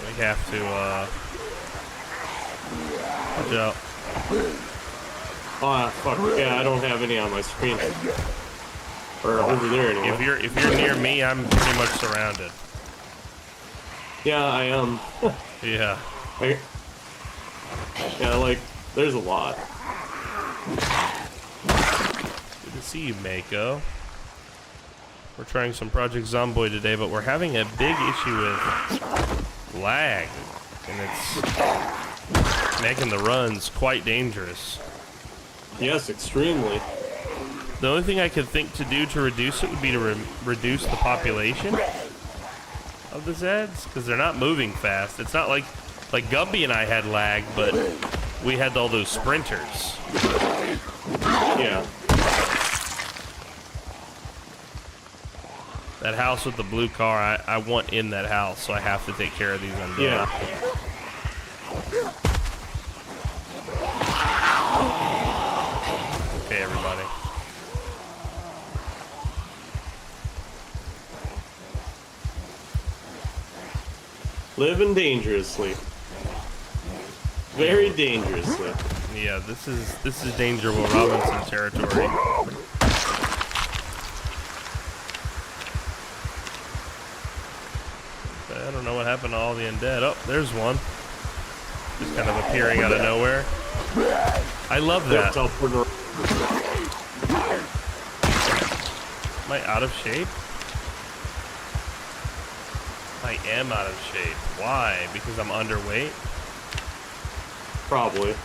S1: We have to, watch out.
S2: Ah, fuck. Yeah, I don't have any on my screen. Or over there anyway.
S1: If you're near me, I'm pretty much surrounded.
S2: Yeah, I am.
S1: Yeah.
S2: Yeah, like, there's a lot.
S1: Good to see you, Mako. We're trying some Project Zomboid today, but we're having a big issue with lag. And it's making the runs quite dangerous.
S2: Yes, extremely.
S1: The only thing I could think to do to reduce it would be to reduce the population of the Zeds, because they're not moving fast. It's not like Gumby and I had lag, but we had all those sprinters.
S2: Yeah.
S1: That house with the blue car, I want in that house, so I have to take care of these undead.
S2: Yeah.
S1: Okay, everybody.
S2: Living dangerously. Very dangerously.
S1: Yeah, this is Danger Will Robinson territory. I don't know what happened to all the undead. Oh, there's one. Just kind of appearing out of nowhere. I love that. Am I out of shape? I am out of shape. Why? Because I'm underweight?
S2: Probably.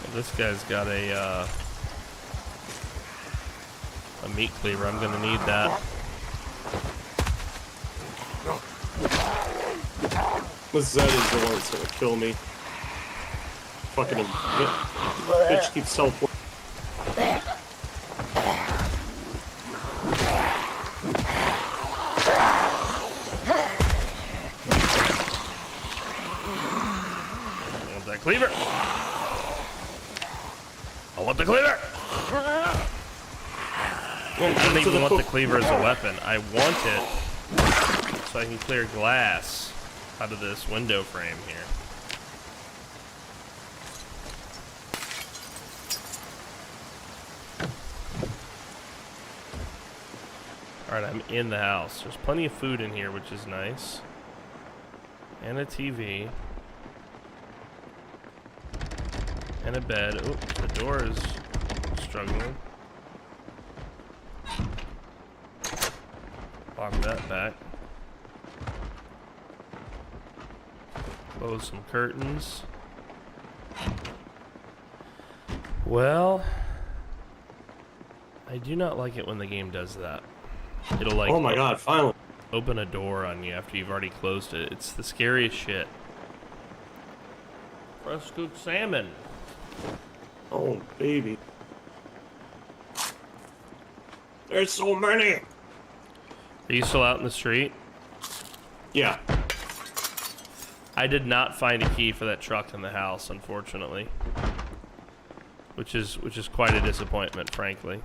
S1: Well, this guy's got a meat cleaver. I'm gonna need that.
S2: This Zed is the one that's gonna kill me. Fucking bitch keeps teleporting.
S1: Cleaver! I want the cleaver! I don't even want the cleaver as a weapon. I want it so I can clear glass out of this window frame here. Alright, I'm in the house. There's plenty of food in here, which is nice. And a TV. And a bed. Oh, the door is struggling. Lock that back. Close some curtains. Well, I do not like it when the game does that. It'll like,
S2: oh my god, finally.
S1: Open a door on you after you've already closed it. It's the scariest shit. Fresh cooked salmon.
S2: Oh, baby. There's so many.
S1: Are you still out in the street?
S2: Yeah.
S1: I did not find a key for that truck in the house, unfortunately. Which is quite a disappointment, frankly.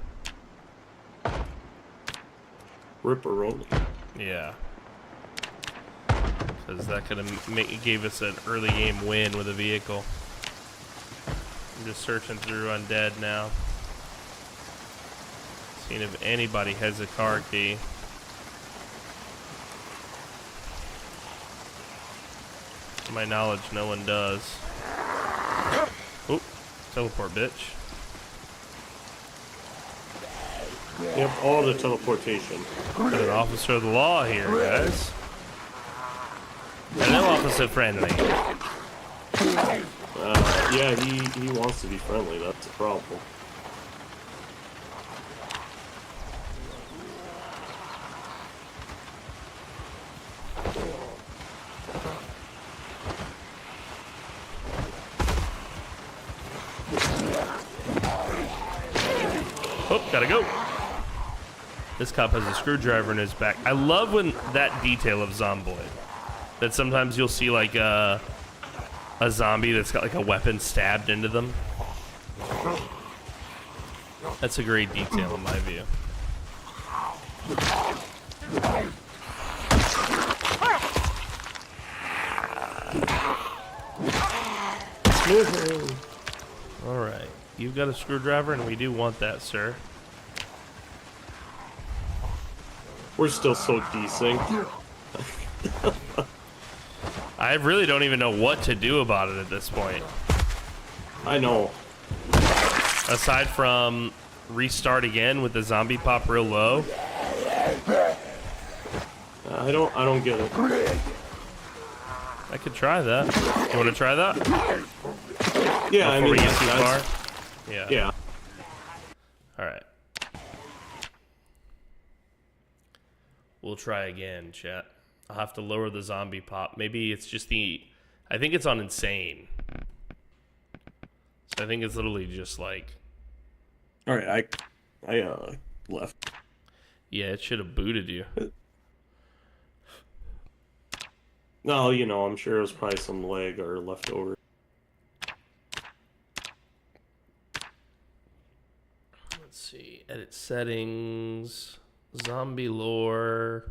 S2: Ripperoni.
S1: Yeah. Because that could have gave us an early game win with a vehicle. I'm just searching through undead now. Seeing if anybody has a car key. To my knowledge, no one does. Oh, teleport, bitch.
S2: Yep, all the teleportation.
S1: Got an officer of the law here, guys. Hello, Officer Friendly.
S2: Yeah, he wants to be friendly, that's the problem.
S1: Oh, gotta go. This cop has a screwdriver in his back. I love when that detail of Zomboid. That sometimes you'll see like a zombie that's got like a weapon stabbed into them. That's a great detail in my view. Alright. You've got a screwdriver and we do want that, sir.
S2: We're still so desync.
S1: I really don't even know what to do about it at this point.
S2: I know.
S1: Aside from restart again with the zombie pop real low.
S2: I don't get it.
S1: I could try that. You want to try that?
S2: Yeah, I mean,
S1: Before we get too
S2: that's,
S1: far? Yeah.
S2: yeah.
S1: Alright. We'll try again, chat. I'll have to lower the zombie pop. Maybe it's just the... I think it's on insane. So I think it's literally just like...
S2: Alright, I left.
S1: Yeah, it should have booted you.
S2: No, you know, I'm sure it was probably some lag or leftover.
S1: Let's see. Edit settings. Zombie lore.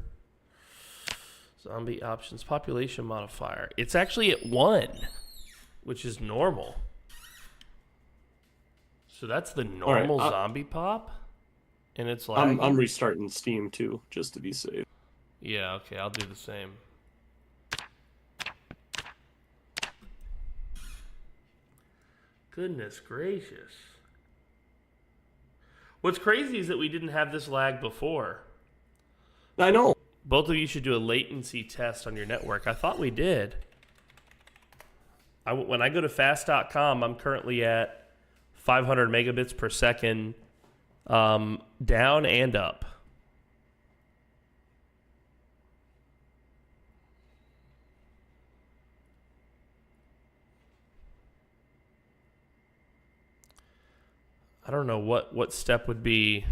S1: Zombie options, population modifier. It's actually at 1, which is normal. So that's the normal zombie pop, and it's like
S2: I'm restarting Steam too, just to be safe.
S1: Yeah, okay, I'll do the same. Goodness gracious. What's crazy is that we didn't have this lag before.
S2: I know.
S1: Both of you should do a latency test on your network. I thought we did. When I go to fast.com, I'm currently at 500 megabits per second, down and up. I don't know what step would be.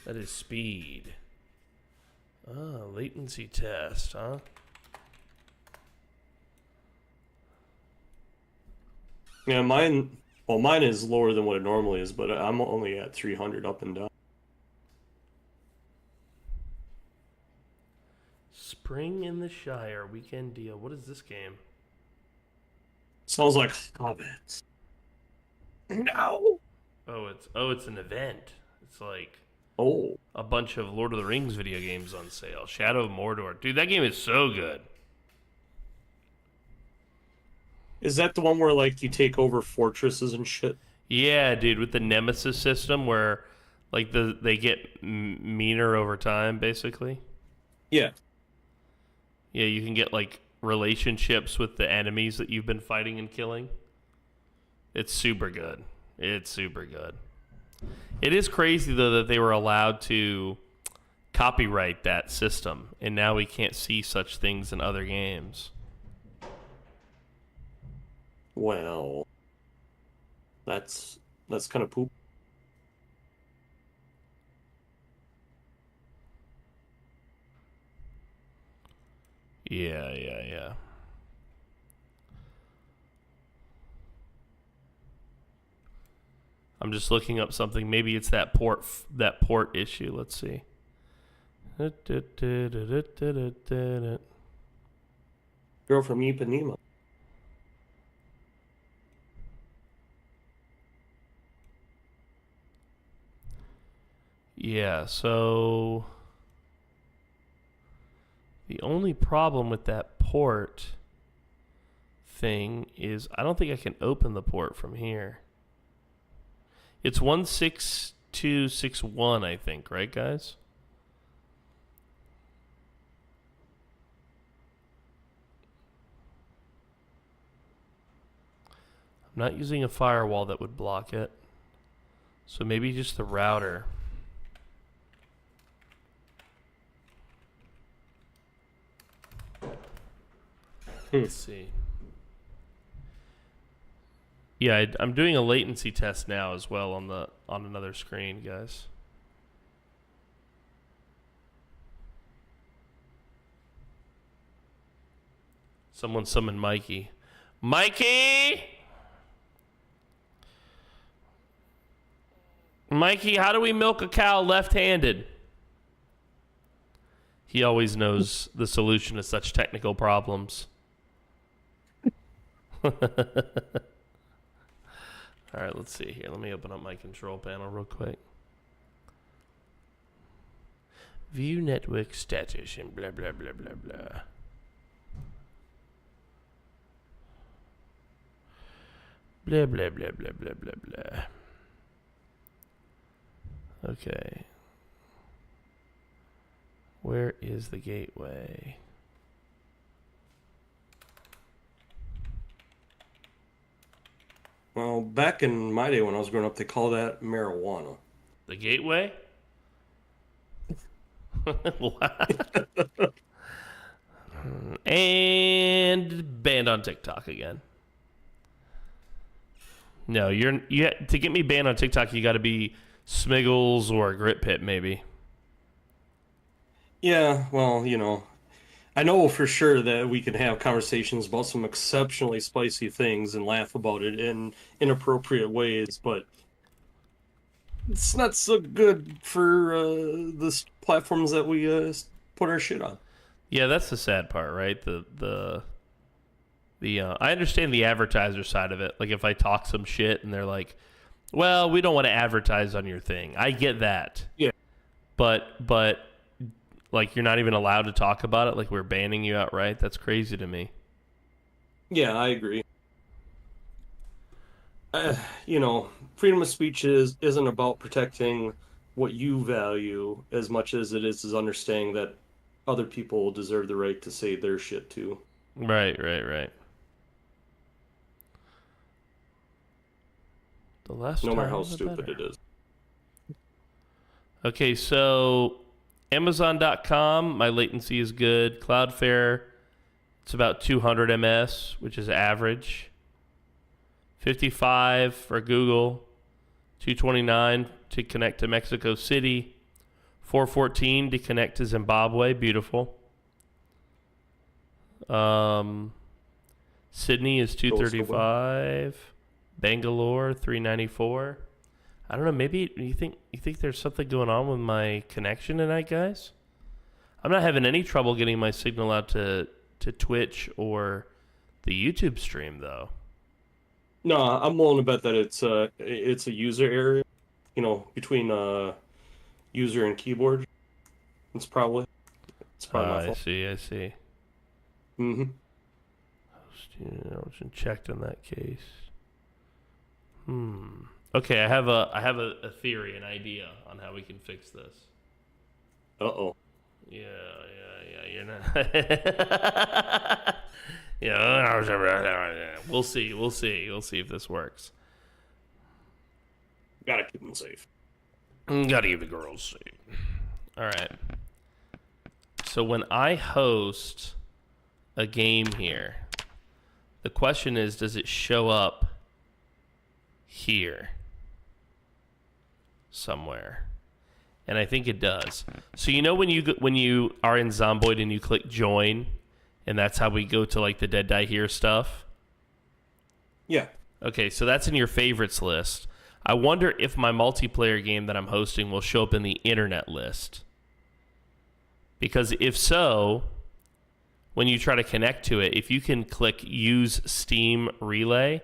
S1: That is speed. Latency test, huh?
S2: Yeah, mine is lower than what it normally is, but I'm only at 300 up and down.
S1: Spring in the Shire weekend deal. What is this game?
S2: Sounds like Hobbits. No.
S1: Oh, it's an event. It's like
S2: a
S1: bunch of Lord of the Rings video games on sale. Shadow of Mordor. Dude, that game is so good.
S2: Is that the one where like you take over fortresses and shit?
S1: Yeah, dude, with the Nemesis system where like they get meaner over time, basically.
S2: Yeah.
S1: Yeah, you can get like relationships with the enemies that you've been fighting and killing. It's super good. It's super good. It is crazy though that they were allowed to copyright that system, and now we can't see such things in other games.
S2: Well, that's kind of poop.
S1: Yeah. I'm just looking up something. Maybe it's that port issue. Let's see.
S2: Girl from Ipanema.
S1: Yeah, so the only problem with that port thing is I don't think I can open the port from here. It's 16261, I think, right, guys? I'm not using a firewall that would block it. So maybe just the router. Let's see. Yeah, I'm doing a latency test now as well on another screen, guys. Someone summon Mikey. Mikey! Mikey, how do we milk a cow left-handed? He always knows the solution to such technical problems. All right, let's see here. Let me open up my control panel real quick. View network status and blah, blah, blah, blah, blah. Blah, blah, blah, blah, blah, blah, blah. Okay. Where is the gateway?
S2: Well, back in my day when I was growing up, they called that marijuana.
S1: The gateway? What? And banned on TikTok again. No, to get me banned on TikTok, you got to be Smiggles or Grit Pit, maybe.
S2: Yeah, well, you know, I know for sure that we can have conversations about some exceptionally spicy things and laugh about it in inappropriate ways, but it's not so good for the platforms that we put our shit on.
S1: Yeah, that's the sad part, right? I understand the advertiser side of it. Like if I talk some shit and they're like, "Well, we don't want to advertise on your thing." I get that.
S2: Yeah.
S1: But like you're not even allowed to talk about it. Like we're banning you outright. That's crazy to me.
S2: Yeah, I agree. Freedom of speech isn't about protecting what you value as much as it is understanding that other people deserve the right to say their shit too.
S1: Right. The less
S2: no matter
S1: time,
S2: how
S1: the
S2: stupid
S1: better.
S2: it is.
S1: Okay, so Amazon.com, my latency is good. Cloudflare, it's about 200 ms, which is average. 55 for Google. 229 to connect to Mexico City. 414 to connect to Zimbabwe. Beautiful. Sydney is 235. Bangalore 394. I don't know. Maybe you think there's something going on with my connection tonight, guys? I'm not having any trouble getting my signal out to Twitch or the YouTube stream, though.
S2: No, I'm willing to bet that it's a user area, between user and keyboard. It's probably my fault.
S1: I see.
S2: Mm-hmm.
S1: I was checked in that case. Okay, I have a theory, an idea on how we can fix this.
S2: Uh-oh.
S1: Yeah, you're not. Yeah, we'll see if this works.
S2: Gotta keep them safe.
S1: Gotta keep the girls safe. All right. So when I host a game here, the question is, does it show up here somewhere? And I think it does. So when you are in Zomboid and you click join, and that's how we go to like the Dead Die Here stuff.
S2: Yeah.
S1: Okay, so that's in your favorites list. I wonder if my multiplayer game that I'm hosting will show up in the internet list. Because if so, when you try to connect to it, if you can click use Steam Relay,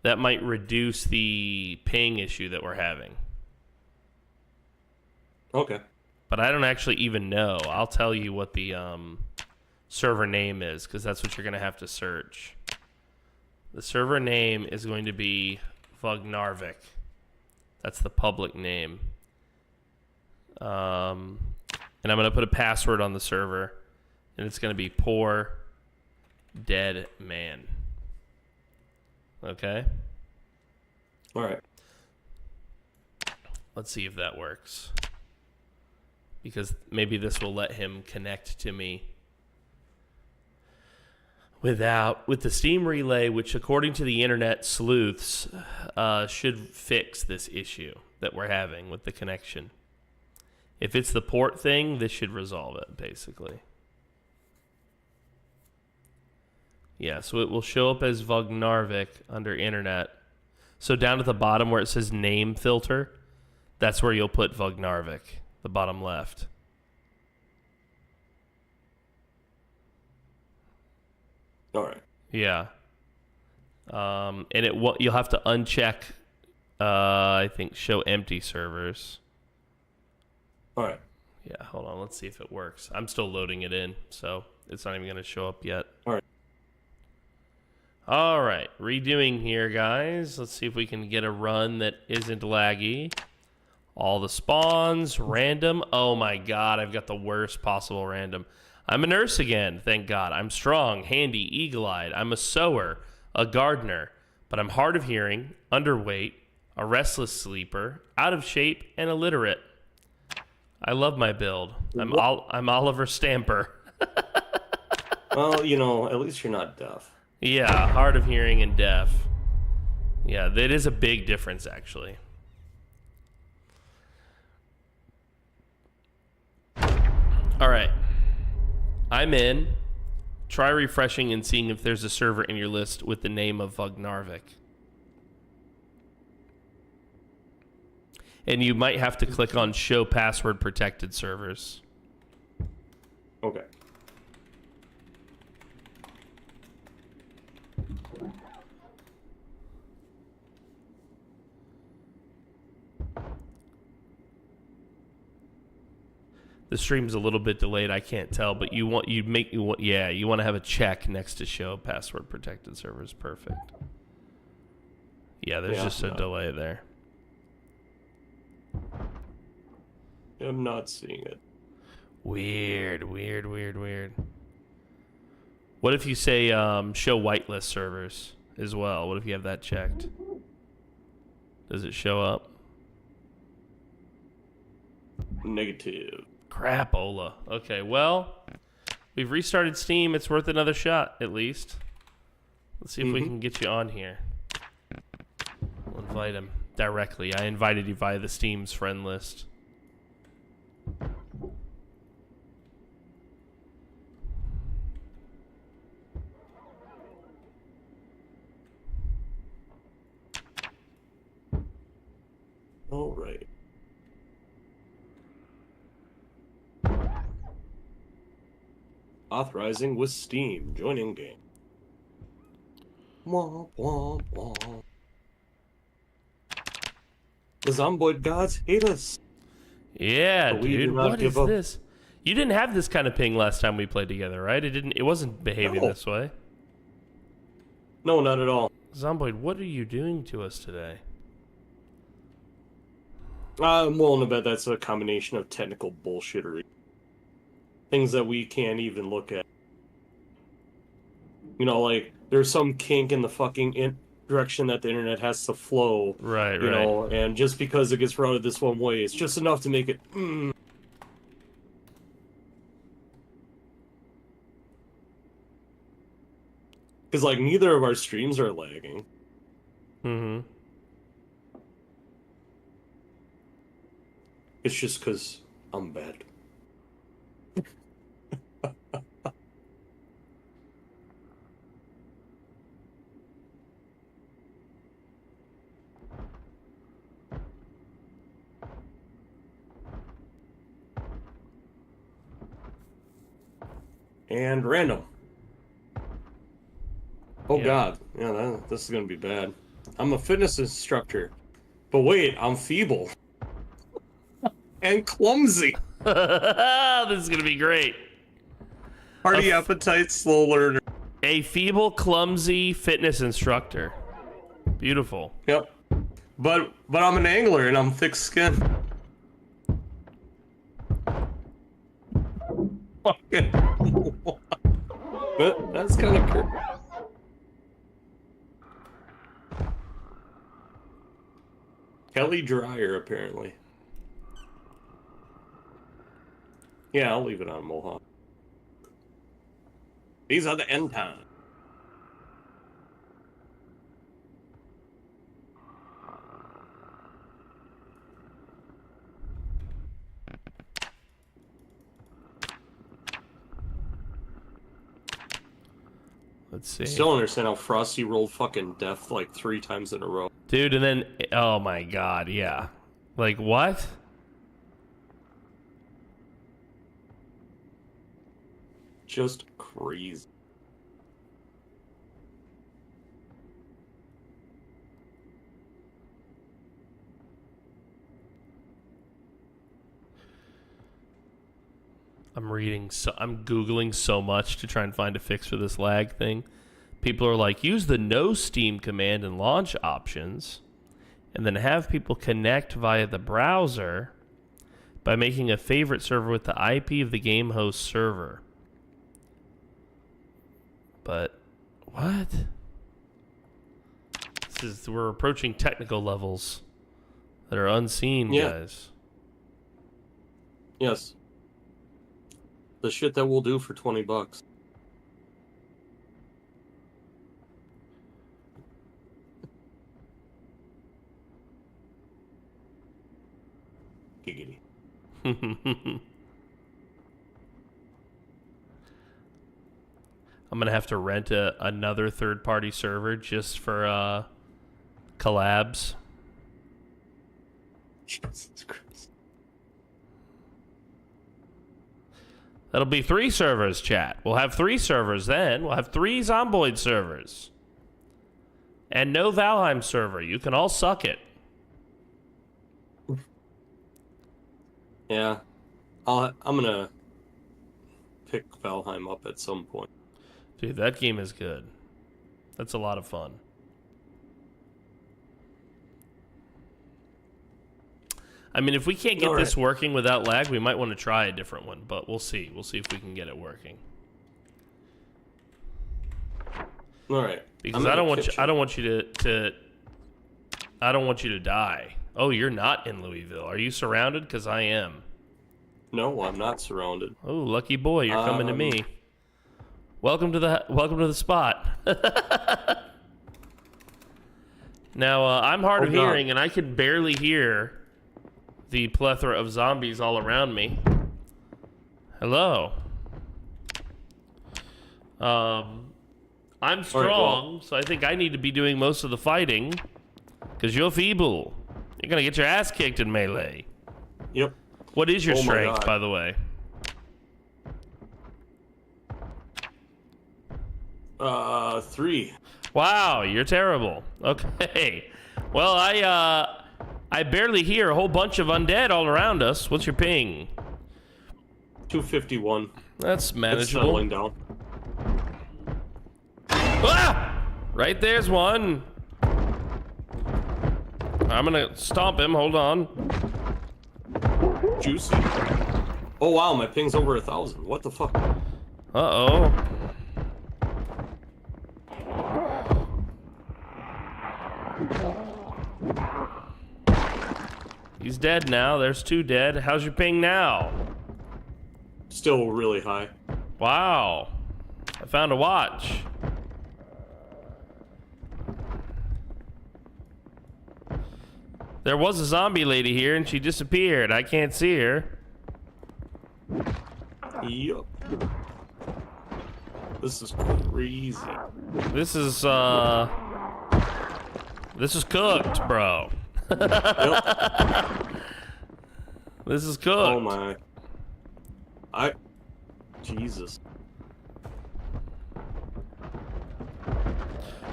S1: that might reduce the ping issue that we're having.
S2: Okay.
S1: But I don't actually even know. I'll tell you what the server name is, because that's what you're going to have to search. The server name is going to be Vognarvik. That's the public name. And I'm going to put a password on the server, and it's going to be PoorDeadMan. Okay?
S2: All right.
S1: Let's see if that works. Because maybe this will let him connect to me with the Steam Relay, which according to the internet sleuths should fix this issue that we're having with the connection. If it's the port thing, this should resolve it, basically. Yeah, so it will show up as Vognarvik under internet. So down at the bottom where it says name filter, that's where you'll put Vognarvik, the bottom left.
S2: All right.
S1: Yeah. And you'll have to uncheck, I think, show empty servers.
S2: All right.
S1: Yeah, hold on. Let's see if it works. I'm still loading it in, so it's not even going to show up yet.
S2: All right.
S1: All right. Redoing here, guys. Let's see if we can get a run that isn't laggy. All the spawns, random. Oh, my God. I've got the worst possible random. I'm a nurse again, thank God. I'm strong, handy, eagle-eyed. I'm a sewer, a gardener. But I'm hard of hearing, underweight, a restless sleeper, out of shape, and illiterate. I love my build. I'm Oliver Stamper.
S2: Well, at least you're not deaf.
S1: Yeah, hard of hearing and deaf. Yeah, that is a big difference, actually. All right. I'm in. Try refreshing and seeing if there's a server in your list with the name of Vognarvik. And you might have to click on show password protected servers.
S2: Okay.
S1: The stream's a little bit delayed. I can't tell, but you want to have a check next to show password protected servers. Perfect. Yeah, there's just a delay there.
S2: I'm not seeing it.
S1: Weird. What if you say show whitelist servers as well? What if you have that checked? Does it show up?
S2: Negative.
S1: Crapola. Okay, well, we've restarted Steam. It's worth another shot, at least. Let's see if we can get you on here. We'll invite him directly. I invited you via the Steam's friend list.
S2: All right. Authorizing with Steam. Join in game. Womp, womp, womp. The Zomboid gods hate us.
S1: Yeah,
S2: But we do
S1: dude.
S2: not
S1: What
S2: give
S1: is
S2: up.
S1: this? You didn't have this kind of ping last time we played together, right? It wasn't behaving
S2: No.
S1: this way.
S2: No, not at all.
S1: Zomboid, what are you doing to us today?
S2: I'm willing to bet that's a combination of technical bullshittery. Things that we can't even look at. You know, like, there's some kink in the fucking direction that the internet has to flow.
S1: Right,
S2: you know, and just because it gets routed this one way, it's just enough to make it. Because, like, neither of our streams are lagging.
S1: Mm-hmm.
S2: It's just because I'm bad. And random. Oh
S1: Yeah.
S2: god. Yeah, this is going to be bad. I'm a fitness instructor. But wait, I'm feeble. And clumsy.
S1: This is gonna be great.
S2: Hearty appetite, slow learner.
S1: A feeble, clumsy fitness instructor. Beautiful.
S2: Yep. But I'm an angler and I'm thick-skinned. Fucking. But that's kind of cool. Kelly Dryer, apparently. Yeah, I'll leave it on Mohawk. These are the end times.
S1: Let's see.
S2: Still don't understand how Frosty rolled fucking death like 3 times in a row.
S1: Dude, and then, oh my god, yeah. Like, what?
S2: Just crazy.
S1: I'm Googling so much to try and find a fix for this lag thing. People are like, use the no Steam command and launch options, and then have people connect via the browser by making a favorite server with the IP of the game host server. But what? We're approaching technical levels that are unseen, guys.
S2: Yes. The shit that we'll do for $20. Giggity.
S1: I'm gonna have to rent another third-party server just for collabs.
S2: Jesus Christ.
S1: That'll be 3 servers, chat. We'll have 3 servers then. We'll have 3 Zomboid servers. And no Valheim server. You can all suck it.
S2: Yeah. I'm gonna pick Valheim up at some point.
S1: Dude, that game is good. That's a lot of fun. I mean, if we can't get this working without lag, we might want to try a different one, but we'll see. We'll see if we can get it working.
S2: All right.
S1: Because I don't want you to die. Oh, you're not in Louisville. Are you surrounded? Because I am.
S2: No, I'm not surrounded.
S1: Oh, lucky boy, you're coming to me. Welcome to the spot. Now, I'm hard of hearing, and I can barely hear the plethora of zombies all around me. Hello. I'm strong, so I think I need to be doing most of the fighting. Because you're feeble. You're going to get your ass kicked in melee.
S2: Yep.
S1: What is your strength, by the way?
S2: 3.
S1: Wow, you're terrible. Okay. Well, I barely hear a whole bunch of undead all around us. What's your ping?
S2: 251.
S1: That's manageable.
S2: It's settling down.
S1: Ah! Right there's one. I'm gonna stomp him. Hold on.
S2: Juicy. Oh wow, my ping's over 1,000. What the fuck?
S1: Uh-oh. He's dead now. There's 2 dead. How's your ping now?
S2: Still really high.
S1: Wow. I found a watch. There was a zombie lady here and she disappeared. I can't see her.
S2: Yup. This is crazy.
S1: This is cooked, bro.
S2: Yep.
S1: This is cooked.
S2: Oh my. Jesus.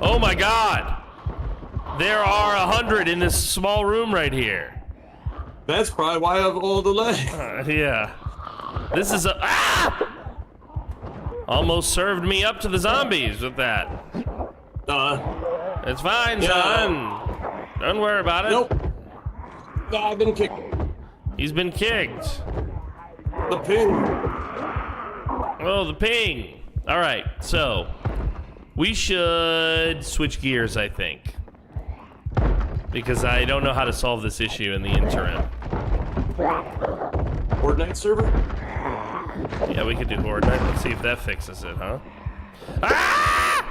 S1: Oh my god. There are 100 in this small room right here.
S2: That's probably why I have all the lag.
S1: Yeah. This is almost served me up to the zombies with that. It's fine, son. Don't worry about it.
S2: Nope. No, I've been kicked.
S1: He's been kicked.
S2: The ping.
S1: Oh, the ping. All right, so we should switch gears, I think. Because I don't know how to solve this issue in the interim.
S2: Fortnite server?
S1: Yeah, we could do Horde Night. Let's see if that fixes it, huh? Ah!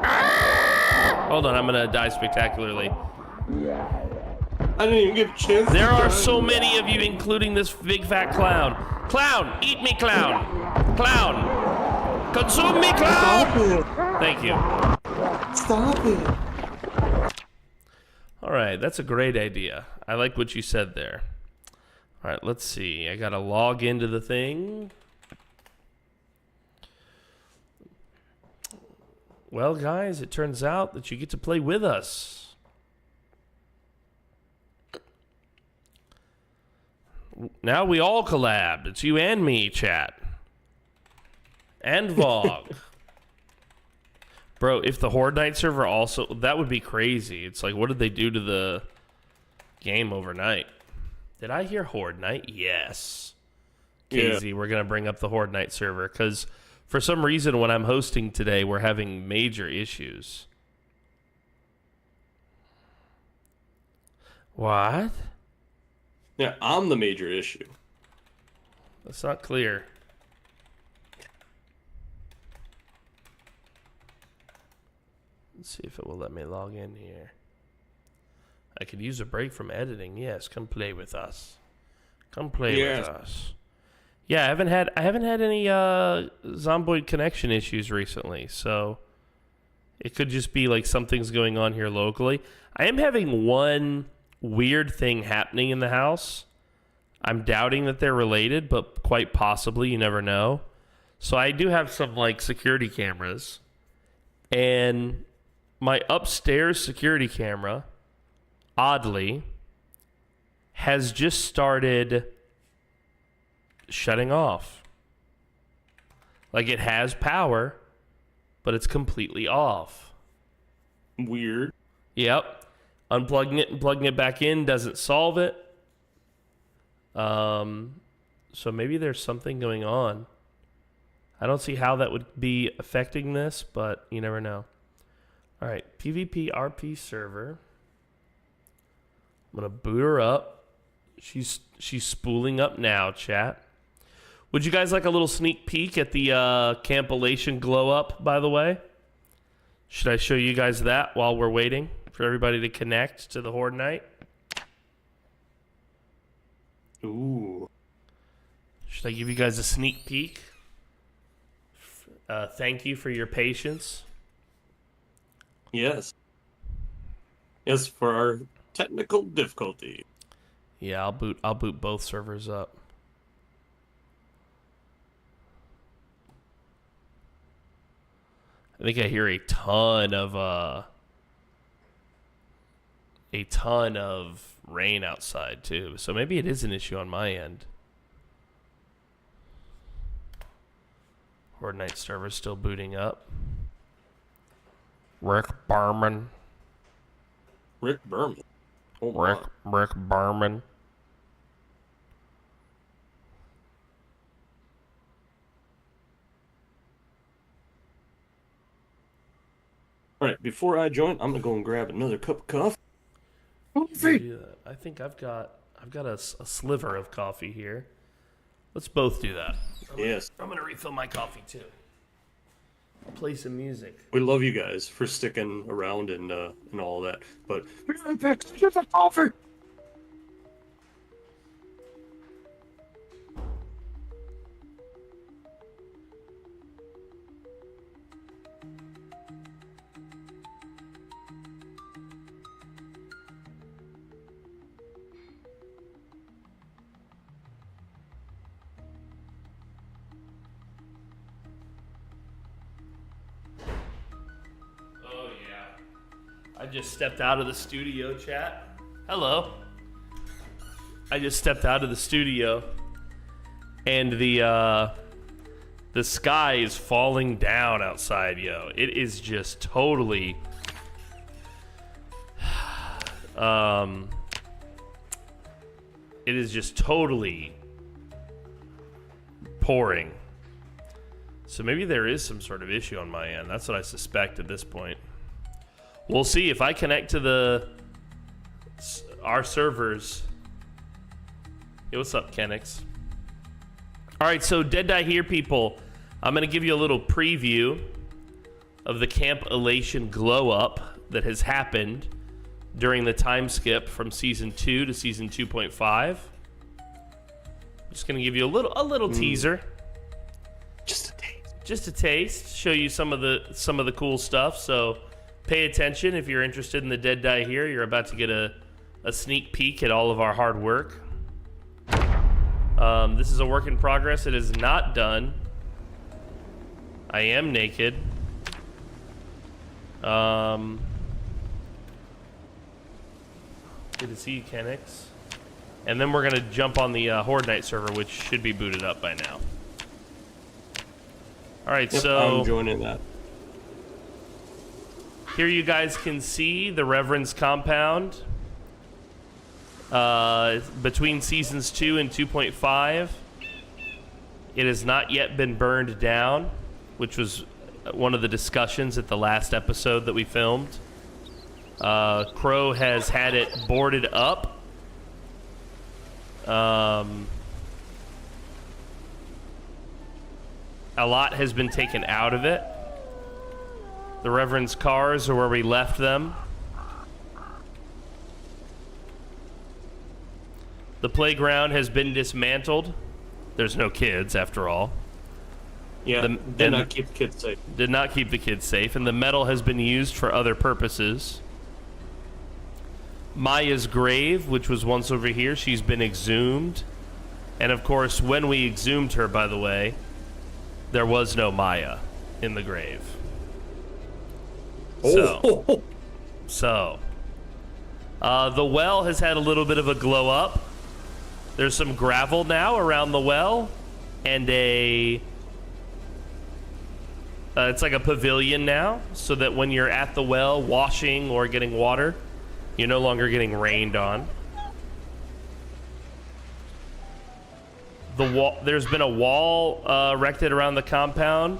S1: Ah! Hold on, I'm gonna die spectacularly.
S2: I didn't even get a chance.
S1: There are so many of you, including this big fat clown. Clown! Eat me, clown! Clown! Consume me, clown!
S2: Stop it!
S1: Thank you.
S2: Stop it!
S1: Alright, that's a great idea. I like what you said there. Alright, let's see. I gotta log into the thing. Well, guys, it turns out that you get to play with us. Now we all collab. It's you and me, chat. And Vog. Bro, if the Horde Night server also... That would be crazy. It's like, what did they do to the game overnight? Did I hear Horde Night? Yes. Casey, yeah. We're going to bring up the Horde Night server, because for some reason when I'm hosting today, we're having major issues. What?
S2: Yeah, I'm the major issue.
S1: That's not clear. Let's see if it will let me log in here. I could use a break from editing. Yes, come play with us. Come play with us. Yeah, I haven't had any Zomboid connection issues recently, so it could just be like something's going on here locally. I am having one weird thing happening in the house. I'm doubting that they're related, but quite possibly. You never know. So I do have some like security cameras, and my upstairs security camera, oddly, has just started shutting off. Like it has power, but it's completely off.
S2: Weird.
S1: Yep. Unplugging it and plugging it back in doesn't solve it. So maybe there's something going on. I don't see how that would be affecting this, but you never know. All right, PvP RP server. I'm gonna boot her up. She's spooling up now, chat. Would you guys like a little sneak peek at the Campolation glow up, by the way? Should I show you guys that while we're waiting for everybody to connect to the Horde Night?
S2: Ooh.
S1: Should I give you guys a sneak peek? Thank you for your patience.
S2: Yes. Yes, for our technical difficulty.
S1: Yeah, I'll boot both servers up. I think I hear a ton of rain outside too. So maybe it is an issue on my end. Horde Night server still booting up. Rick Berman.
S2: Rick Berman. Oh,
S1: Rick Berman.
S2: All right, before I join, I'm gonna go and grab another cup of coffee.
S1: Do that. I think I've got a sliver of coffee here. Let's both do that.
S2: Yes.
S1: I'm gonna refill my coffee too. I'll play some music.
S2: We love you guys for sticking around and all that, but coffee.
S1: I just stepped out of the studio, chat. Hello. I just stepped out of the studio, and the sky is falling down outside, yo. It is just totally it is just totally pouring. So maybe there is some sort of issue on my end. That's what I suspect at this point. We'll see if I connect to our servers. Hey, what's up, Kenix? All right, so Dead Die Here, people. I'm going to give you a little preview of the Camp Elation glow up that has happened during the time skip from Season 2 to Season 2.5. Just going to give you a little teaser. Just a taste. Show you some of the cool stuff, so pay attention if you're interested in the Dead Die Here. You're about to get a sneak peek at all of our hard work. This is a work in progress. It is not done. I am naked. Good to see you, Kenix. And then we're going to jump on the Horde Night server, which should be booted up by now. All right, so
S2: I'm joining that.
S1: Here you guys can see the Reverend's compound between Seasons 2 and 2.5. It has not yet been burned down, which was one of the discussions at the last episode that we filmed. Crow has had it boarded up. A lot has been taken out of it. The Reverend's cars are where we left them. The playground has been dismantled. There's no kids, after all.
S2: Yeah, did not keep the kids safe.
S1: Did not keep the kids safe, and the metal has been used for other purposes. Maya's grave, which was once over here. She's been exhumed. And of course, when we exhumed her, by the way, there was no Maya in the grave.
S2: Oh.
S1: So, the well has had a little bit of a glow up. There's some gravel now around the well, and it's like a pavilion now, so that when you're at the well washing or getting water, you're no longer getting rained on. There's been a wall erected around the compound,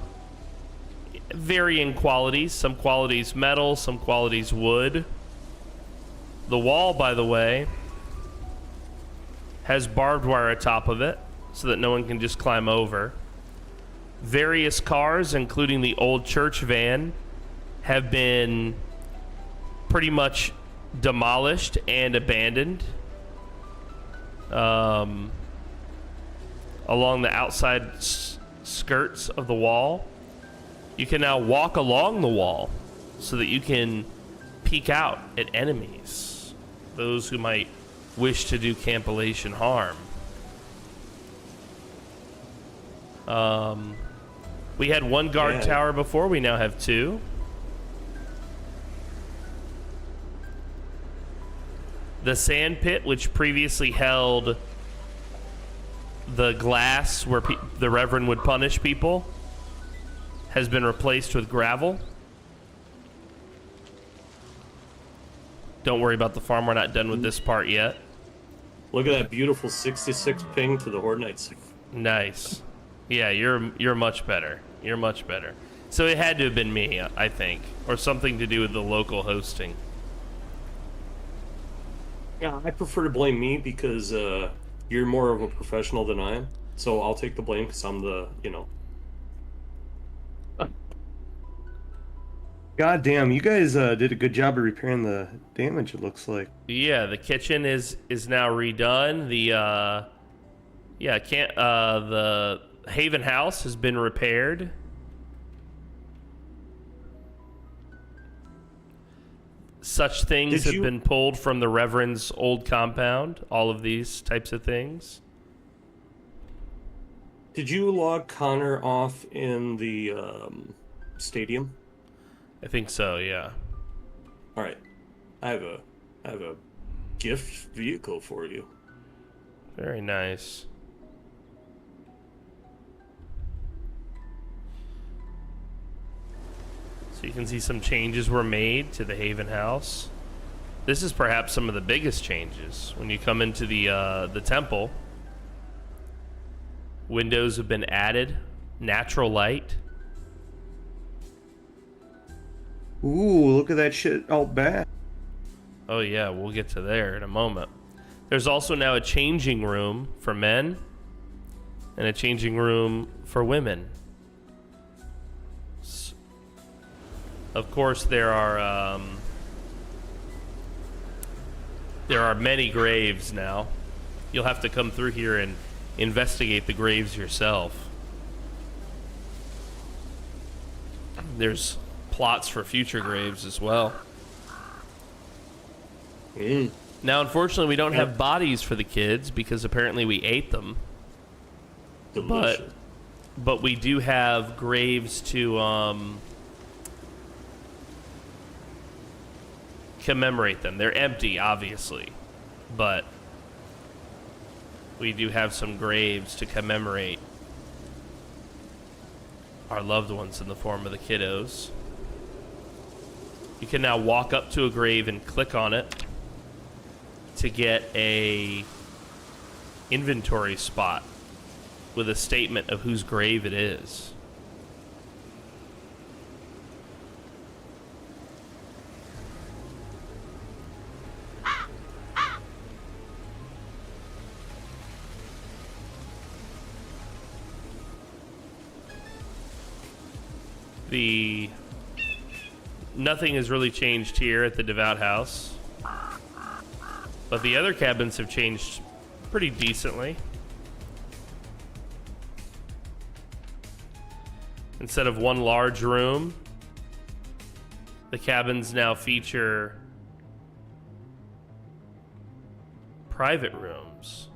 S1: varying qualities. Some qualities metal, some qualities wood. The wall, by the way, has barbed wire atop of it, so that no one can just climb over. Various cars, including the old church van, have been pretty much demolished and abandoned along the outside skirts of the wall. You can now walk along the wall so that you can peek out at enemies, those who might wish to do campylation harm. We had one guard tower before, we now have two. The sand pit, which previously held the glass where the Reverend would punish people, has been replaced with gravel. Don't worry about the farm, we're not done with this part yet.
S2: Look at that beautiful 66 ping to the Horde Knights.
S1: Nice. Yeah, you're much better. You're much better. So it had to have been me, I think, or something to do with the local hosting.
S2: Yeah, I prefer to blame me because you're more of a professional than I am. So I'll take the blame because I'm the, God damn, you guys did a good job of repairing the damage, it looks like.
S1: Yeah, the kitchen is now redone. The the Haven House has been repaired. Such things have been pulled from the Reverend's old compound, all of these types of things.
S2: Did you log Connor off in the stadium?
S1: I think so, yeah.
S2: All right. I have a gift vehicle for you.
S1: Very nice. So you can see some changes were made to the Haven House. This is perhaps some of the biggest changes. When you come into the temple, windows have been added, natural light.
S2: Ooh, look at that shit out back.
S1: Oh yeah, we'll get to there in a moment. There's also now a changing room for men and a changing room for women. Of course, there are many graves now. You'll have to come through here and investigate the graves yourself. There's plots for future graves as well. Now, unfortunately, we don't have bodies for the kids because apparently we ate them.
S2: Delicious.
S1: But we do have graves to commemorate them. They're empty, obviously, but we do have some graves to commemorate our loved ones in the form of the kiddos. You can now walk up to a grave and click on it to get a inventory spot with a statement of whose grave it is. Nothing has really changed here at the Devout House, but the other cabins have changed pretty decently. Instead of one large room, the cabins now feature private rooms.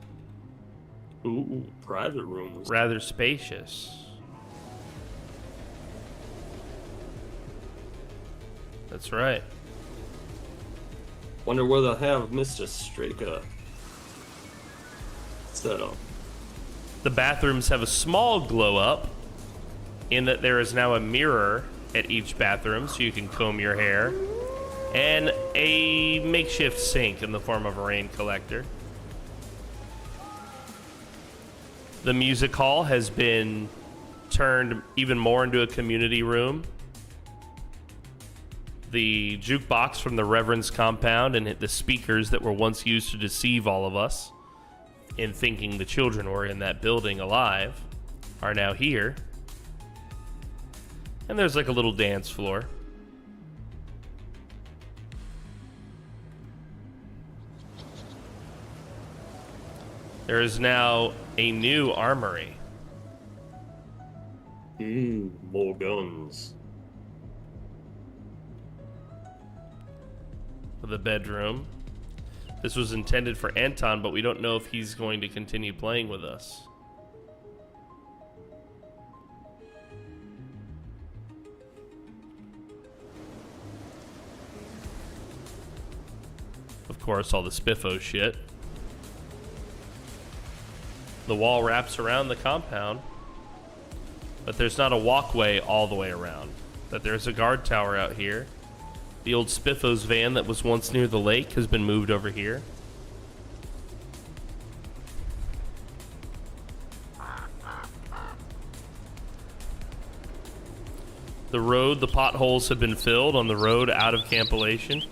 S2: Ooh, private rooms.
S1: Rather spacious. That's right.
S2: Wonder where they'll have Mr. Straka set up.
S1: The bathrooms have a small glow up in that there is now a mirror at each bathroom so you can comb your hair, and a makeshift sink in the form of a rain collector. The music hall has been turned even more into a community room. The jukebox from the Reverend's compound and the speakers that were once used to deceive all of us in thinking the children were in that building alive are now here. And there's like a little dance floor. There is now a new armory.
S2: More guns.
S1: The bedroom. This was intended for Anton, but we don't know if he's going to continue playing with us. Of course, all the spiffo shit. The wall wraps around the compound, but there's not a walkway all the way around. But there's a guard tower out here. The old Spiffo's van that was once near the lake has been moved over here. The road, the potholes have been filled on the road out of Campolation,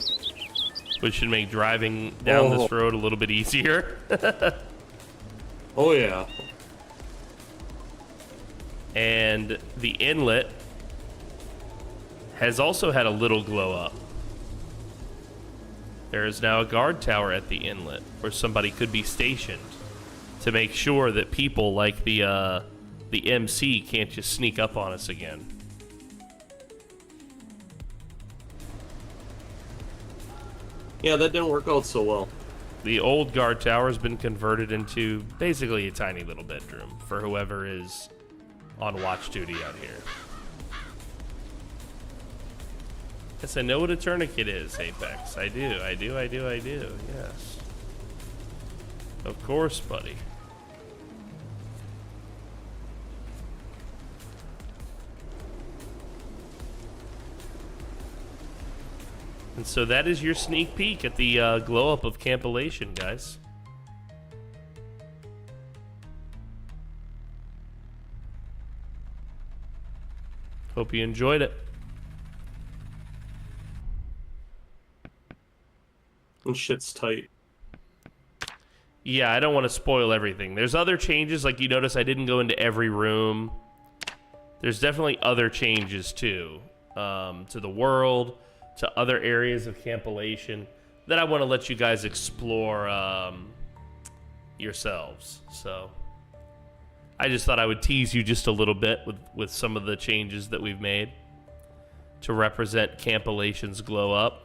S1: which should make driving down this road a little bit easier.
S2: Oh yeah.
S1: And the inlet has also had a little glow up. There is now a guard tower at the inlet where somebody could be stationed to make sure that people like the MC can't just sneak up on us again.
S2: Yeah, that didn't work out so well.
S1: The old guard tower has been converted into basically a tiny little bedroom for whoever is on watch duty out here. Yes, I know what a tourniquet is, Apex. I do. Yes. Of course, buddy. And so that is your sneak peek at the glow up of Campolation, guys. Hope you enjoyed it.
S2: And shit's tight.
S1: Yeah, I don't want to spoil everything. There's other changes, like you notice I didn't go into every room. There's definitely other changes too, to the world, to other areas of Campolation that I want to let you guys explore yourselves. So I just thought I would tease you just a little bit with some of the changes that we've made to represent Campolation's glow up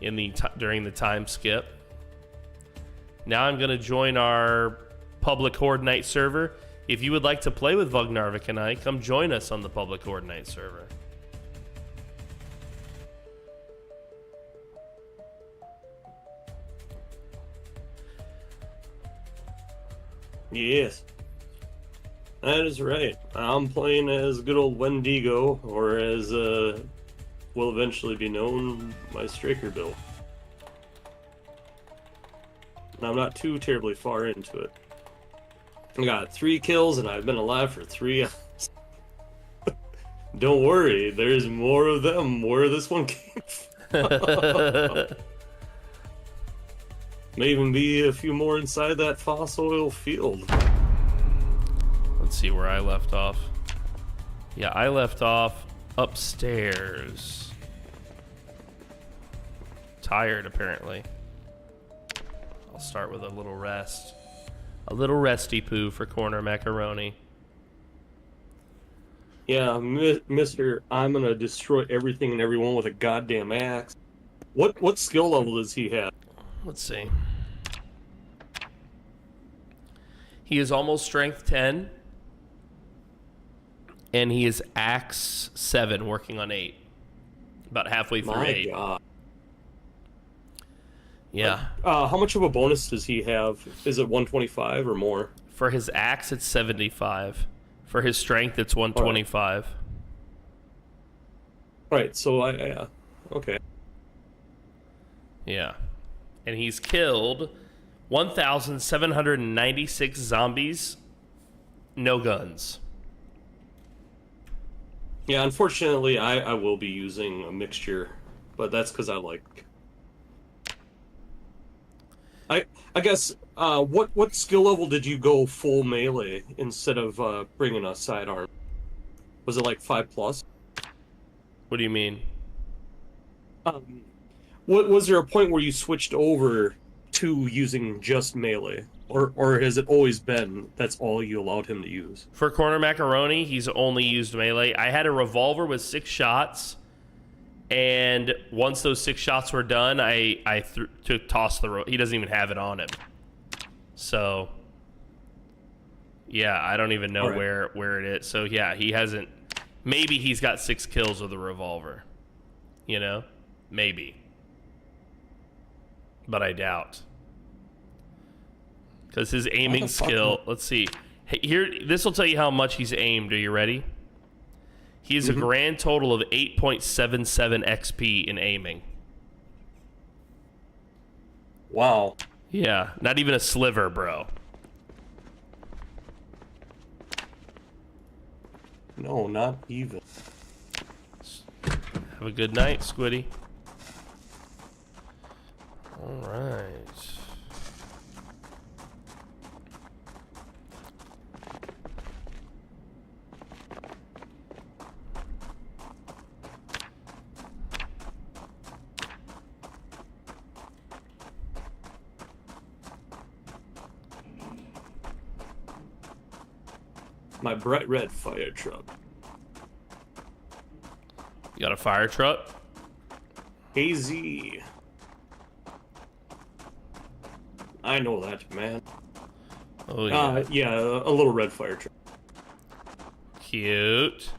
S1: in the during the time skip. Now I'm going to join our public Horde Night server. If you would like to play with Vognarvik and I, come join us on the public Horde Night server.
S2: Yes. That is right. I'm playing as good old Wendigo, or as will eventually be known, my Straker build. And I'm not too terribly far into it. I got 3 kills and I've been alive for 3 hours. Don't worry, there's more of them where this one came from. May even be a few more inside that fossil oil field.
S1: Let's see where I left off. Yeah, I left off upstairs. Tired, apparently. I'll start with a little rest. A little resty poo for corner macaroni.
S2: Yeah, Mr. I'm gonna destroy everything and everyone with a goddamn axe. What skill level does he have?
S1: Let's see. He is almost strength 10. And he is axe 7, working on 8. About halfway through
S2: My
S1: 8.
S2: God.
S1: Yeah.
S2: How much of a bonus does he have? Is it 125 or more?
S1: For his axe, it's 75. For his strength, it's 125.
S2: Right, so yeah. Okay.
S1: Yeah. And he's killed 1,796 zombies, no guns.
S2: Yeah, unfortunately, I will be using a mixture, but that's because I like... I guess, what skill level did you go full melee instead of bringing a sidearm? Was it like 5+?
S1: What do you mean?
S2: Was there a point where you switched over to using just melee? Or has it always been that's all you allowed him to use?
S1: For Corner Macaroni, he's only used melee. I had a revolver with 6 shots, and once those 6 shots were done, I tossed the... He doesn't even have it on him. So, yeah, I don't even know where it is. So, yeah, he hasn't... Maybe he's got 6 kills with a revolver. You know? Maybe. But I doubt. Because his aiming skill... Let's see. Hey, here, this will tell you how much he's aimed. Are you ready? He has a grand total of 8.77 XP in aiming.
S2: Wow.
S1: Yeah, not even a sliver, bro.
S2: No, not even.
S1: Have a good night, Squiddy. All right.
S2: My bright red fire truck.
S1: You got a fire truck?
S2: AZ. I know that, man.
S1: Oh, yeah.
S2: Yeah, a little red fire truck.
S1: Cute.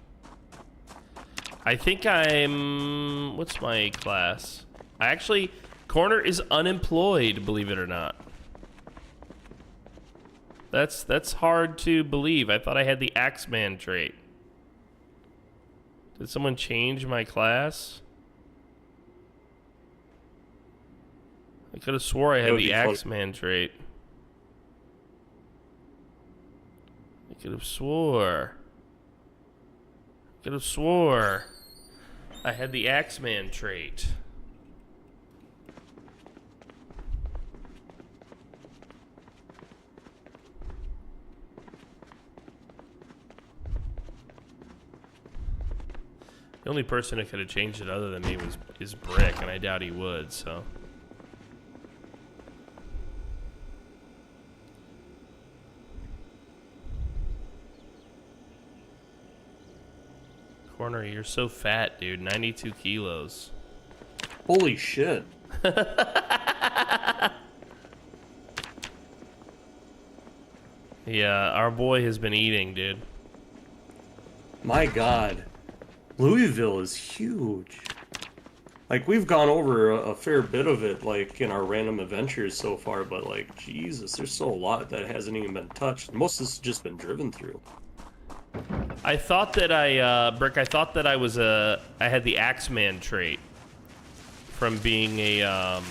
S1: I think I'm... What's my class? I actually... Corner is unemployed, believe it or not. That's hard to believe. I thought I had the Axeman trait. Did someone change my class? I could have swore I had the Axeman trait. I could have swore. I had the Axeman trait. The only person that could have changed it other than me is Brick, and I doubt he would, so. Corner, you're so fat, dude. 92 kilos.
S2: Holy shit.
S1: Yeah, our boy has been eating, dude.
S2: My God. Louisville is huge. Like, we've gone over a fair bit of it, like, in our random adventures so far, but, like, Jesus, there's so a lot that hasn't even been touched. Most of this has just been driven through.
S1: I thought that Brick, I thought that I had the Axeman trait from being a,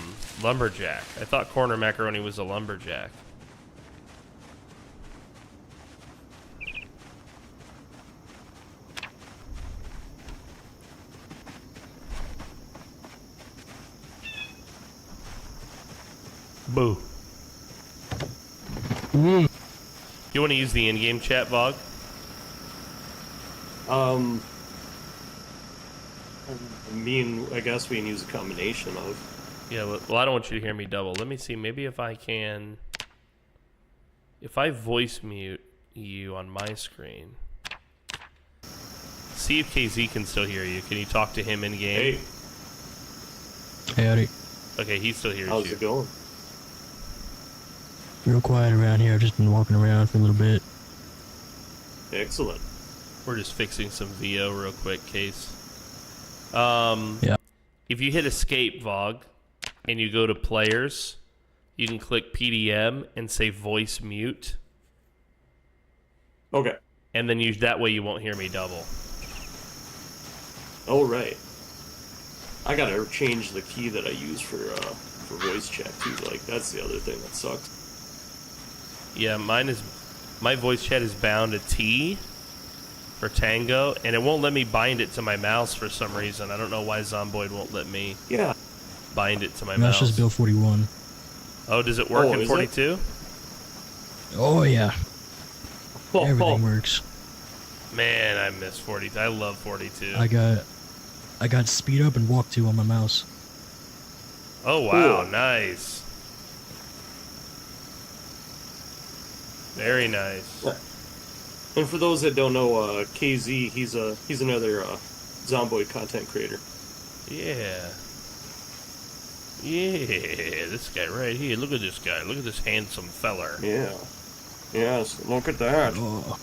S1: lumberjack. I thought Corner Macaroni was a lumberjack. Boo. You want to use the in-game chat, Vog?
S2: I guess we can use a combination of.
S1: Yeah, well, I don't want you to hear me double. Let me see, maybe if I can... If I voice mute you on my screen... See if KZ can still hear you. Can you talk to him in-game?
S2: Hey.
S3: Howdy.
S1: Okay, he still hears you.
S2: How's it going?
S3: Real quiet around here. I've just been walking around for a little bit.
S2: Excellent.
S1: We're just fixing some VO real quick, Case.
S3: Yeah.
S1: If you hit escape, Vog, and you go to players, you can click PDM and say voice mute.
S2: Okay.
S1: And then that way you won't hear me double.
S2: Oh, right. I gotta change the key that I use for voice chat too. Like, that's the other thing that sucks.
S1: Yeah, my voice chat is bound to T for Tango, and it won't let me bind it to my mouse for some reason. I don't know why Zomboid won't let me bind it to my mouse.
S3: That's just Bill 41.
S1: Oh, does it work in 42?
S3: Oh, yeah. Everything works.
S1: Man, I miss 42. I love 42.
S3: I got speed up and walk to on my mouse.
S1: Oh, wow. Cool. Nice. Very nice.
S2: And for those that don't know, KZ, he's another Zomboid content creator.
S1: Yeah. Yeah, this guy right here. Look at this guy. Look at this handsome feller.
S2: Yeah. Yes, look at that.
S3: Oh.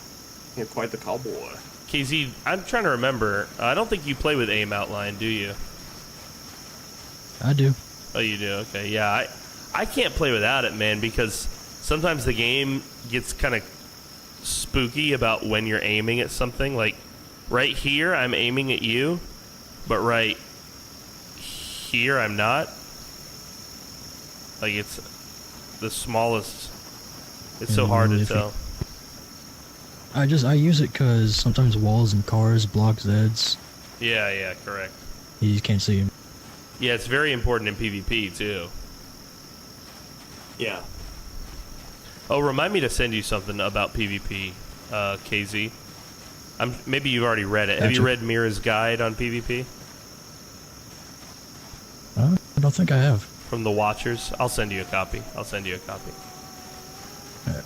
S2: You're quite the cowboy.
S1: KZ, I'm trying to remember. I don't think you play with aim outline, do you?
S3: I do.
S1: Oh, you do? Okay, yeah. I can't play without it, man, because sometimes the game gets kind of spooky about when you're aiming at something. Like, right here, I'm aiming at you, but right here, I'm not. Like, it's the smallest. It's so hard to tell.
S3: I use it because sometimes walls and cars block Zeds.
S1: Yeah, correct.
S3: You just can't see him.
S1: Yeah, it's very important in PvP, too.
S2: Yeah.
S1: Oh, remind me to send you something about PvP, KZ. Maybe you've already read it.
S3: Gotcha.
S1: Have you read Mira's guide on PvP?
S3: I don't think I have.
S1: From the Watchers? I'll send you a copy.
S3: Right.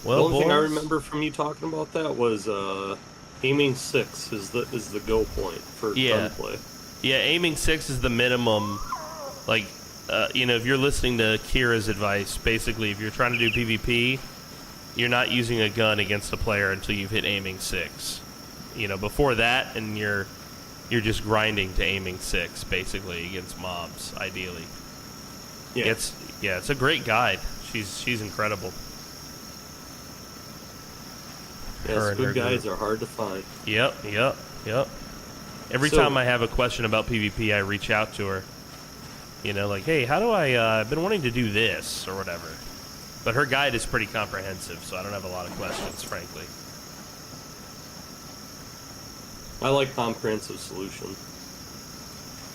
S2: Well, the only thing I remember from you talking about that was aiming 6 is the go point for gunplay.
S1: Yeah, aiming 6 is the minimum. Like, if you're listening to Kira's advice, basically, if you're trying to do PvP, you're not using a gun against a player until you've hit aiming 6. Before that, and you're just grinding to aiming 6, basically, against mobs, ideally. Yeah. It's a great guide. She's incredible.
S2: Yes, good guides are hard to find.
S1: Yep. Every time I have a question about PvP, I reach out to her. Like, hey, how do I've been wanting to do this, or whatever. But her guide is pretty comprehensive, so I don't have a lot of questions, frankly.
S2: I like comprehensive solution.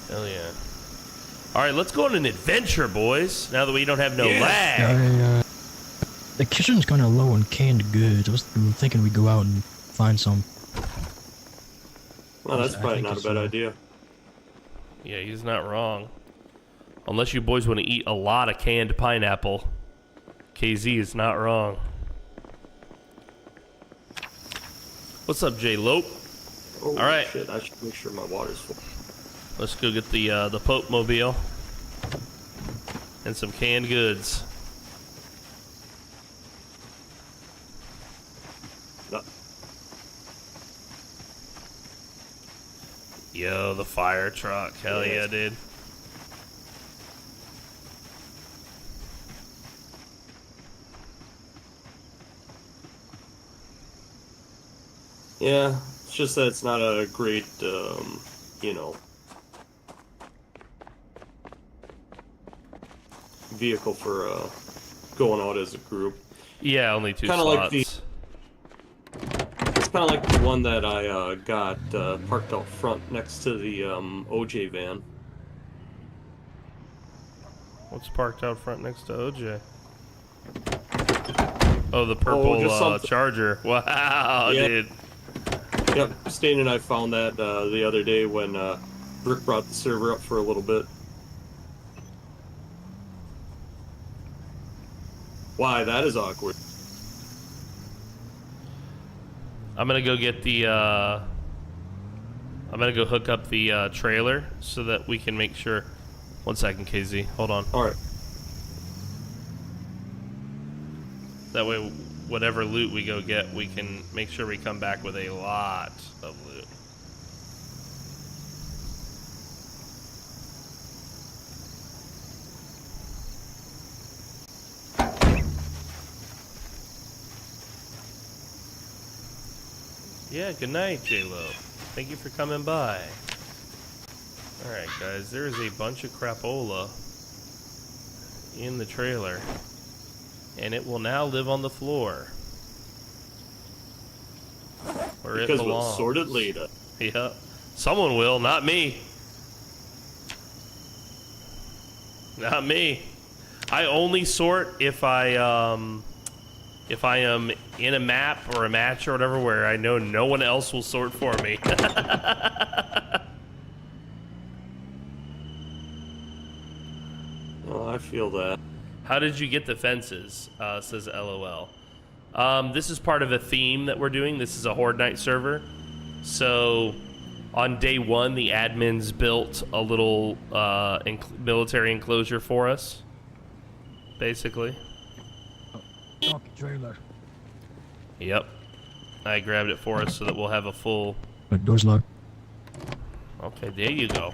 S1: Hell yeah. Alright, let's go on an adventure, boys, now that we don't have no lag.
S3: The kitchen's kind of low on canned goods. I was thinking we'd go out and find some.
S2: Well, that's probably not a bad idea.
S1: Yeah, he's not wrong. Unless you boys want to eat a lot of canned pineapple, KZ is not wrong. What's up, J Lope?
S2: Oh,
S1: all right.
S2: Shit, I should make sure my water's full.
S1: Let's go get the Pope Mobile and some canned goods.
S2: No.
S1: Yo, the fire truck. Hell yeah, dude.
S2: Yeah, it's just that it's not a great, vehicle for going out as a group.
S1: Yeah, only 2
S2: kinda
S1: slots.
S2: It's kind of like the one that I got parked out front next to the OJ van.
S1: What's parked out front next to OJ? Oh, the purple Charger. Wow, dude.
S2: Yep, Stain and I found that the other day when Brick brought the server up for a little bit. Why, that is awkward.
S1: I'm gonna go get the, I'm gonna go hook up the trailer so that we can make sure. 1 second, KZ. Hold on.
S2: Alright.
S1: That way, whatever loot we go get, we can make sure we come back with a lot of loot. Yeah, good night, J-Lo. Thank you for coming by. Alright, guys, there is a bunch of crapola in the trailer. And it will now live on the floor. Where
S2: because
S1: it belongs.
S2: we'll sort it later.
S1: Yep. Someone will, not me. Not me. I only sort if I am in a map or a match or whatever where I know no one else will sort for me.
S2: Oh, I feel that.
S1: How did you get the fences? Says LOL. This is part of a theme that we're doing. This is a Horde Night server. So on day one, the admins built a little military enclosure for us, basically.
S3: Donkey trailer.
S1: Yep. I grabbed it for us so that we'll have a full...
S3: But door's locked.
S1: Okay, there you go.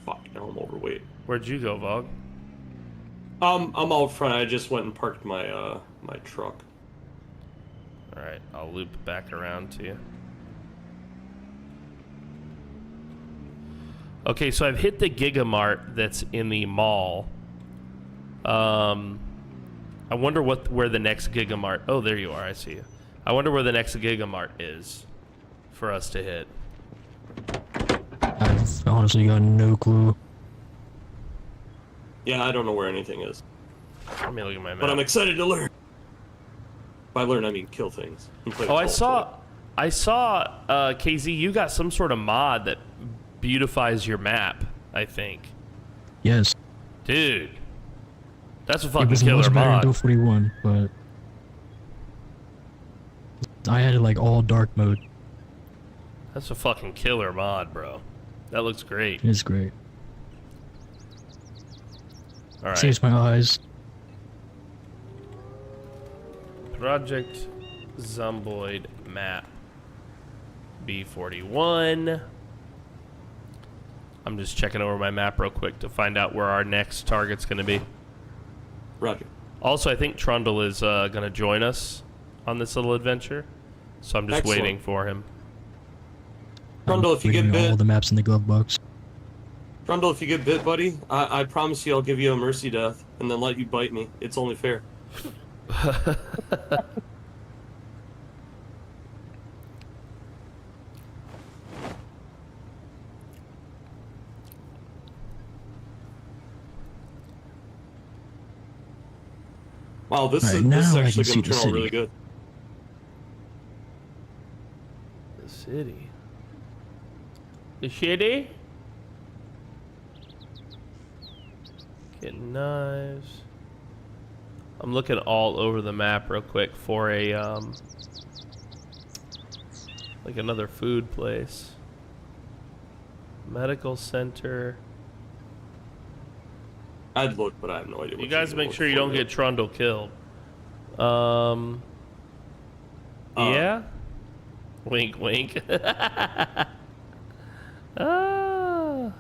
S2: Fuck, now I'm overweight.
S1: Where'd you go, Vog?
S2: I'm out front. I just went and parked my my truck.
S1: Alright, I'll loop back around to you. Okay, so I've hit the Gigamart that's in the mall. I wonder where the next Gigamart... Oh, there you are, I see you. I wonder where the next Gigamart is for us to hit.
S3: I've honestly got no clue.
S2: Yeah, I don't know where anything is.
S1: Let me look at my map.
S2: But I'm excited to learn. By learn, I mean kill things. And play
S1: Oh,
S2: with
S1: I saw, KZ, you got some sort of mod that beautifies your map, I think.
S3: Yes.
S1: Dude. That's a
S3: It
S1: fucking
S3: was
S1: killer
S3: much better in
S1: mod.
S3: Build 41, but I had it like all dark mode.
S1: That's a fucking killer mod, bro. That looks great.
S3: It's great.
S1: Alright.
S3: Saves my eyes.
S1: Project Zomboid map. B41. I'm just checking over my map real quick to find out where our next target's going to be.
S2: Roger.
S1: Also, I think Trundle is going to join us on this little adventure. So I'm just
S2: Excellent.
S1: waiting for him.
S2: Trundle, if you get
S3: Reading all
S2: bit,
S3: the maps in the glove box.
S2: Trundle, if you get bit, buddy, I promise you I'll give you a mercy death and then let you bite me. It's only fair. Wow, this
S3: Alright,
S2: is
S3: now I
S2: actually
S3: can
S2: going
S3: see
S2: to
S3: the
S2: turn out really
S3: city.
S2: good.
S1: The city. The city? Getting knives. I'm looking all over the map real quick for a, like another food place. Medical center.
S2: I'd look, but I have no idea.
S1: You
S2: what
S1: guys
S2: you're
S1: make
S2: looking
S1: sure you
S2: for
S1: don't
S2: yet.
S1: get Trundle killed. Yeah? Wink, wink. Ah.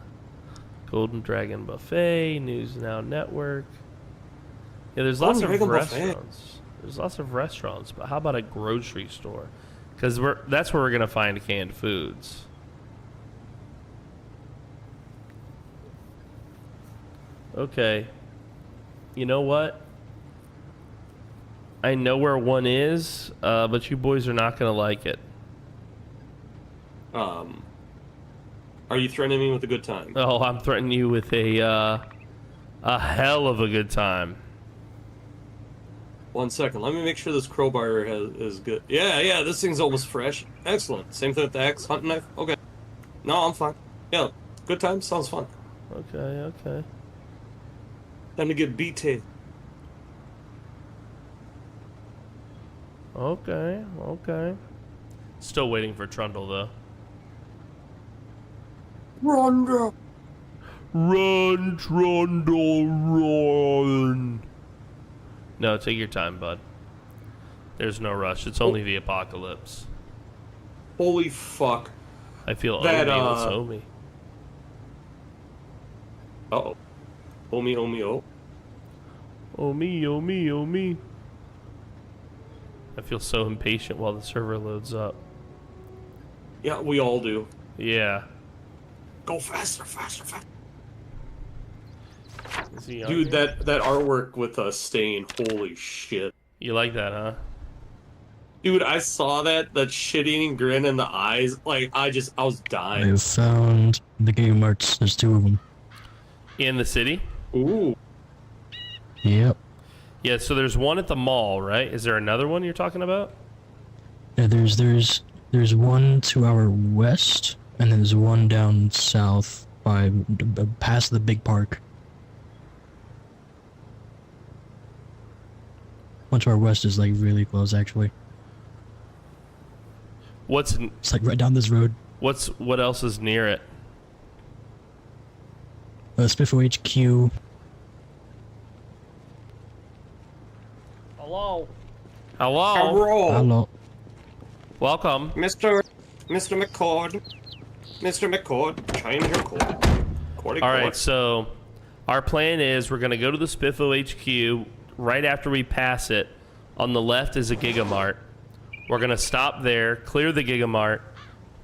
S1: Golden Dragon Buffet, News Now Network. Yeah, there's lots of
S2: Golden Dragon Buffet.
S1: restaurants. There's lots of restaurants, but how about a grocery store? Because that's where we're gonna find canned foods. Okay. You know what? I know where one is, but you boys are not gonna like it.
S2: Are you threatening me with a good time?
S1: Oh, I'm threatening you with a hell of a good time.
S2: 1 second. Let me make sure this crowbar is good. Yeah, this thing's almost fresh. Excellent. Same thing with the axe, hunting knife. Okay. No, I'm fine. Yeah, good time. Sounds fun.
S1: Okay.
S2: Time to get beaten.
S1: Okay. Still waiting for Trundle, though.
S2: Trundle.
S1: Run, Trundle, run. No, take your time, bud. There's no rush. It's only the apocalypse.
S2: Holy fuck.
S1: I feel
S2: That,
S1: Let's Omi.
S2: Uh-oh. Omi, Omi, oh.
S1: Oh me, oh me, oh me. I feel so impatient while the server loads up.
S2: Yeah, we all do.
S1: Yeah.
S2: Go faster, faster, faster.
S1: Is he on
S2: Dude,
S1: here?
S2: that artwork with a stain, holy shit.
S1: You like that, huh?
S2: Dude, I saw that shit-eating grin in the eyes. Like, I was
S3: I
S2: dying.
S3: have found the Game Arts. There's 2 of them.
S1: In the city?
S2: Ooh.
S3: Yep.
S1: Yeah, so there's one at the mall, right? Is there another one you're talking about?
S3: Yeah, there's one to our west, and then there's one down south by past the big park. One to our west is like really close, actually. It's like right down this road.
S1: What else is near it?
S3: Spiffo HQ.
S1: Hello.
S3: Hello.
S1: Welcome.
S2: Mr. McCord. Mr. McCord, change your cord.
S1: All right, so our plan is we're going to go to the Spiffo HQ right after we pass it. On the left is a Gigamart. We're going to stop there, clear the Gigamart,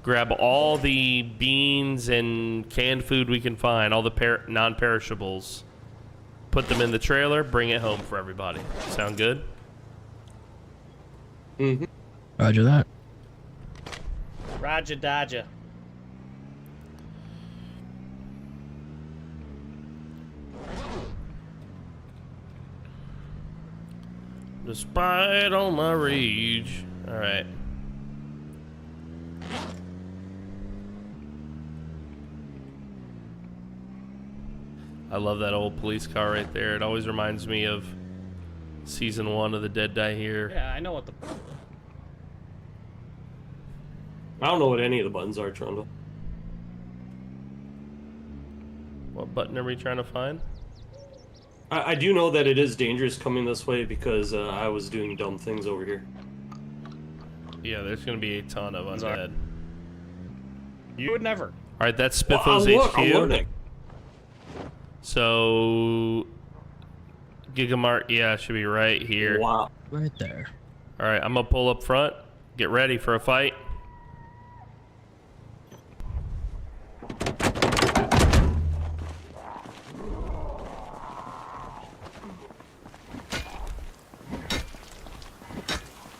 S1: grab all the beans and canned food we can find, all the non-perishables, put them in the trailer, bring it home for everybody. Sound good?
S2: Mm-hmm.
S3: Roger that.
S4: Roger Dodger.
S1: Despite all my rage. All right. I love that old police car right there. It always reminds me of season 1 of The Dead Die Here.
S4: Yeah, I know what the...
S2: I don't know what any of the buttons are, Trundle.
S1: What button are we trying to find?
S2: I do know that it is dangerous coming this way because I was doing dumb things over here.
S1: Yeah, there's going to be a ton of undead.
S4: You would never.
S1: All right, that's Spiffo's
S2: look, I'm
S1: HQ.
S2: learning.
S1: So, Gigamart, yeah, should be right here.
S2: Wow.
S3: Right there.
S1: All right, I'm going to pull up front. Get ready for a fight.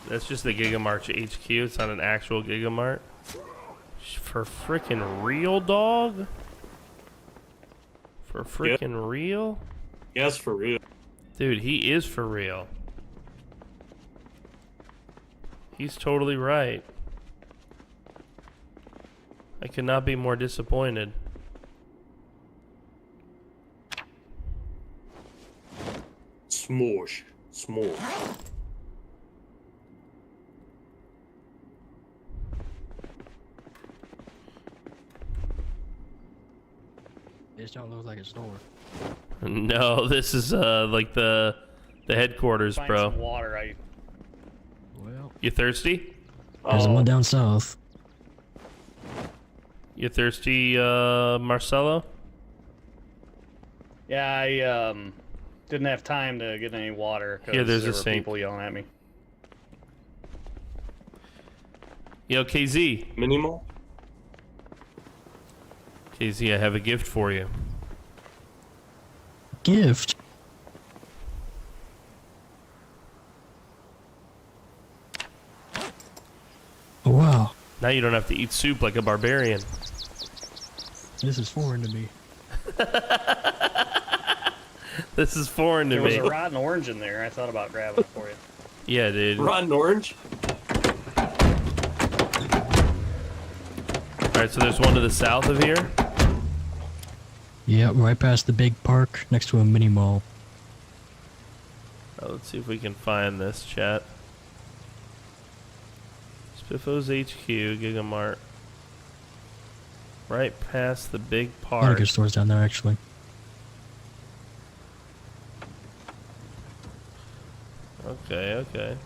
S1: That's just the Gigamart HQ. It's not an actual Gigamart. For frickin' real, dog? For frickin' real?
S2: Yes, for real.
S1: Dude, he is for real. He's totally right. I could not be more disappointed.
S2: Smoosh. Smoosh.
S3: This don't look like a store.
S1: No, this is like the headquarters,
S4: Find
S1: bro.
S4: some water.
S3: Well,
S1: You thirsty?
S3: there's one down south.
S1: You thirsty, Marcelo?
S4: Yeah, I didn't have time to get any water because
S1: Here, there's
S4: there
S1: a
S4: were
S1: sink.
S4: people yelling at me.
S1: Yo, KZ.
S2: Minimal?
S1: KZ, I have a gift for you.
S3: Gift. Oh, wow.
S1: Now you don't have to eat soup like a barbarian.
S3: This is foreign to me.
S1: This is foreign to
S4: There was
S1: me.
S4: a rotten orange in there. I thought about grabbing it for you.
S1: Yeah, dude.
S2: Rotten orange?
S1: Alright, so there's one to the south of here.
S3: Yeah, right past the big park, next to a mini mall.
S1: Let's see if we can find this, chat. Spiffo's HQ, Gigamart. Right past the big
S3: A lot of
S1: park.
S3: good stores down there, actually.
S1: Okay, okay.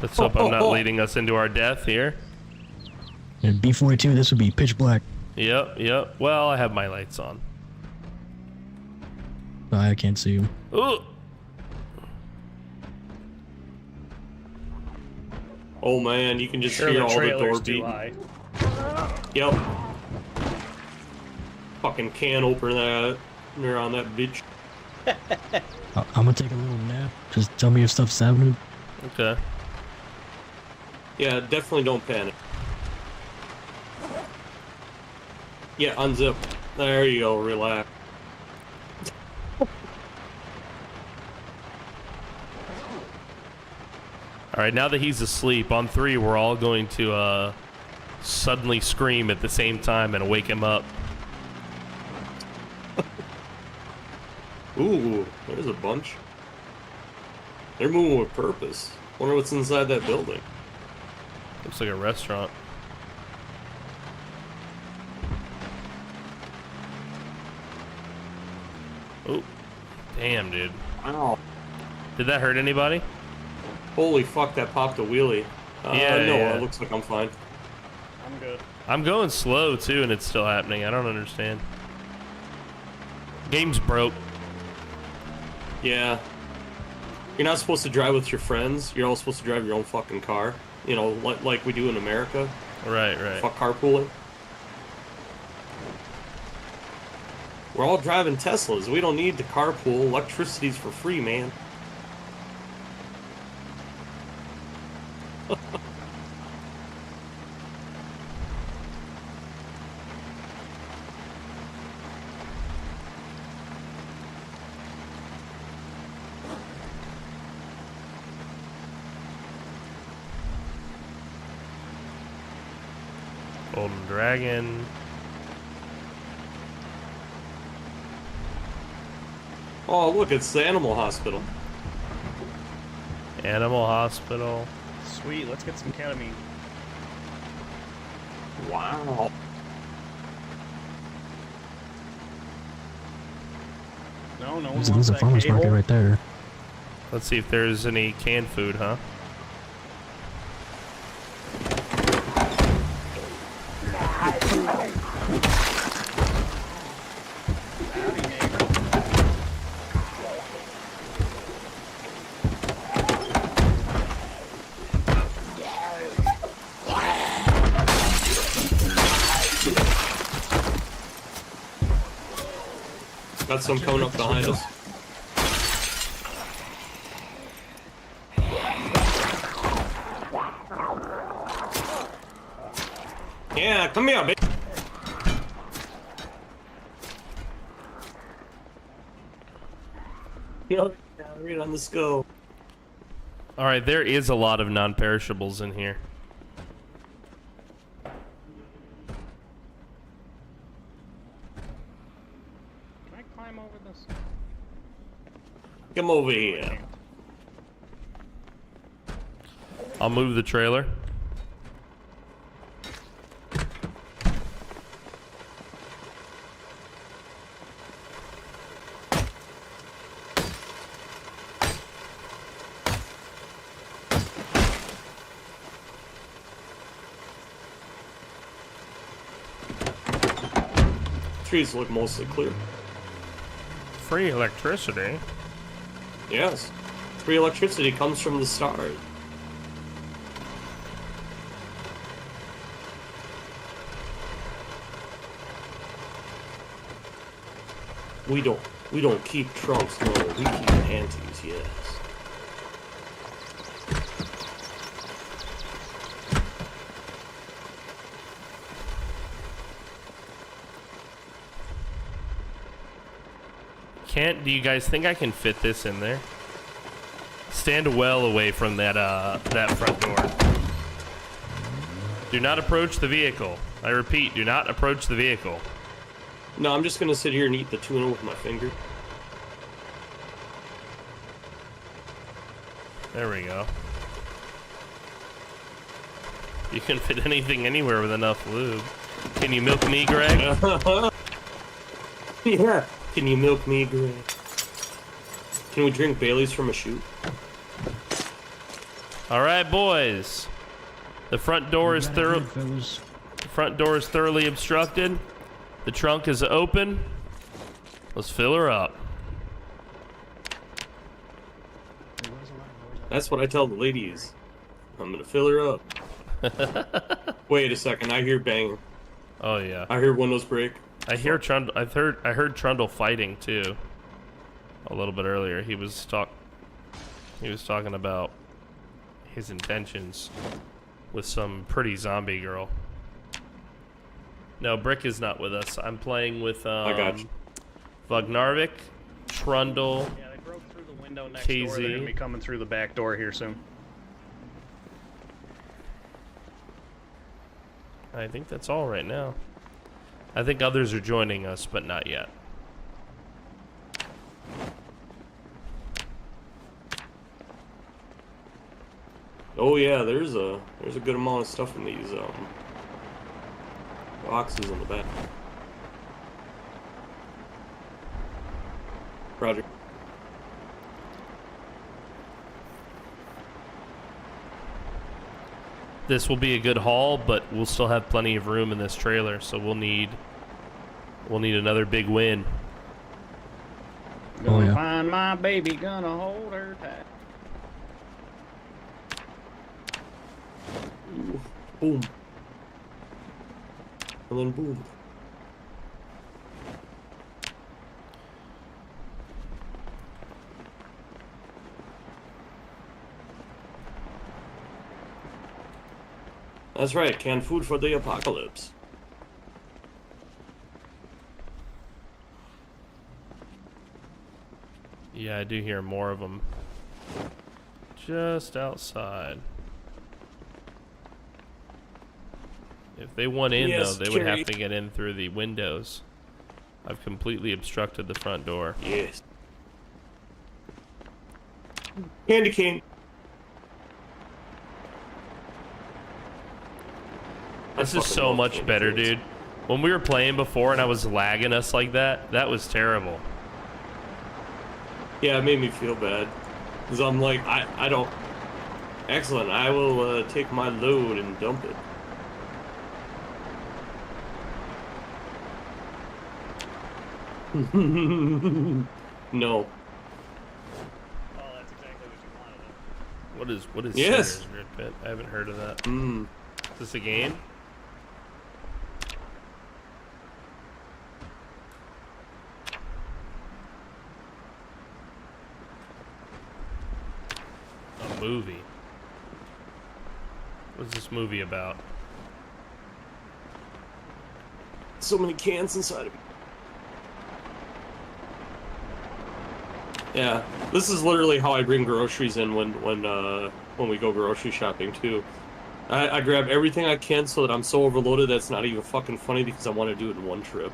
S1: Let's hope I'm not leading us into our death here.
S3: And B42, this would be pitch black.
S1: Yep, yep. Well, I have my lights on.
S3: I can't see you.
S1: Ooh!
S2: Oh man, you can just
S4: Sure,
S2: hear
S4: the
S2: all the
S4: trailer's
S2: door
S4: too
S2: beating.
S4: high.
S2: Yep. Fucking can opener that. They're on that bitch.
S3: I'm gonna take a little nap. Just tell me if stuff's happening.
S1: Okay.
S2: Yeah, definitely don't panic. Yeah, unzip. There you go, relax.
S1: Alright, now that he's asleep, on 3, we're all going to suddenly scream at the same time and wake him up.
S2: Ooh, there's a bunch. They're moving with purpose. Wonder what's inside that building.
S1: Looks like a restaurant. Oh, damn, dude.
S2: Wow.
S1: Did that hurt anybody?
S2: Holy fuck, that popped a wheelie.
S1: Yeah,
S2: no,
S1: yeah.
S2: it looks like I'm fine.
S4: I'm good.
S1: I'm going slow, too, and it's still happening. I don't understand. Game's broke.
S2: Yeah. You're not supposed to drive with your friends. You're all supposed to drive your own fucking car. You know, like we do in America.
S1: Right, right.
S2: Fuck carpooling. We're all driving Teslas. We don't need to carpool. Electricity's for free, man.
S1: Golden Dragon.
S2: Oh, look, it's the animal hospital.
S1: Animal Hospital.
S4: Sweet, let's get some ketamine.
S2: Wow.
S4: No, no one
S3: There's
S4: wants
S3: a
S4: that
S3: farmer's market
S4: cable.
S3: right there.
S1: Let's see if there's any canned food, huh?
S4: Howdy, neighbor.
S2: Got some coming up behind us. Yeah, come here, bitch. Yep, right on the scope.
S1: Alright, there is a lot of non-perishables in here.
S4: Can I climb over this?
S2: Come over here.
S1: I'll move the trailer.
S2: Trees look mostly clear.
S1: Free electricity.
S2: Yes. Free electricity comes from the stars. We don't keep trunks, no, we keep panties, yes.
S1: Do you guys think I can fit this in there? Stand well away from that front door. Do not approach the vehicle. I repeat, do not approach the vehicle.
S2: No, I'm just gonna sit here and eat the tuna with my finger.
S1: There we go. You can fit anything anywhere with enough lube. Can you milk me, Greg?
S2: Yeah. Can you milk me, Greg? Can we drink Bailey's from a chute?
S1: All right, boys. The front door is thoroughly obstructed. The trunk is open. Let's fill her up.
S2: That's what I tell the ladies. I'm gonna fill her up. Wait a second, I hear banging.
S1: Oh yeah.
S2: I hear windows break.
S1: I heard Trundle fighting too. A little bit earlier, he was talking about his intentions with some pretty zombie girl. No, Brick is not with us. I'm playing with
S2: I got you.
S1: Vognarvik, Trundle.
S4: Yeah, they broke through the window next door. They're gonna be coming through the back door here soon.
S1: I think that's all right now. I think others are joining us, but not yet.
S2: Oh yeah, there's a good amount of stuff in these boxes in the back. Roger.
S1: This will be a good haul, but we'll still have plenty of room in this trailer, so we'll need another big win.
S4: Gonna find my baby, gonna hold her tight.
S2: Ooh, boom. And then boom. That's right, canned food for the apocalypse.
S1: Yeah, I do hear more of them. Just outside. If they want in,
S2: Yes,
S1: though, they would
S2: Jerry.
S1: have to get in through the windows. I've completely obstructed the front door.
S2: Yes. Candy cane.
S1: This is so much better, dude. When we were playing before and I was lagging us like that, that was terrible.
S2: Yeah, it made me feel bad. Because I'm like, I don't... Excellent, I will take my load and dump it. No.
S4: Oh, that's exactly what you wanted.
S1: What is
S2: Yes.
S1: Sinner's Grit Pit? I haven't heard of that.
S2: Mm.
S1: Is this a game? A movie. What's this movie about?
S2: So many cans inside of it. Yeah, this is literally how I bring groceries in when we go grocery shopping too. I grab everything I can so that I'm so overloaded that's not even fucking funny because I want to do it in one trip.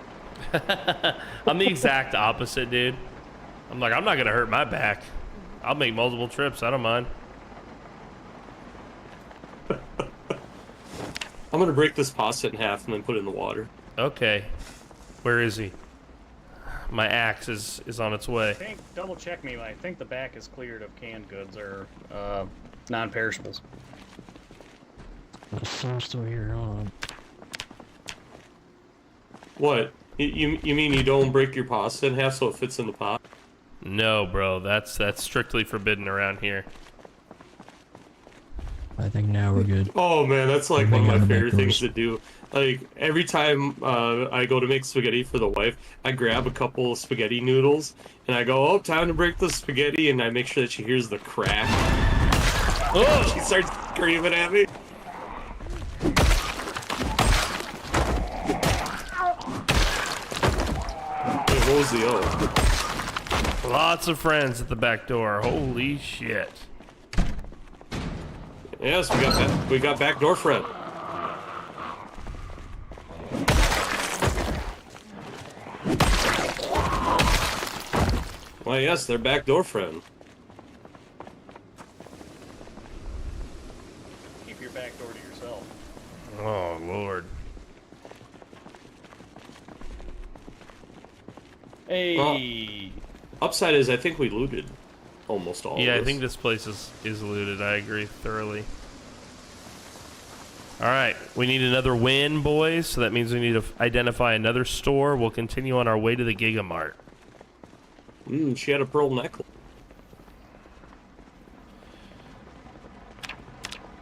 S1: I'm the exact opposite, dude. I'm like, I'm not gonna hurt my back. I'll make multiple trips. I don't mind.
S2: I'm gonna break this pasta in half and then put it in the water.
S1: Okay. Where is he? My axe is on its way.
S4: I think, double check me, I think the back is cleared of canned goods or non-perishables.
S3: I'm still here. Hold on.
S2: What? You mean you don't break your pasta in half so it fits in the pot?
S1: No, bro. That's strictly forbidden around here.
S3: I think now we're good.
S2: Oh man, that's like one of
S3: Bring
S2: my
S3: on the
S2: favorite
S3: back
S2: things
S3: doors.
S2: to do. Like every time I go to make spaghetti for the wife, I grab a couple of spaghetti noodles and I go, "Oh, time to break the spaghetti," and I make sure that she hears the crack. Oh, she starts screaming at me. Hey, what was the O?
S1: Lots of friends at the back door. Holy shit.
S2: Yes, we got backdoor friend. Well, yes, their backdoor friend.
S4: Keep your back door to yourself.
S1: Oh, Lord.
S4: Hey.
S2: Well, upside is I think we looted almost all
S1: Yeah,
S2: of
S1: I
S2: this.
S1: think this place is looted. I agree thoroughly. All right, we need another win, boys. So that means we need to identify another store. We'll continue on our way to the Gigamart.
S2: She had a pearl necklace.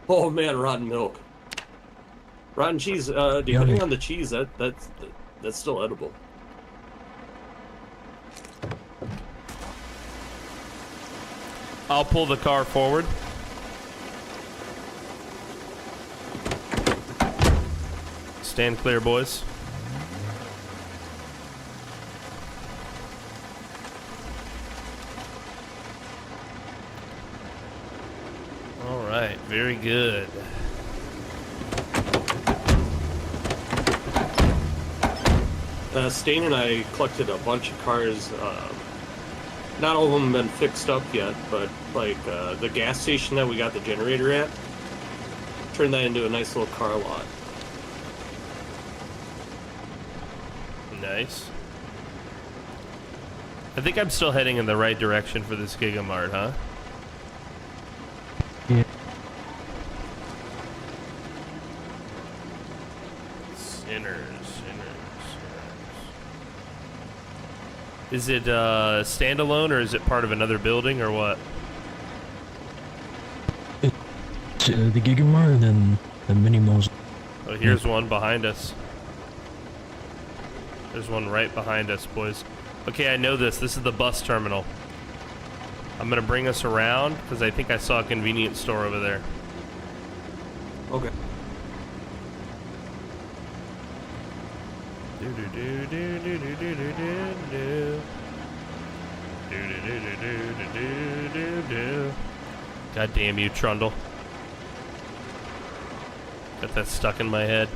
S2: Oh man, rotten milk. Rotten cheese, depending on the cheese, that's still edible.
S1: I'll pull the car forward. Stand clear, boys. All right, very good.
S2: Stain and I collected a bunch of cars. Not all of them have been fixed up yet, but like the gas station that we got the generator at, turned that into a nice little car lot.
S1: Nice. I think I'm still heading in the right direction for this Gigamart, huh?
S3: Yeah.
S1: Sinners. Is it standalone or is it part of another building or what?
S3: It's the Gigamart and then the mini malls.
S1: Oh, here's one behind us. There's one right behind us, boys. Okay, I know this. This is the bus terminal. I'm gonna bring us around because I think I saw a convenience store over there.
S2: Okay.
S1: God damn you, Trundle. Got that stuck in my head.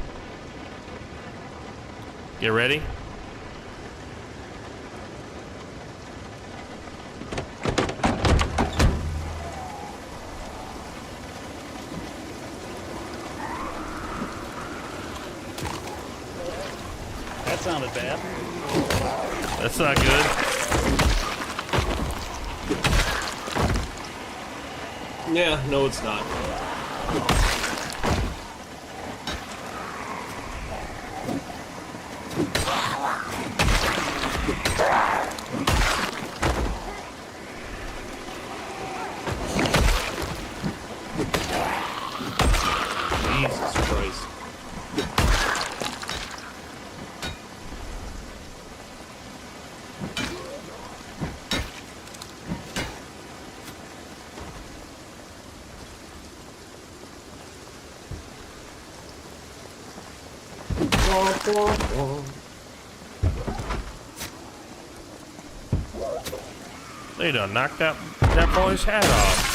S1: You ready?
S4: That sounded bad.
S1: That's not good.
S2: Yeah, no, it's not. Jesus Christ.
S1: They done knocked that boy's hat off.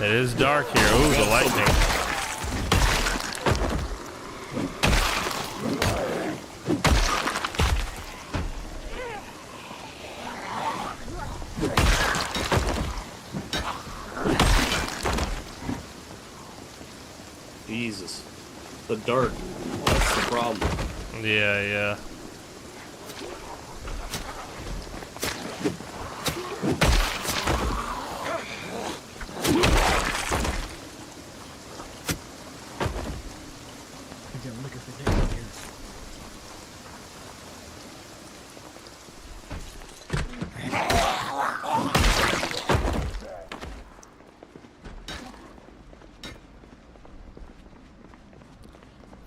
S1: It is dark here. Ooh, the lightning.
S2: Jesus. The dark. That's the problem.
S1: Yeah.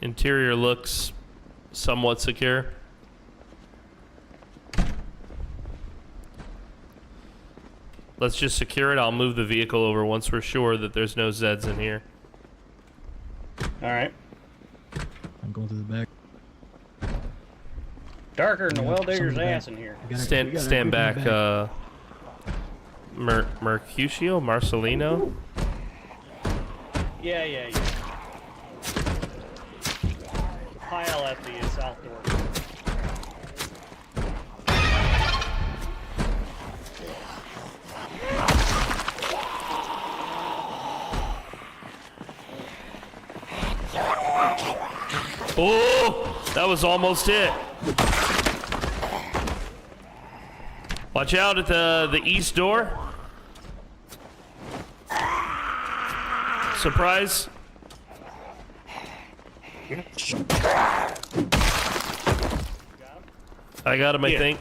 S1: Interior looks somewhat secure. Let's just secure it. I'll move the vehicle over once we're sure that there's no Zeds in here.
S4: Alright.
S3: I'm going through the back.
S4: Darker than a
S3: Yeah,
S4: well
S3: some in
S4: digger's
S3: the back.
S4: ass in here.
S3: We got
S1: Stand
S3: everything
S1: back,
S3: back.
S1: Mercutio? Marcelino?
S4: Yeah. Pile at the south door.
S1: Oh, that was almost it. Watch out at the east door. Surprise. I got him, I think.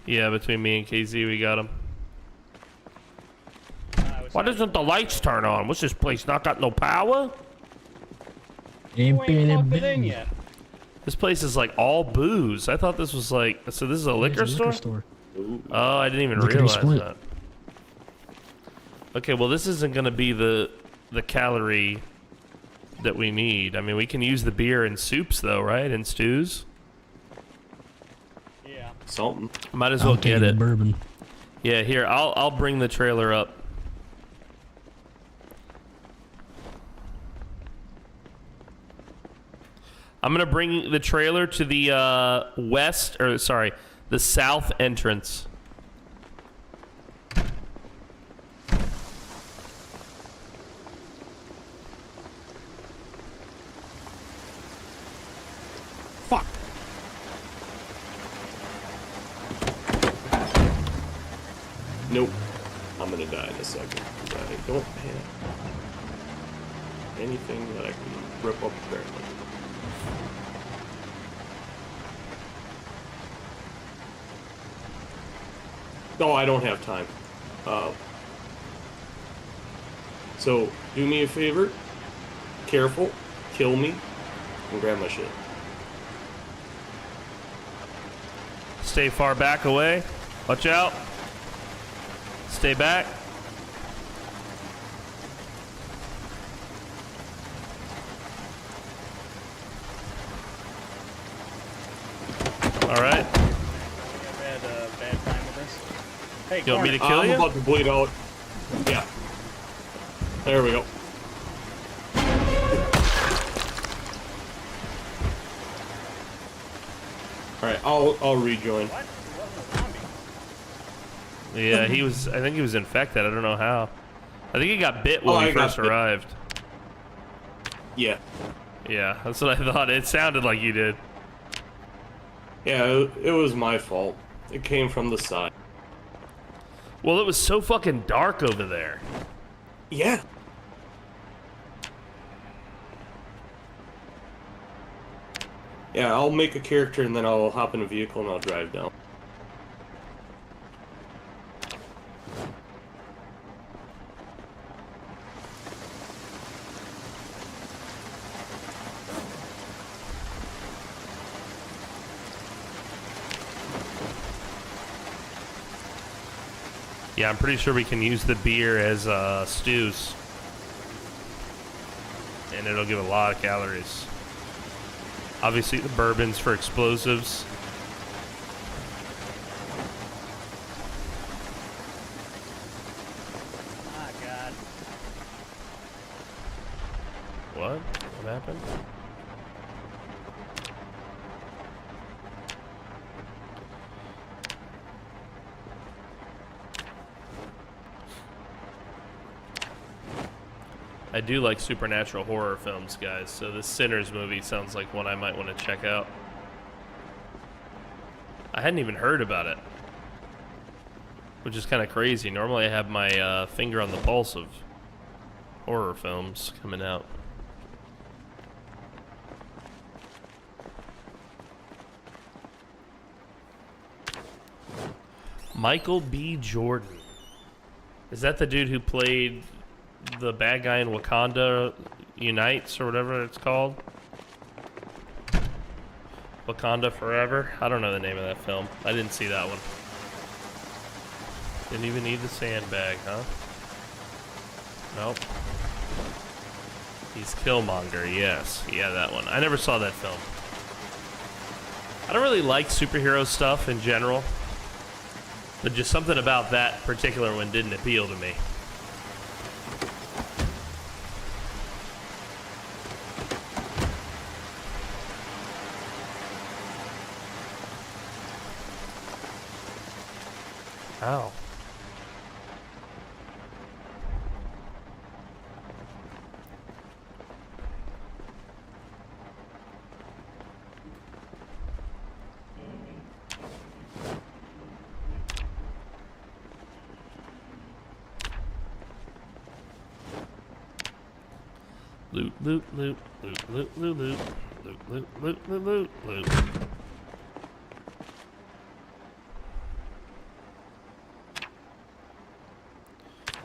S1: Yeah, between me and KZ, we got him. Why doesn't the lights turn on? What's this place, not got no power?
S4: You ain't plugged it in yet.
S1: This place is like all booze. I thought this was like, so this is a liquor store? Oh, I didn't even realize that. Okay, well this isn't gonna be the calorie that we need. I mean, we can use the beer in soups though, right? In stews?
S4: Yeah.
S2: Something.
S1: Might as well
S3: I'll take
S1: get
S3: the
S1: it.
S3: bourbon.
S1: Yeah, here, I'll bring the trailer up. I'm gonna bring the trailer to the the south entrance.
S2: Fuck. Nope. I'm gonna die in a second. I don't have anything that I can rip up apparently. No, I don't have time. So, do me a favor. Careful. Kill me. And grab my shit.
S1: Stay far back away. Watch out. Stay back. All right.
S4: Bad time with this. Hey,
S1: You want me to
S4: Corner,
S1: kill
S2: I'm
S1: you?
S2: about to bleed out. Yeah. There we go. Alright, I'll rejoin.
S4: What? He wasn't a zombie.
S1: Yeah, he was. I think he was infected. I don't know how. I think he got bit when
S2: Oh,
S1: we
S2: I got
S1: first
S2: bit.
S1: arrived.
S2: Yeah.
S1: Yeah, that's what I thought. It sounded like you did.
S2: Yeah, it was my fault. It came from the side.
S1: Well, it was so fucking dark over there.
S2: Yeah. Yeah, I'll make a character and then I'll hop in a vehicle and I'll drive down.
S1: Yeah, I'm pretty sure we can use the beer as stews. And it'll give a lot of calories. Obviously, the bourbon's for explosives.
S4: Oh, God.
S1: What? What happened? I do like supernatural horror films, guys, so this Sinners movie sounds like one I might want to check out. I hadn't even heard about it, which is kind of crazy. Normally I have my finger on the pulse of horror films coming out. Michael B. Jordan. Is that the dude who played the bad guy in Wakanda Unites or whatever it's called? Wakanda Forever? I don't know the name of that film. I didn't see that one. Didn't even need the sandbag, huh? Nope. He's Killmonger, yes. Yeah, that one. I never saw that film. I don't really like superhero stuff in general, but just something about that particular one didn't appeal to me. Ow. Loot, loot, loot, loot, loot, loot, loot, loot, loot, loot, loot, loot.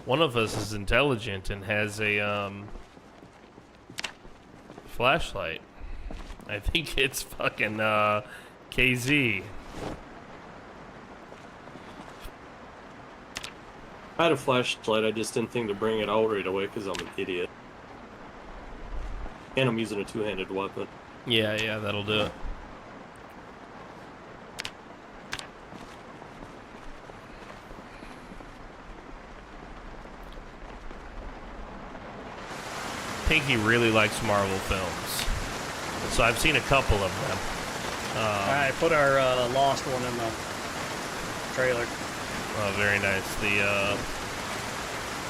S1: One of us is intelligent and has a flashlight. I think it's fucking KZ.
S2: I had a flashlight, I just didn't think to bring it out right away because I'm an idiot. And I'm using a two-handed weapon.
S1: Yeah, yeah, that'll do it. Pinky really likes Marvel films, so I've seen a couple of them.
S4: I put our Lost one in the trailer.
S1: Oh, very nice.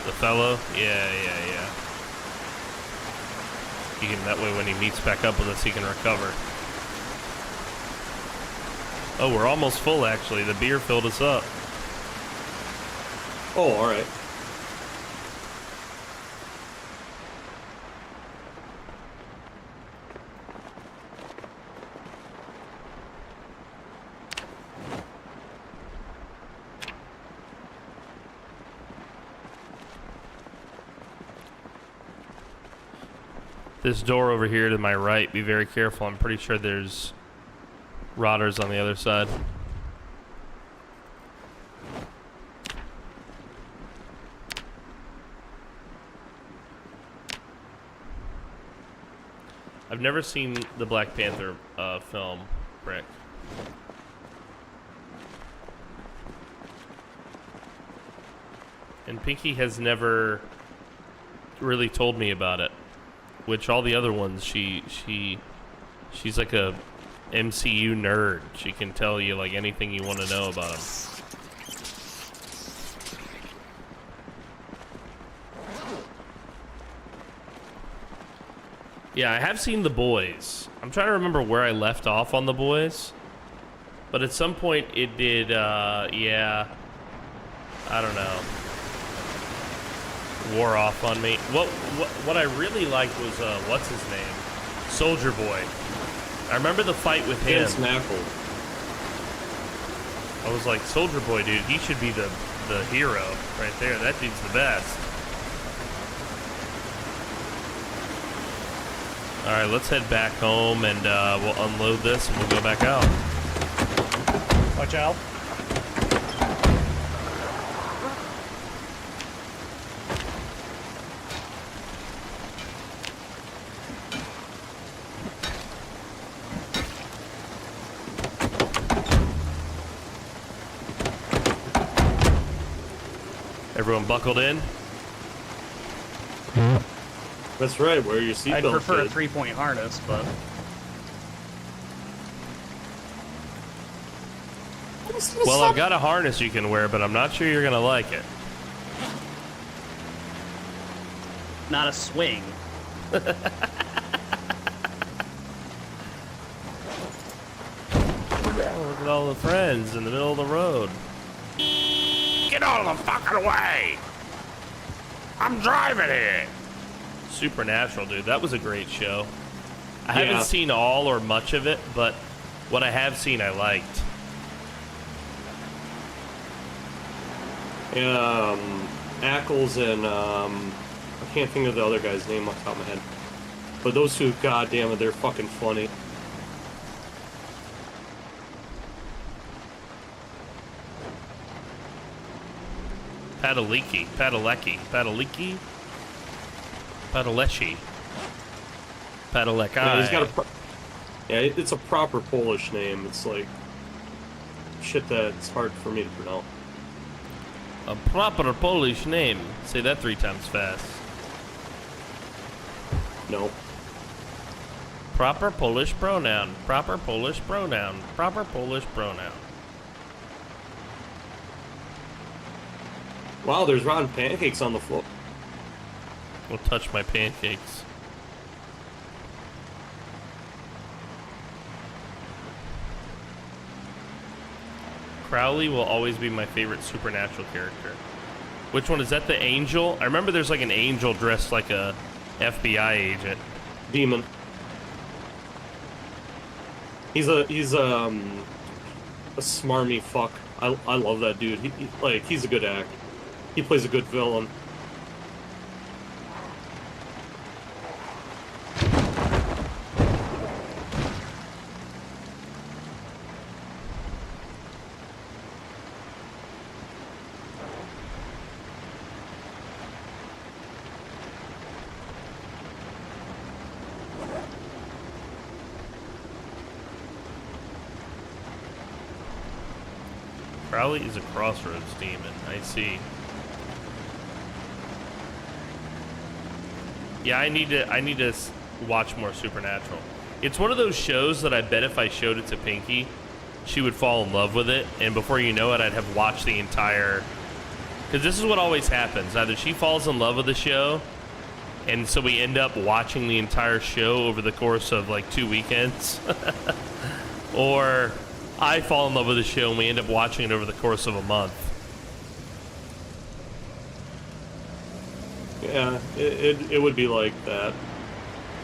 S1: The fellow, yeah. He can, that way when he meets back up with us, he can recover. Oh, we're almost full actually. The beer filled us up.
S2: Oh, alright.
S1: This door over here to my right, be very careful. I'm pretty sure there's rotters on the other side. I've never seen the Black Panther film, Rick. And Pinky has never really told me about it. Which all the other ones, she's like a MCU nerd. She can tell you like anything you want to know about them. Yeah, I have seen The Boys. I'm trying to remember where I left off on The Boys, but at some point it did. Yeah, I don't know. Wore off on me. What I really liked was what's his name? Soldier Boy. I remember the fight with him.
S2: Snackle.
S1: I was like, Soldier Boy, dude, he should be the hero right there. That dude's the best. All right, let's head back home and we'll unload this and we'll go back out.
S4: Watch out.
S1: Everyone buckled in?
S2: That's right, wear your seatbelt.
S4: I'd prefer a
S2: kid.
S4: 3-point harness, but
S1: Well, I've got a harness you can wear, but I'm not sure you're gonna like it.
S4: not a swing.
S1: Look at all the friends in the middle of the road. Get out of the fucking way! I'm driving it! Supernatural, dude. That was a great show. I haven't seen all or much of it, but what I have seen I liked.
S2: Ackles and I can't think of the other guy's name off the top of my head. But those two, goddamn it, they're fucking funny. Padalecki.
S1: Padalecki.
S2: Yeah, he's got a yeah, it's a proper Polish name. It's like shit that's hard for me to pronounce.
S1: A proper Polish name. Say that 3 times fast.
S2: No.
S1: Proper Polish pronoun. Proper Polish pronoun. Proper Polish pronoun.
S2: Wow, there's rotten pancakes on the floor.
S1: Will touch my pancakes. Crowley will always be my favorite supernatural character. Which one is that? The angel? I remember there's like an angel dressed like a FBI agent.
S2: Demon. He's a smarmy fuck. I love that dude. He's a good act. He plays a good villain.
S1: Crowley is a crossroads demon. I see. Yeah, I need to watch more Supernatural. It's one of those shows that I bet if I showed it to Pinky, she would fall in love with it, and before you know it, I'd have watched the entire... Because this is what always happens. Either she falls in love with the show, and so we end up watching the entire show over the course of like 2 weekends, or I fall in love with the show and we end up watching it over the course of a month.
S2: Yeah, it would be like that.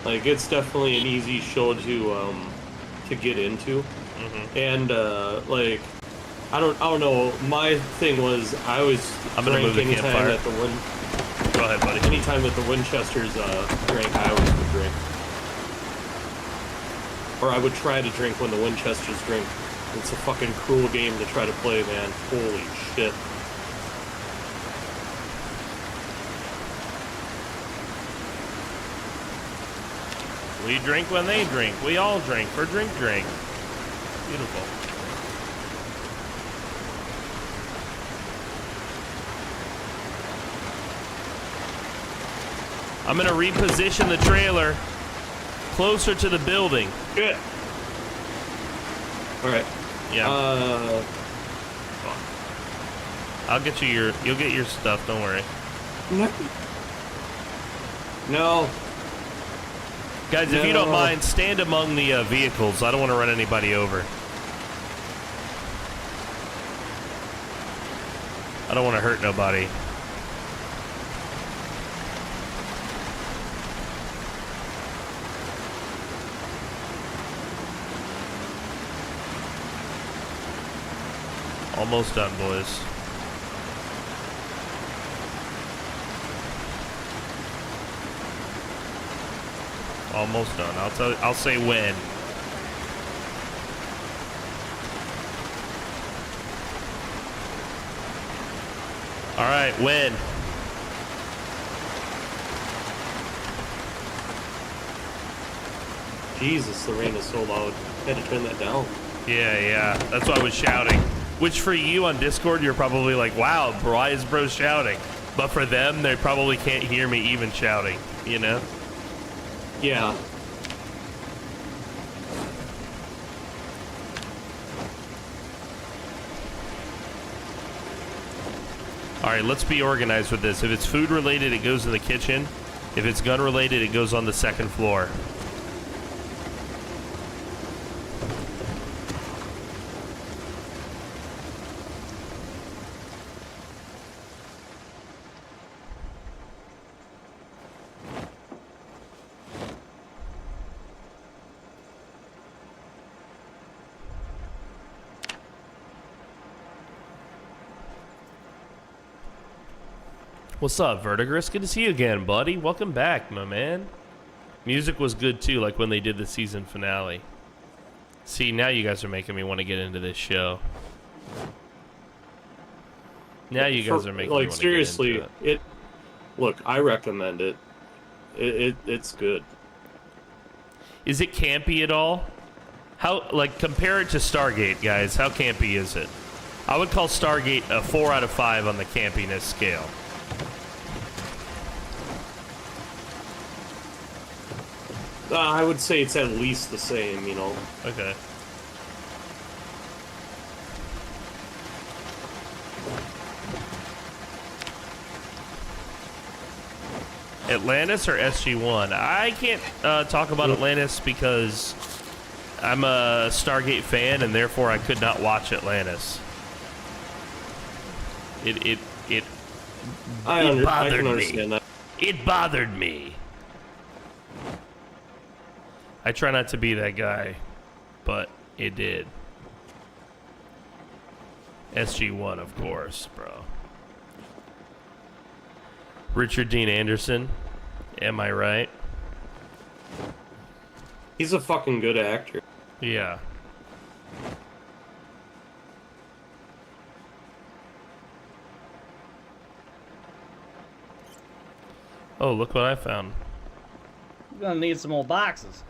S2: Like, it's definitely an easy show to get into.
S1: Mm-hmm.
S2: And like, I don't know. My thing was I always drank anytime that the
S1: Go ahead, buddy.
S2: anytime that the Winchesters drank, I always would drink. Or I would try to drink when the Winchesters drink. It's a fucking cruel game to try to play, man. Holy shit.
S1: We drink when they drink. We all drink for drink. Beautiful. I'm gonna reposition the trailer closer to the building.
S2: Good. All right.
S1: Yeah. I'll get you you'll get your stuff. Don't worry.
S2: No.
S1: Guys, if you don't mind, stand among the vehicles. I don't want to run anybody over. I don't want to hurt nobody. Almost done, boys. Almost done. I'll say when. All right, when.
S2: Jesus, the rain is so loud. I had to turn that down.
S1: Yeah. That's why I was shouting. Which for you on Discord, you're probably like, wow, why is bro shouting? But for them, they probably can't hear me even shouting, you know?
S2: Yeah.
S1: All right, let's be organized with this. If it's food related, it goes in the kitchen. If it's gun related, it goes on the second floor. What's up, Vertigress? Good to see you again, buddy. Welcome back, my man. Music was good, too, like when they did the season finale. See, now you guys are making me want to get into this show. Now you guys are making me want to
S2: seriously,
S1: get into it.
S2: Look, I recommend it. It's good.
S1: Is it campy at all? How, like, compare it to Stargate, guys. How campy is it? I would call Stargate a 4 out of 5 on the campiness scale.
S2: I would say it's at least the same, you know.
S1: Okay. Atlantis or SG-1? I can't talk about Atlantis because I'm a Stargate fan, and therefore I could not watch Atlantis. It
S2: I
S1: bothered
S2: can
S1: me.
S2: understand that.
S1: It bothered me. I try not to be that guy, but it did. SG-1, of course, bro. Richard Dean Anderson, am I right?
S2: He's a fucking good actor.
S1: Yeah. Oh, look what I found.
S4: You're gonna need some more boxes.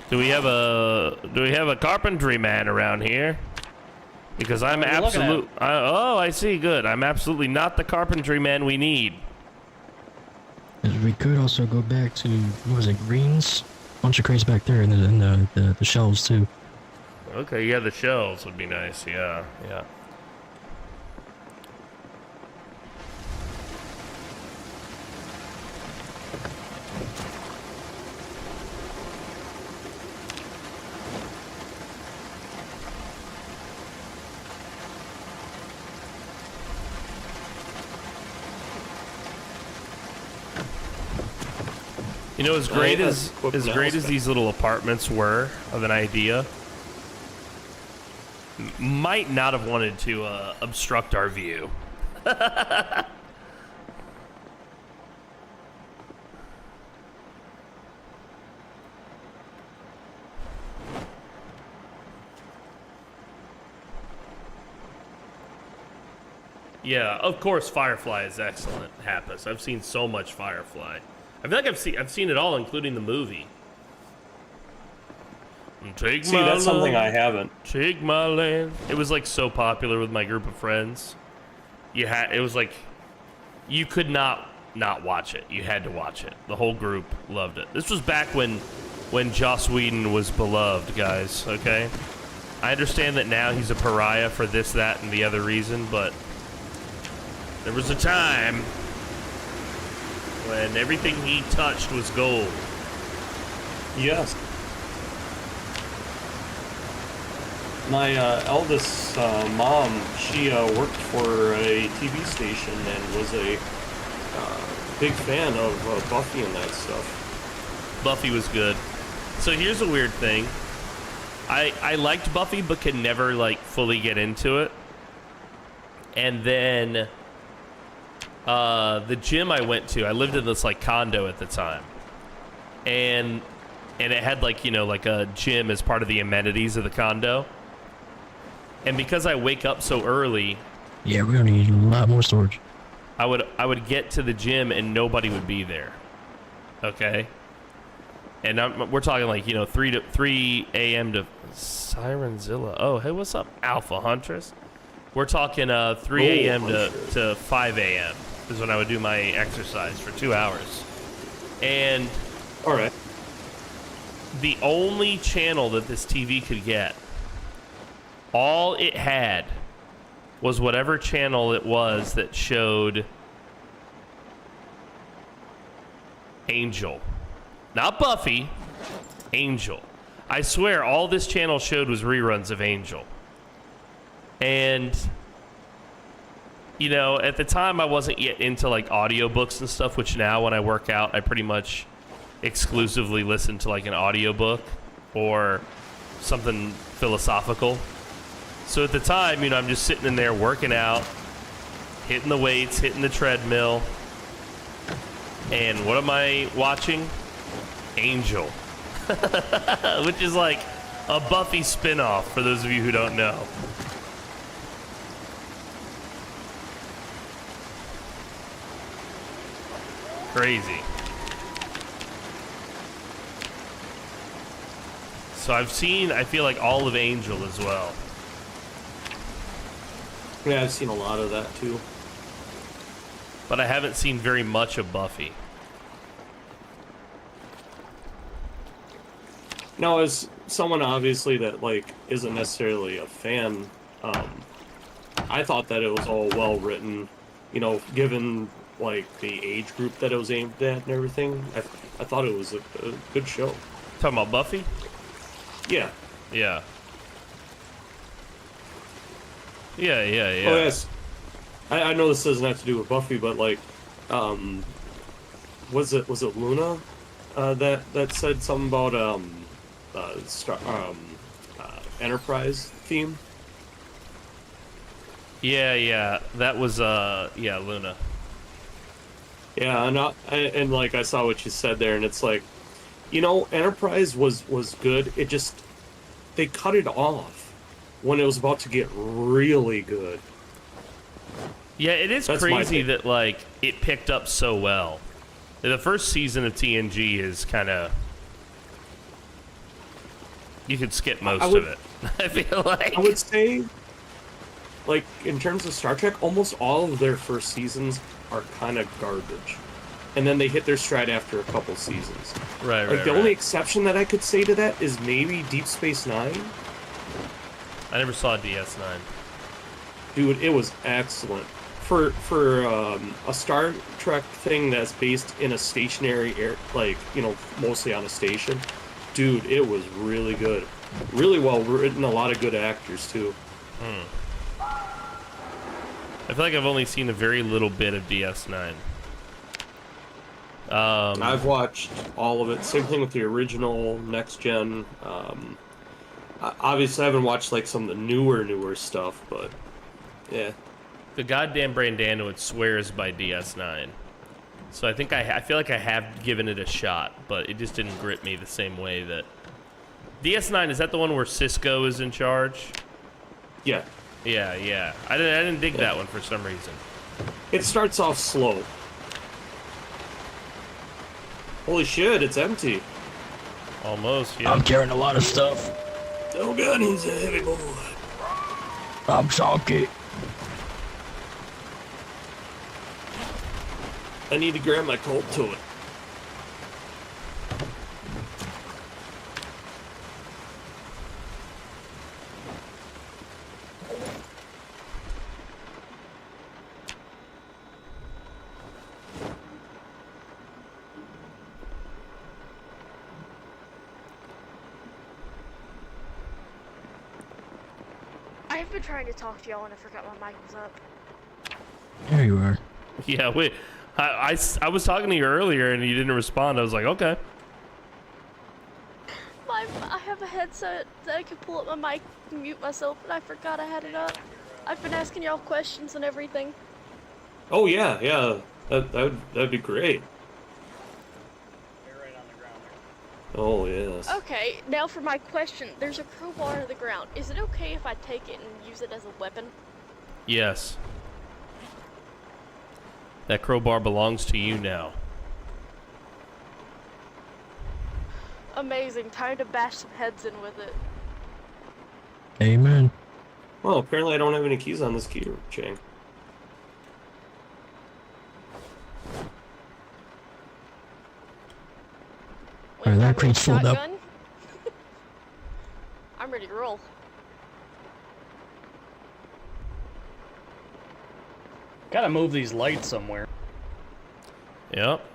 S1: Do we have a carpentry man around here? Because I'm
S4: What are you looking at?
S1: absolute. Oh, I see. Good. I'm absolutely not the carpentry man we need.
S3: We could also go back to, what was it, Greens? Bunch of crates back there, and the shelves too.
S1: Okay, yeah, the shelves would be nice. Yeah, yeah. You know, as great as these little apartments were of an idea, might not have wanted to obstruct our view. Yeah, of course, Firefly is excellent. Happus. I've seen so much Firefly. I feel like I've seen it all, including the movie. Take
S2: See,
S1: my
S2: that's something
S1: love,
S2: I haven't.
S1: Take my land. It was like so popular with my group of friends. It was like you could not watch it. You had to watch it. The whole group loved it. This was back when Joss Whedon was beloved, guys. Okay, I understand that now he's a pariah for this, that, and the other reason, but there was a time when everything he touched was gold.
S2: Yes. My eldest mom, she worked for a TV station and was a big fan of Buffy and that stuff.
S1: Buffy was good. So here's a weird thing. I liked Buffy, but could never like fully get into it. And then the gym I went to, I lived in this like condo at the time, and it had like, you know, like a gym as part of the amenities of the condo. And because I wake up so early,
S3: yeah, we're gonna need a lot more storage.
S1: I would get to the gym and nobody would be there. Okay, and we're talking like, you know, 3 a.m. to Sirenzilla. Oh, hey, what's up, Alpha Huntress? We're talking 3 a.m. to 5 a.m. is when I would do my exercise for 2 hours. And
S2: All right.
S1: the only channel that this TV could get, all it had was whatever channel it was that showed Angel. Not Buffy, Angel. I swear all this channel showed was reruns of Angel. And, you know, at the time I wasn't yet into like audiobooks and stuff, which now when I work out, I pretty much exclusively listen to like an audiobook or something philosophical. So at the time, you know, I'm just sitting in there working out, hitting the weights, hitting the treadmill. And what am I watching? Angel. Which is like a Buffy spinoff, for those of you who don't know. Crazy. So I've seen, I feel like all of Angel as well.
S2: Yeah, I've seen a lot of that too.
S1: But I haven't seen very much of Buffy.
S2: Now, as someone obviously that like isn't necessarily a fan, I thought that it was all well written. You know, given like the age group that it was aimed at and everything, I thought it was a good show.
S1: Talking about Buffy?
S2: Yeah.
S1: Yeah. Yeah.
S2: Oh yes. I know this doesn't have to do with Buffy, but like, was it Luna that said something about Enterprise theme?
S1: Yeah. That was yeah, Luna.
S2: Yeah, and like I saw what you said there, and it's like, you know, Enterprise was good. It just they cut it off when it was about to get really good.
S1: Yeah, it is
S2: That's my
S1: crazy
S2: take.
S1: that like it picked up so well. The first season of TNG is kind of you could skip most of it. I feel like
S2: I would say, like, in terms of Star Trek, almost all of their first seasons are kind of garbage. And then they hit their stride after a couple seasons.
S1: Right.
S2: Like, the only exception that I could say to that is maybe Deep Space Nine.
S1: I never saw DS9.
S2: Dude, it was excellent. For a Star Trek thing that's based in a stationary air, like, you know, mostly on a station, dude, it was really good. Really well written, a lot of good actors, too.
S1: I feel like I've only seen a very little bit of DS9.
S2: I've watched all of it. Same thing with the original, Next Gen. Obviously, I haven't watched, like, some of the newer stuff, but, yeah.
S1: The goddamn Brandanoid swears by DS9. So I think I feel like I have given it a shot, but it just didn't grip me the same way that... DS9, is that the one where Cisco is in charge?
S2: Yeah.
S1: Yeah. I didn't dig that one for some reason.
S2: It starts off slow. Holy shit, it's empty.
S1: Almost, yeah.
S3: I'm carrying a lot of stuff.
S2: Oh god, he's a heavy boy.
S3: I'm sorry.
S2: I need to grab my Colt to it.
S5: I've been trying to talk to y'all and I forgot my mic was up.
S3: There you are.
S1: Yeah, wait. I was talking to you earlier and you didn't respond. I was like, okay.
S5: I have a headset that I can pull up my mic and mute myself, and I forgot I had it up. I've been asking y'all questions and everything.
S2: Oh yeah. That'd be great.
S4: They're right on the ground there.
S2: Oh yes.
S5: Okay, now for my question. There's a crowbar on the ground. Is it okay if I take it and use it as a weapon?
S1: Yes. That crowbar belongs to you now.
S5: Amazing. Time to bash some heads in with it.
S3: Amen.
S2: Well, apparently I don't have any keys on this key chain.
S3: Alright, that
S5: Wait,
S3: crate's filled up.
S5: shotgun? I'm ready to roll.
S4: Gotta move these lights somewhere.
S1: Yep.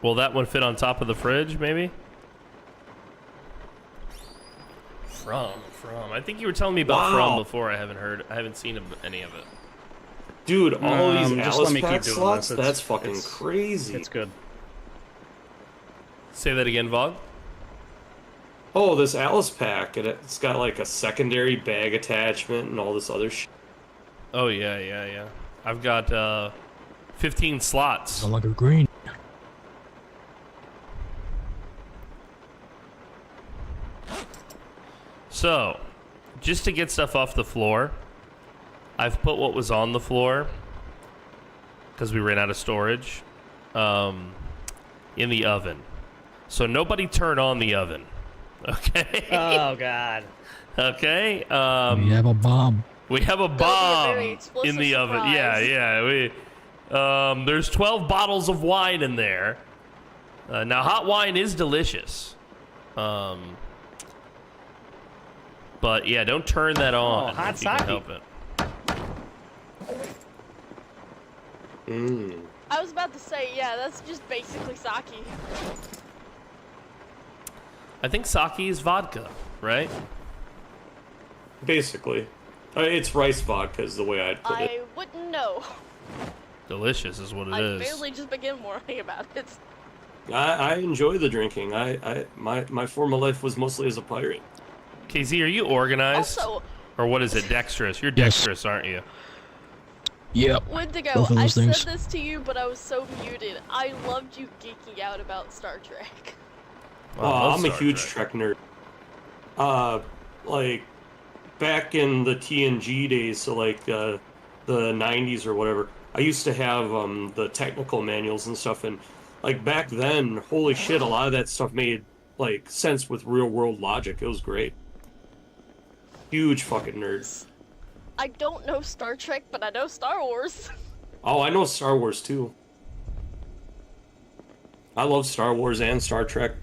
S1: Will that one fit on top of the fridge, maybe? From. I think you were telling me about
S2: Wow.
S1: From before. I haven't seen any of it.
S2: Dude, all these
S4: Just let
S2: Alice
S4: me keep
S2: pack
S4: doing
S2: slots,
S4: this.
S2: that's fucking
S4: It's-
S2: crazy.
S4: It's good.
S1: Say that again, Vog.
S2: Oh, this Alice pack, it's got like a secondary bag attachment and all this other shit.
S1: Oh yeah. I've got 15 slots.
S3: No longer green.
S1: So, just to get stuff off the floor, I've put what was on the floor, because we ran out of storage, in the oven. So nobody turn on the oven, Okay.
S4: Oh God.
S1: Okay.
S3: We have a bomb.
S1: We have a
S5: That'll be a
S1: bomb
S5: very explosive
S1: in the oven.
S5: surprise.
S1: Yeah. There's 12 bottles of wine in there. Now, hot wine is delicious. But yeah, don't turn that on
S4: hot
S1: if you can
S4: sake.
S1: help it.
S2: Mmm.
S5: I was about to say, yeah, that's just basically sake.
S1: I think sake is vodka, right?
S2: Basically. It's rice vodka is the way I'd put it.
S5: I wouldn't know.
S1: Delicious is what it
S5: I
S1: is.
S5: barely just began worrying about it.
S2: I enjoy the drinking. My former life was mostly as a pirate.
S1: KZ, are you organized?
S5: Also,
S1: Or what is it, dexterous? You're
S3: Yes.
S1: dexterous, aren't you?
S3: Yep.
S5: Wendigo,
S3: Both of
S5: I
S3: those
S5: said
S3: things.
S5: this to you, but I was so muted. I loved you geeking out about Star Trek.
S1: Well, I love
S2: I'm a
S1: Star
S2: huge
S1: Trek.
S2: Trek nerd. Like, back in the TNG days, so like the 90s or whatever, I used to have the technical manuals and stuff, and like back then, holy shit, a lot of that stuff made like sense with real world logic. It was great. Huge fucking nerd.
S5: I don't know Star Trek, but I know Star Wars.
S2: Oh, I know Star Wars too. I love Star Wars and Star Trek.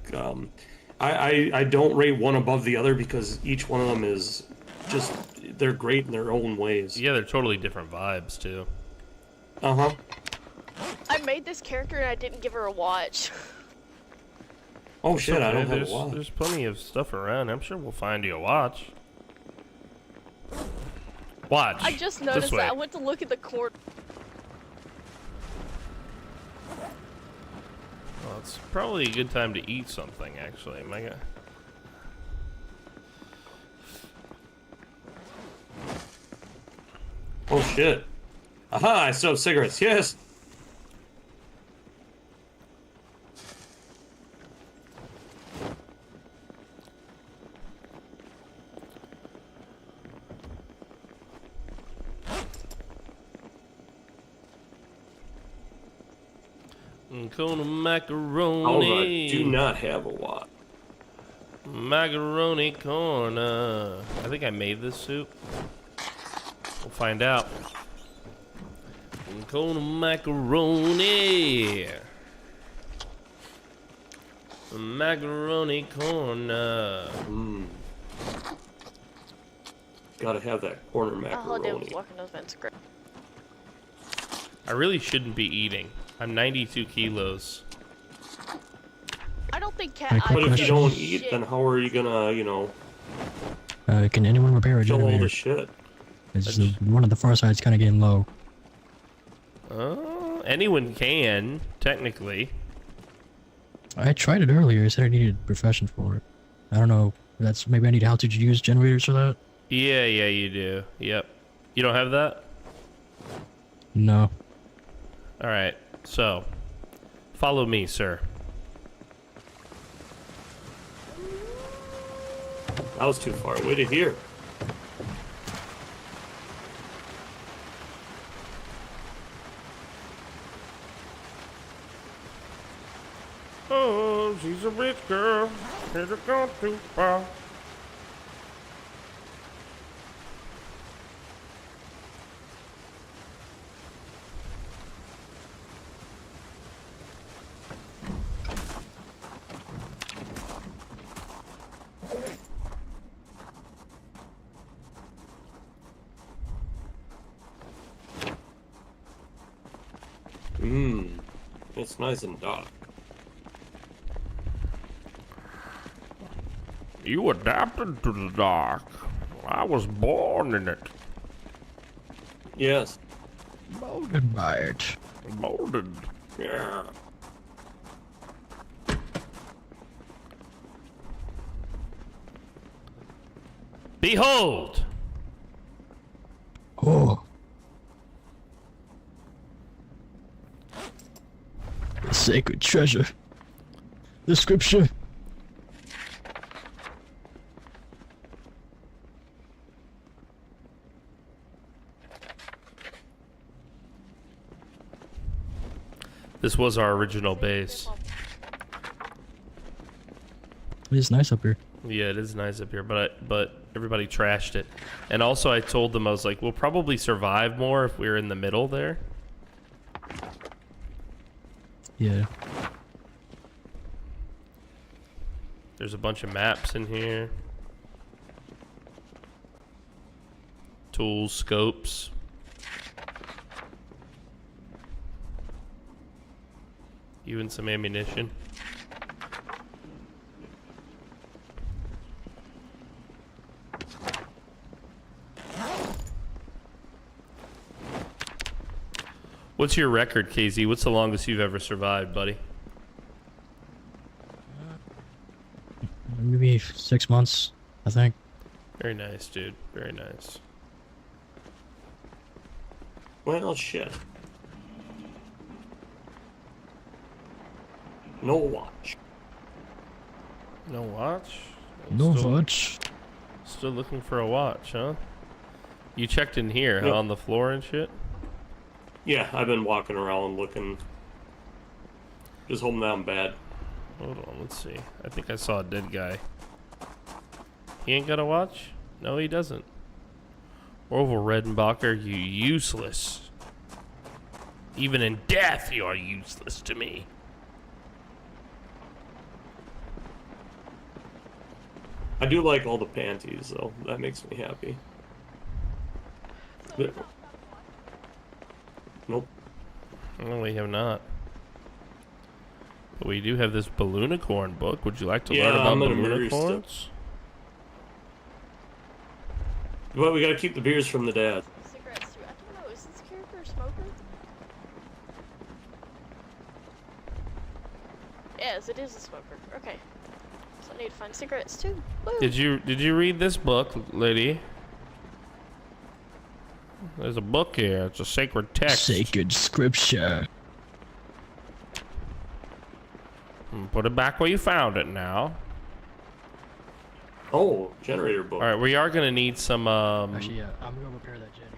S2: I don't rate one above the other because each one of them is just, they're great in their own ways.
S1: Yeah, they're totally different vibes, too.
S2: Uh-huh.
S5: I made this character and I didn't give her a watch.
S2: Oh shit, I don't have
S1: there's,
S2: a watch.
S1: There's plenty of stuff around. I'm sure we'll find you a watch. Watch.
S5: I just
S1: This
S5: noticed
S1: way.
S5: that. I went to look at the cord.
S1: Well, it's probably a good time to eat something, actually. Am I gonna...
S2: Oh shit. Aha, I still have cigarettes, yes!
S1: Corner macaroni.
S2: However, I do not have a watch.
S1: Macaroni corner. I think I made this soup. We'll find out. Corner macaroni. Macaroni corner.
S2: Mmm. Gotta have that corner
S5: Oh, damn,
S2: macaroni.
S5: walking those vents. Great.
S1: I really shouldn't be eating. I'm 92 kilos.
S5: I don't think cat
S3: Hey,
S5: eye.
S3: quick
S2: But if you
S3: question.
S2: don't eat, then how are you gonna, you know,
S3: Can anyone repair a
S2: kill all
S3: generator?
S2: the shit?
S3: One of the far side's kind of getting low.
S1: Anyone can, technically.
S3: I tried it earlier. I said I needed a profession for it. I don't know. That's maybe I need how to use generators for that.
S1: Yeah, you do. Yep. You don't have that?
S3: No.
S1: All right. So, follow me, sir.
S2: That was too far away to hear.
S1: Oh, she's a rich girl. Has gone too far.
S2: Mmm. It's nice and dark.
S1: You adapted to the dark. I was born in it.
S2: Yes.
S3: Molded by it.
S1: Molded.
S2: Yeah.
S1: Behold!
S3: Oh. The sacred treasure. The scripture.
S1: This was our original base.
S3: It's nice up here.
S1: Yeah, it is nice up here, but everybody trashed it. And also I told them, I was like, we'll probably survive more if we're in the middle there.
S3: Yeah.
S1: There's a bunch of maps in here. Tools, scopes. Even some ammunition. What's your record, KZ? What's the longest you've ever survived, buddy?
S3: Maybe 6 months, I think.
S1: Very nice, dude. Very nice.
S2: Well, shit. No watch.
S1: No watch?
S3: No
S1: Still-
S3: watch.
S1: Still looking for a watch, huh? You checked in here, huh,
S2: Yep.
S1: on the floor and shit?
S2: Yeah, I've been walking around looking. Just hoping that I'm bad.
S1: Hold on, let's see. I think I saw a dead guy. He ain't got a watch? No, he doesn't. Orville Redenbacher, you useless. Even in death, you are useless to me.
S2: I do like all the panties, though. That makes me happy. But- Nope.
S1: No, we have not. But we do have this balloonicorn book. Would you like to
S2: Yeah,
S1: learn about
S2: I'm gonna murder
S1: balloonicorns?
S2: But we gotta keep the beers from the dad.
S5: Cigarettes too. I don't know. Is this character a smoker? Yes, it is a smoker. Okay. So I need to find cigarettes too. Woo.
S1: Did you read this book, lady? There's a book here. It's a sacred text.
S3: Sacred scripture.
S1: Put it back where you found it now.
S2: Oh, generator book.
S1: All right, we are gonna need some.
S3: Actually, yeah, I'm gonna repair that jetty.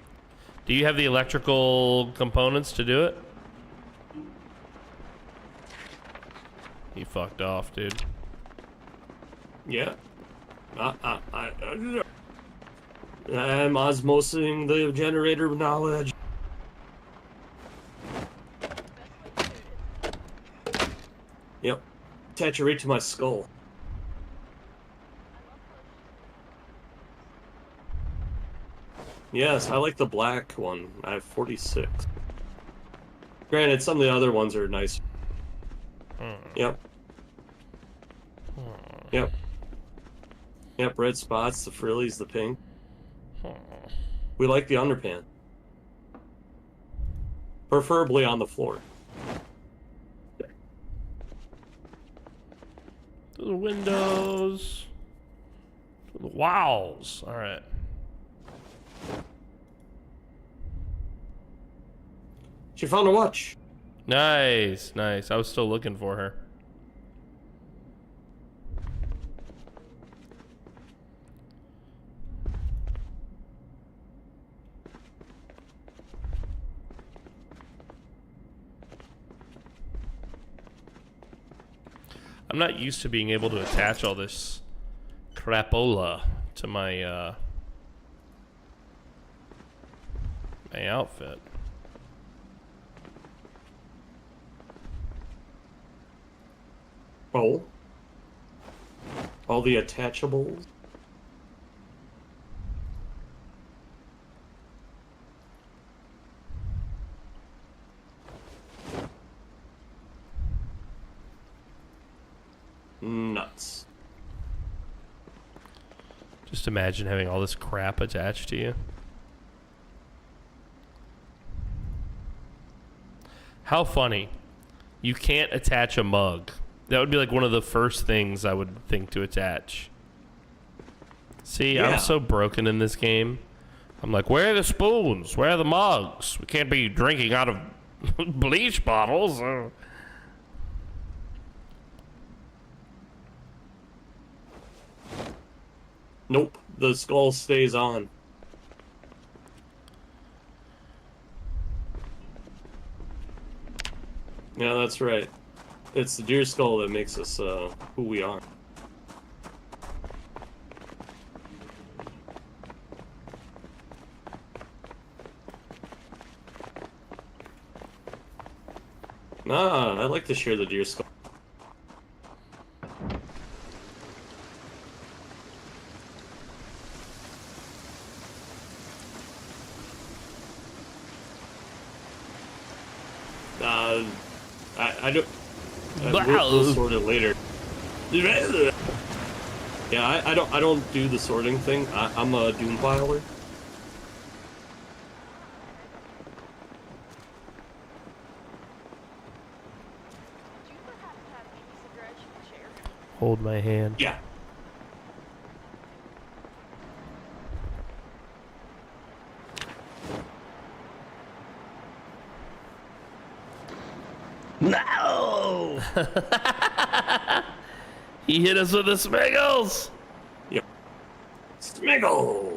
S1: Do you have the electrical components to do it? He fucked off, dude.
S2: Yeah. I'm osmosing the generator knowledge. Yep. Attach it right to my skull. Yes, I like the black one. I have 46. Granted, some of the other ones are nice. Yep. Yep. Yep, red spots, the frillies, the pink. We like the underpants. Preferably on the floor.
S1: To the windows. To the walls. All right.
S2: She found a watch.
S1: Nice, nice. I was still looking for her. I'm not used to being able to attach all this crapola to my my outfit.
S2: Oh. All the attachables. Nuts.
S1: Just imagine having all this crap attached to you. How funny. You can't attach a mug. That would be like one of the first things I would think to attach. See,
S2: Yeah.
S1: I'm so broken in this game. I'm like, where are the spoons? Where are the mugs? We can't be drinking out of bleach bottles.
S2: Nope, the skull stays on. Yeah, that's right. It's the deer skull that makes us who we are. Nah, I like to share the deer skull. I don't. We'll sort it later. Yeah, I don't do the sorting thing. I'm a doom filer.
S1: Hold my hand.
S2: Yeah.
S4: No!
S1: He hit us with the smiggles.
S2: Yep. Smiggle.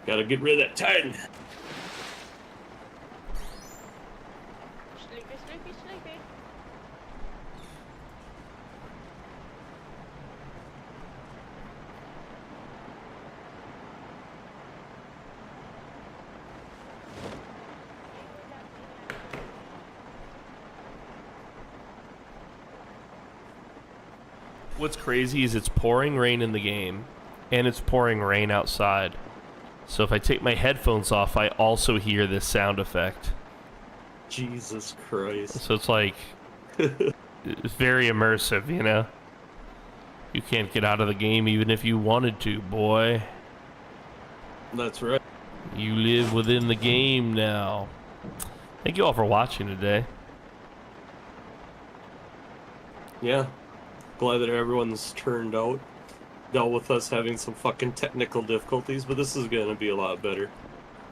S2: Gotta get rid of that titan.
S5: Sleepy, sleepy, sleepy.
S1: What's crazy is it's pouring rain in the game, and it's pouring rain outside. So if I take my headphones off, I also hear this sound effect.
S2: Jesus Christ.
S1: So it's like, it's very immersive, you know? You can't get out of the game even if you wanted to, boy.
S2: That's right.
S1: You live within the game now. Thank you all for watching today.
S2: Yeah. Glad that everyone's turned out. Dealt with us having some fucking technical difficulties, but this is gonna be a lot better.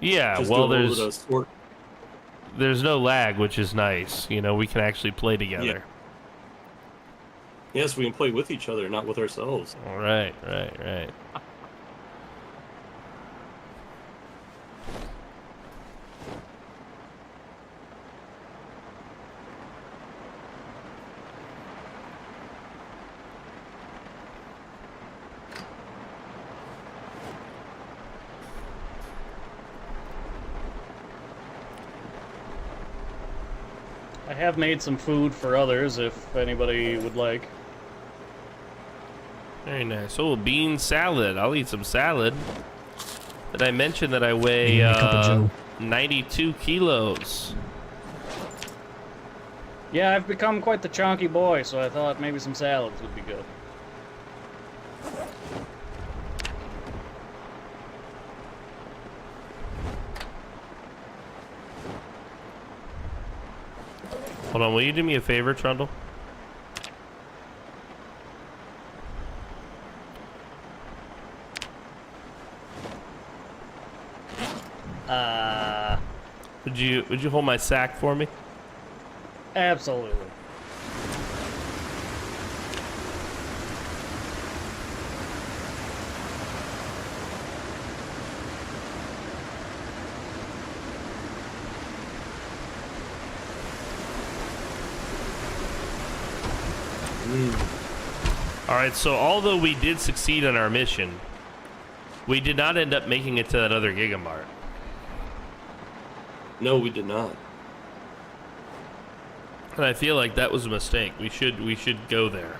S1: Yeah,
S2: Just
S1: well,
S2: do a little bit of sort.
S1: there's no lag, which is nice. You know, we can actually play together.
S2: Yeah. Yes, we can play with each other, not with ourselves.
S1: All right, right.
S4: I have made some food for others if anybody would like.
S1: Very nice. Oh, bean salad. I'll eat some salad. Did I mention that I weigh
S3: Yeah, a cup of Joe.
S1: 92 kilos?
S4: Yeah, I've become quite the chonky boy, so I thought maybe some salads would be good.
S1: Hold on, will you do me a favor, Trundle? Would you hold my sack for me?
S4: Absolutely.
S1: Alright, so although we did succeed on our mission, we did not end up making it to that other Gigamart.
S2: No, we did not.
S1: And I feel like that was a mistake. We should go there.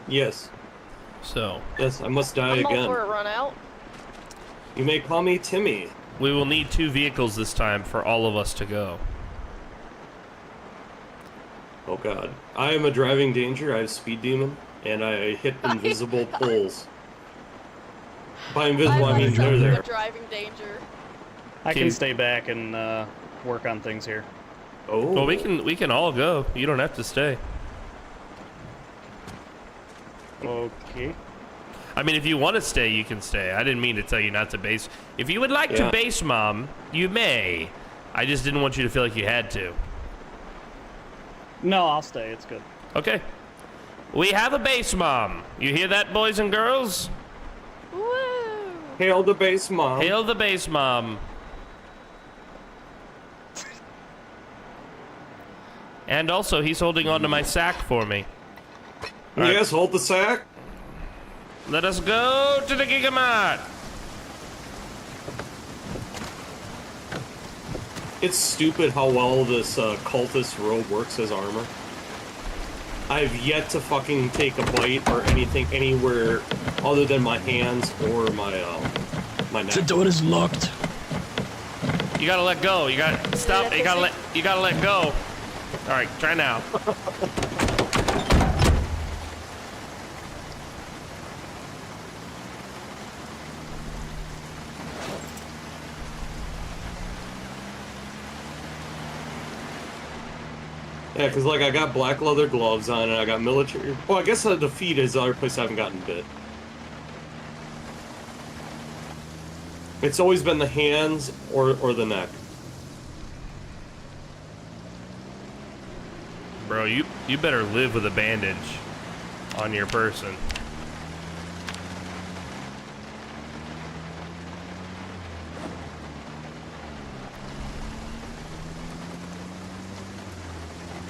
S2: Yes.
S1: So,
S2: Yes, I must die
S5: I'm all
S2: again.
S5: for a run out.
S2: You may call me Timmy.
S1: we will need 2 vehicles this time for all of us to go.
S2: Oh god. I am a driving danger, I have speed demon, and I hit invisible poles. By invisible, I mean they're
S5: a
S2: there.
S5: driving danger.
S4: I
S1: Okay.
S4: can stay back and work on things here.
S2: Oh.
S1: Well, we can all go. You don't have to stay.
S4: Okay.
S1: I mean, if you want to stay, you can stay. I didn't mean to tell you not to base. If you would like to base, Mom, you may. I just didn't want you to feel like you had to.
S4: No, I'll stay. It's good.
S1: Okay. We have a base, Mom. You hear that, boys and girls?
S5: Woo!
S2: Hail the base, Mom.
S1: Hail the base, Mom. And also, he's holding on to my sack for me.
S2: Yes, hold the sack.
S1: Let us go to the Gigamart.
S2: It's stupid how well this cultist robe works as armor. I've yet to fucking take a bite or anything anywhere other than my hands or my neck.
S3: The door is locked.
S1: You gotta let go. You gotta stop. You gotta let go. All right, try now.
S2: Yeah, because, like, I got black leather gloves on and I got military... Well, I guess the feet is the other place I haven't gotten bit. It's always been the hands or the neck.
S1: Bro, you better live with a bandage on your person.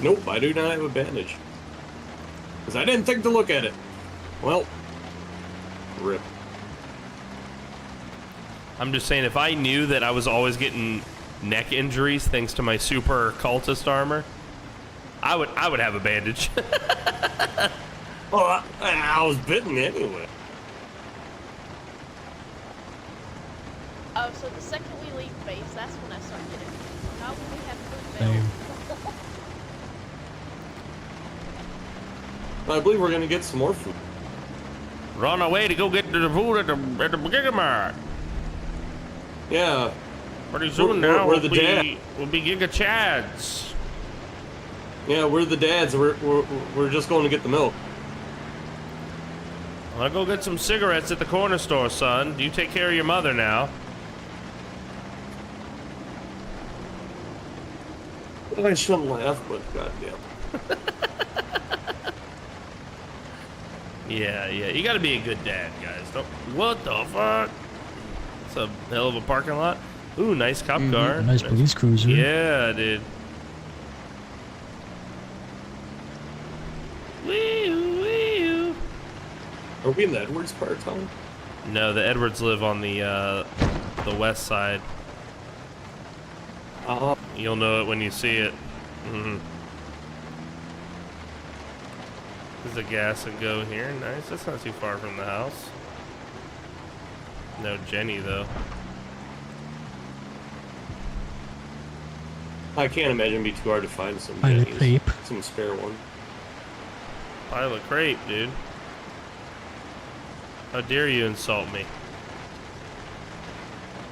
S2: Nope, I do not have a bandage. Because I didn't think to look at it. Well, rip.
S1: I'm just saying, if I knew that I was always getting neck injuries thanks to my super cultist armor, I would have a bandage.
S2: Well, I was bitten anyway.
S5: Oh, so the second we leave base, that's when I start getting food. How will we have food
S3: Same.
S5: now?
S2: I believe we're gonna get some more food.
S1: We're on our way to go get the food at the Gigamart.
S2: Yeah.
S1: Pretty soon
S2: We're
S1: now,
S2: the dad.
S1: we'll be Giga Chads.
S2: Yeah, we're the dads. We're just going to get the milk.
S1: I'll go get some cigarettes at the corner store, son. You take care of your mother now.
S2: I shouldn't laugh, but goddamn.
S1: Yeah, you gotta be a good dad, guys. What the fuck? It's a hell of a parking lot. Ooh, nice cop car.
S3: A nice police cruiser.
S1: Yeah, dude. Wee-oo.
S2: Are we in the Edwards part of town?
S1: No, the Edwards live on the west side. You'll know it when you see it. Mm-hmm. There's a gas and go here. Nice. That's not too far from the house. No Jenny, though.
S2: I can't imagine it'd be too hard to find some
S3: Pilot
S2: Jennies.
S3: crepe.
S2: Some spare one.
S1: Pile of crepe, dude. How dare you insult me?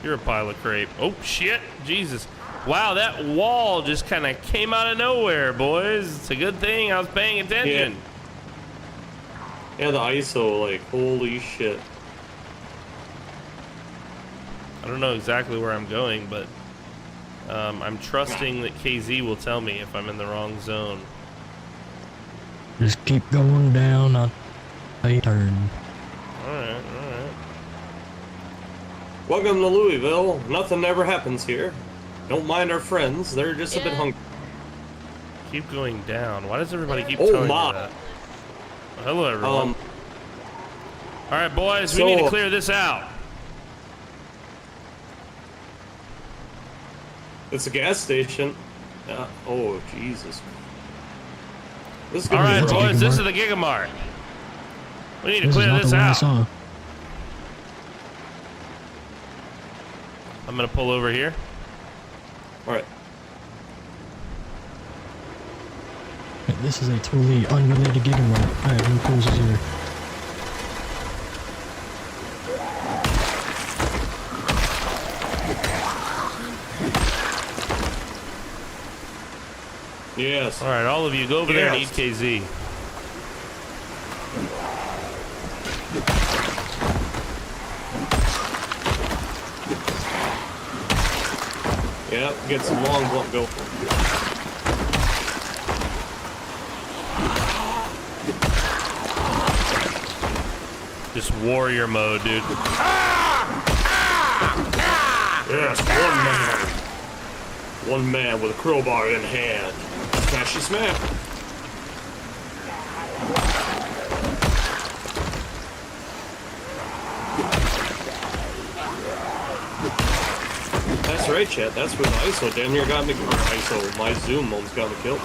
S1: You're a pile of crepe. Oh, shit. Jesus. Wow, that wall just kind of came out of nowhere, boys. It's a good thing I was paying attention.
S2: Yeah, the ISO, like, holy shit.
S1: I don't know exactly where I'm going, but I'm trusting that KZ will tell me if I'm in the wrong zone.
S3: Just keep going down a turn.
S1: Alright.
S2: Welcome to Louisville. Nothing ever happens here. Don't mind our friends. They're just a bit hungry.
S1: Keep going down. Why does everybody keep
S2: Oh,
S1: telling
S2: my.
S1: me that? Well, hello, everyone. Alright, boys, we need to clear this out.
S2: It's a gas station. Oh, Jesus. This is
S1: All right,
S2: gonna be
S1: boys, this is
S3: Gigamart.
S1: the Gigamart. We need to
S3: This is
S1: clear
S3: not
S1: this
S3: the one I
S1: out.
S3: saw.
S1: I'm gonna pull over here.
S2: Alright.
S3: This is a totally unrelated Gigamart. I have no clues here.
S2: Yes.
S1: All right, all of you, go over there and eat
S2: Yes.
S1: KZ.
S2: Yeah, get some long blunt, go.
S1: Just warrior mode, dude.
S2: Yes, one man. One man with a crowbar in hand. Smashy smash. That's right, chat. That's where the ISO damn near got me. ISO, my zoom almost got me killed.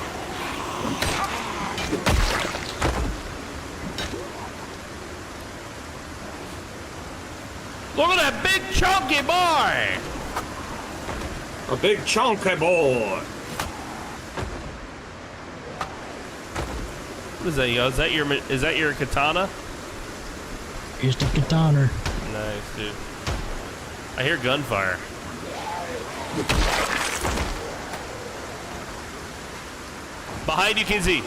S1: Look at that big chunky boy!
S2: A big chunky boy.
S1: What is that, yo? Is that your katana?
S3: Here's the katana.
S1: Nice, dude. I hear gunfire. Behind you, Kinsey.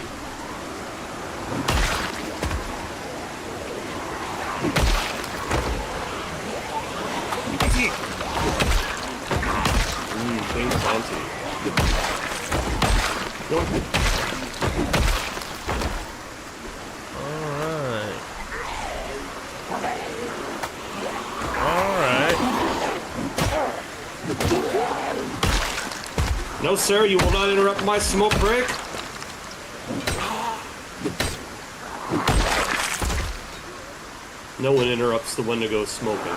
S2: Pink plenty.
S1: Alright. Alright.
S2: No, sir, you will not interrupt my smoke break. No one interrupts the Wendigo smoking.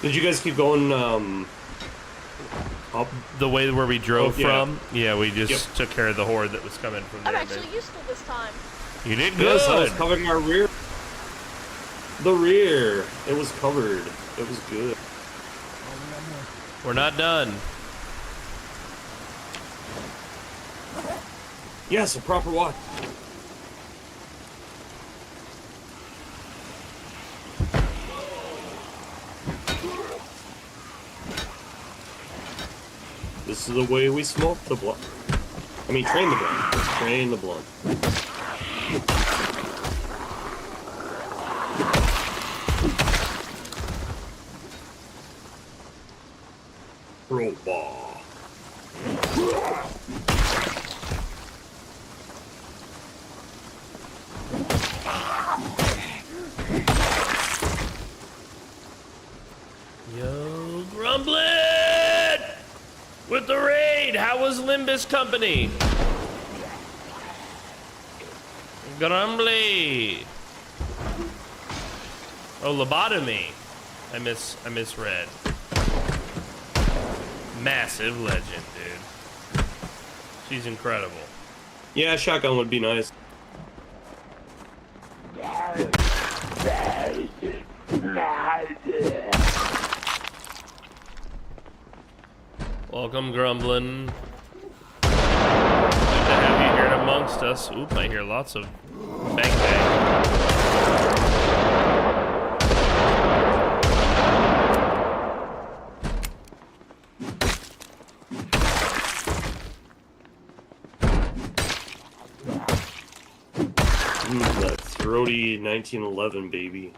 S2: Did you guys keep going, up?
S1: The way where we drove from? Yeah, we just
S2: Yep.
S1: took care of the horde that was coming from there.
S5: I'm actually useful this time.
S1: You did good.
S2: Yes, I was covering our rear. The rear. It was covered. It was good.
S1: We're not done.
S2: Yes, a proper watch. This is the way we smoke the blunt. I mean, train the blunt. Train the blunt. Crowbar.
S1: Yo, Grumbling! With the raid, how was Limbus Company? Grumbly. Oh, lobotomy. I misread. Massive legend, dude. She's incredible.
S2: Yeah, shotgun would be nice.
S1: Welcome, Grumbling. Good to have you here amongst us. Oop, I hear lots of bang bang.
S2: That throaty 1911, baby.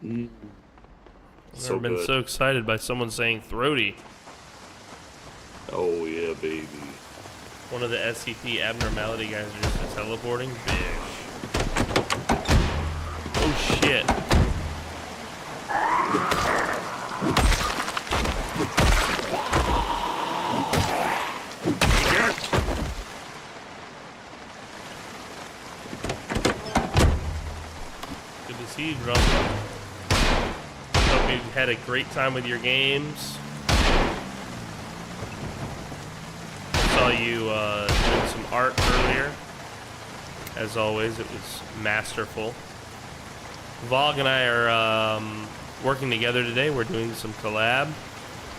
S1: I've
S2: So
S1: never been
S2: good.
S1: so excited by someone saying throaty.
S2: Oh yeah, baby.
S1: One of the SCP abnormality guys are just teleporting. Bish. Oh shit. Good to see you, Drum. Hope you had a great time with your games. Saw you doing some art earlier. As always, it was masterful. Vog and I are working together today. We're doing some collab.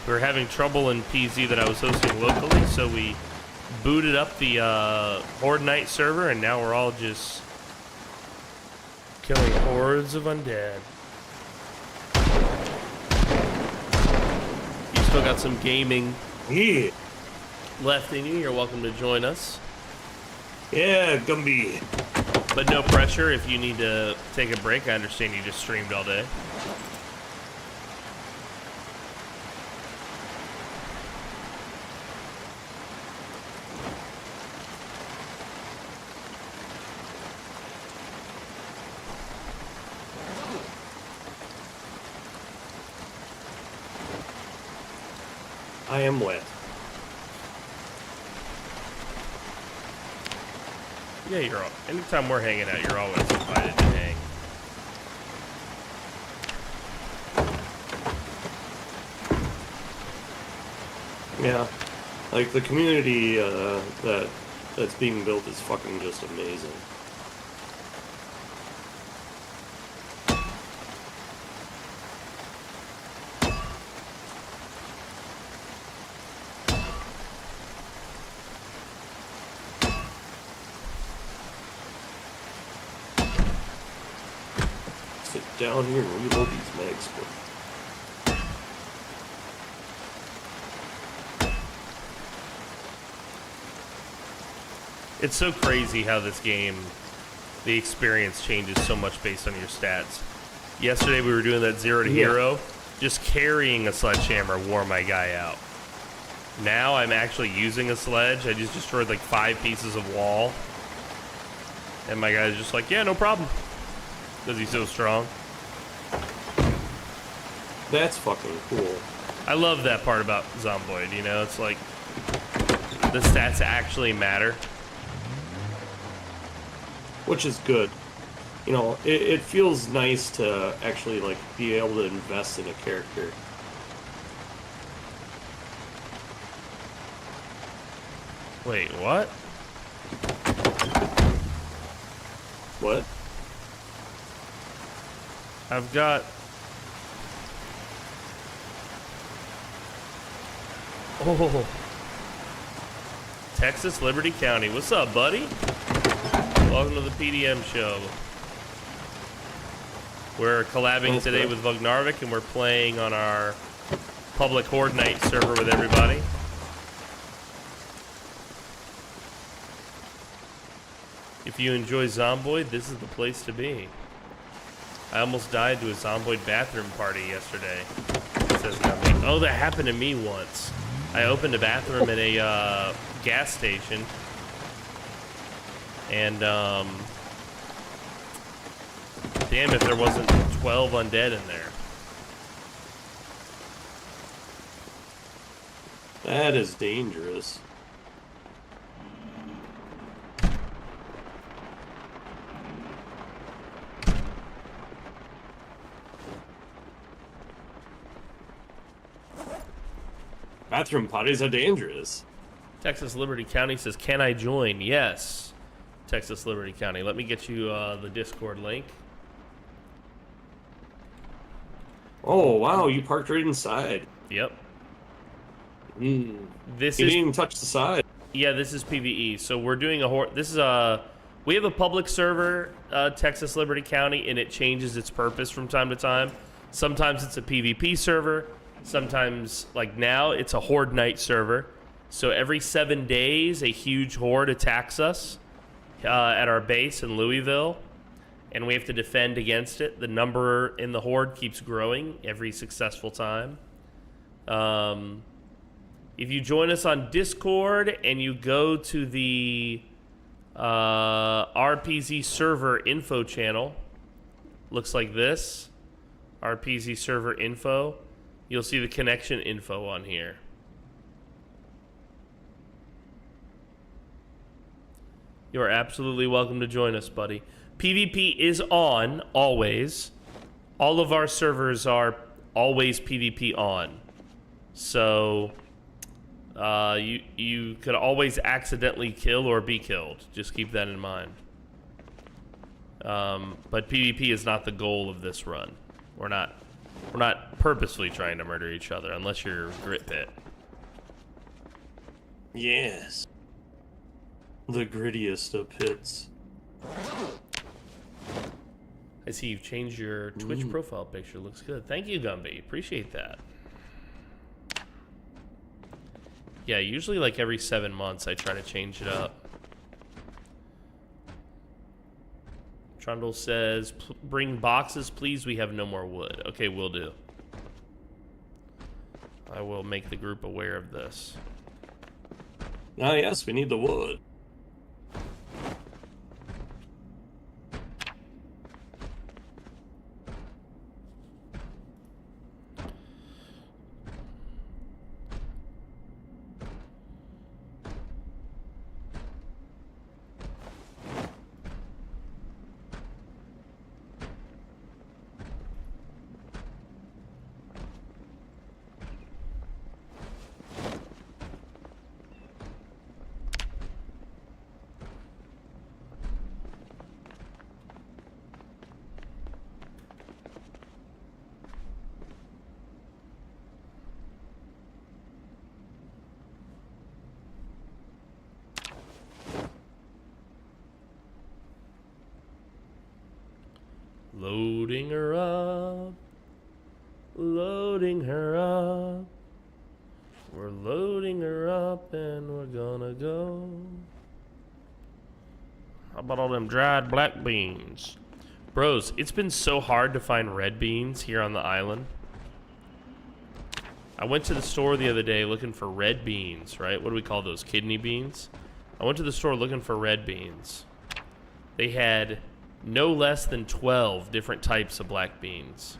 S1: We were having trouble in PZ that I was hosting locally, so we booted up the Horde Night server, and now we're all just killing hordes of undead. You still got some gaming
S2: Yeah.
S1: left in you. You're welcome to join us.
S2: Yeah, Gumby.
S1: But no pressure if you need to take a break. I understand you just streamed all day.
S2: I am wet.
S1: Yeah, you're all. Anytime we're hanging out, you're always invited to hang.
S2: Yeah, like the community that's being built is fucking just amazing. Sit down here and reload these mags, bro.
S1: It's so crazy how this game, the experience changes so much based on your stats. Yesterday we were doing that 0 to hero. Just carrying a sledgehammer wore my guy out. Now I'm actually using a sledge. I just destroyed like 5 pieces of wall. And my guy's just like, yeah, no problem. Because he's so strong.
S2: That's fucking cool.
S1: I love that part about Zomboid, you know? It's like, the stats actually matter.
S2: Which is good. You know, it feels nice to actually, like, be able to invest in a character.
S1: Wait, what?
S2: What?
S1: I've got... Oh. Texas Liberty County. What's up, buddy? Welcome to the PDM show. We're collabing today with Vognarvik, and we're playing on our public Horde Night server with everybody. If you enjoy Zomboid, this is the place to be. I almost died to a Zomboid bathroom party yesterday. It says nothing. Oh, that happened to me once. I opened a bathroom at a gas station. And, damn if there wasn't 12 undead in there.
S2: That is dangerous. Bathroom potties are dangerous.
S1: Texas Liberty County says, can I join? Yes. Texas Liberty County. Let me get you the Discord link.
S2: Oh, wow, you parked right inside.
S1: Yep.
S2: This you didn't even touch the side.
S1: Yeah, this is PvE. So we're doing this is we have a public server, Texas Liberty County, and it changes its purpose from time to time. Sometimes it's a PvP server. Sometimes, like now, it's a Horde Night server. So every 7 days, a huge horde attacks us at our base in Louisville, and we have to defend against it. The number in the horde keeps growing every successful time. If you join us on Discord and you go to the RPZ server info channel, looks like this, RPZ server info, you'll see the connection info on here. You are absolutely welcome to join us, buddy. PvP is on, always. All of our servers are always PvP on. So, you could always accidentally kill or be killed. Just keep that in mind. But PvP is not the goal of this run. We're not purposefully trying to murder each other, unless you're Grit Pit.
S2: Yes. The grittiest of pits.
S1: I see you've changed your Twitch profile picture. Looks good. Thank you, Gumby. Appreciate that. Yeah, usually like every 7 months I try to change it up. Trundle says, bring boxes, please. We have no more wood. Okay, will do. I will make the group aware of this.
S2: Ah, yes, we need the wood.
S1: Loading her up. Loading her up. We're loading her up and we're gonna go. How about all them dried black beans? Bros, it's been so hard to find red beans here on the island. I went to the store the other day looking for red beans, right? What do we call those? Kidney beans? I went to the store looking for red beans. They had no less than 12 different types of black beans.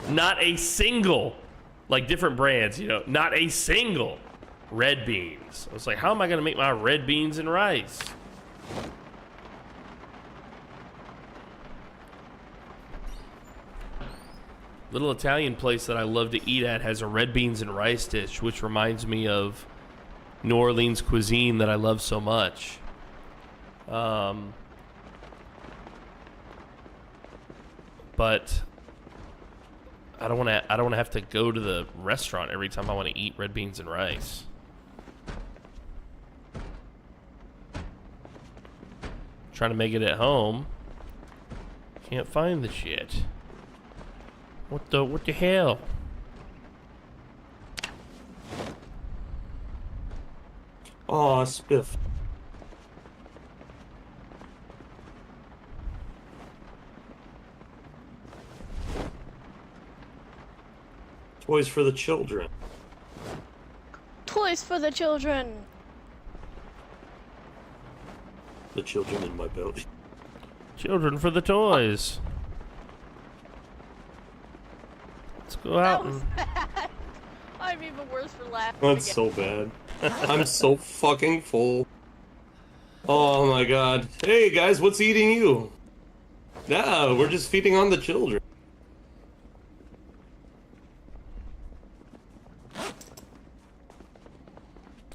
S1: Not a single, like different brands, you know, not a single red beans. I was like, how am I going to make my red beans and rice? Little Italian place that I love to eat at has a red beans and rice dish, which reminds me of New Orleans cuisine that I love so much. But I don't want to have to go to the restaurant every time I want to eat red beans and rice. Trying to make it at home. Can't find the shit. What the hell?
S2: Aw, spiff. Toys for the children.
S5: Toys for the children.
S2: The children in my belly.
S1: Children for the toys. Let's go out
S5: That was
S1: and...
S5: bad. I'm even worse for laughing.
S2: That's
S5: again.
S2: so bad. I'm so fucking full. Oh my god. Hey guys, what's eating you? Yeah, we're just feeding on the children.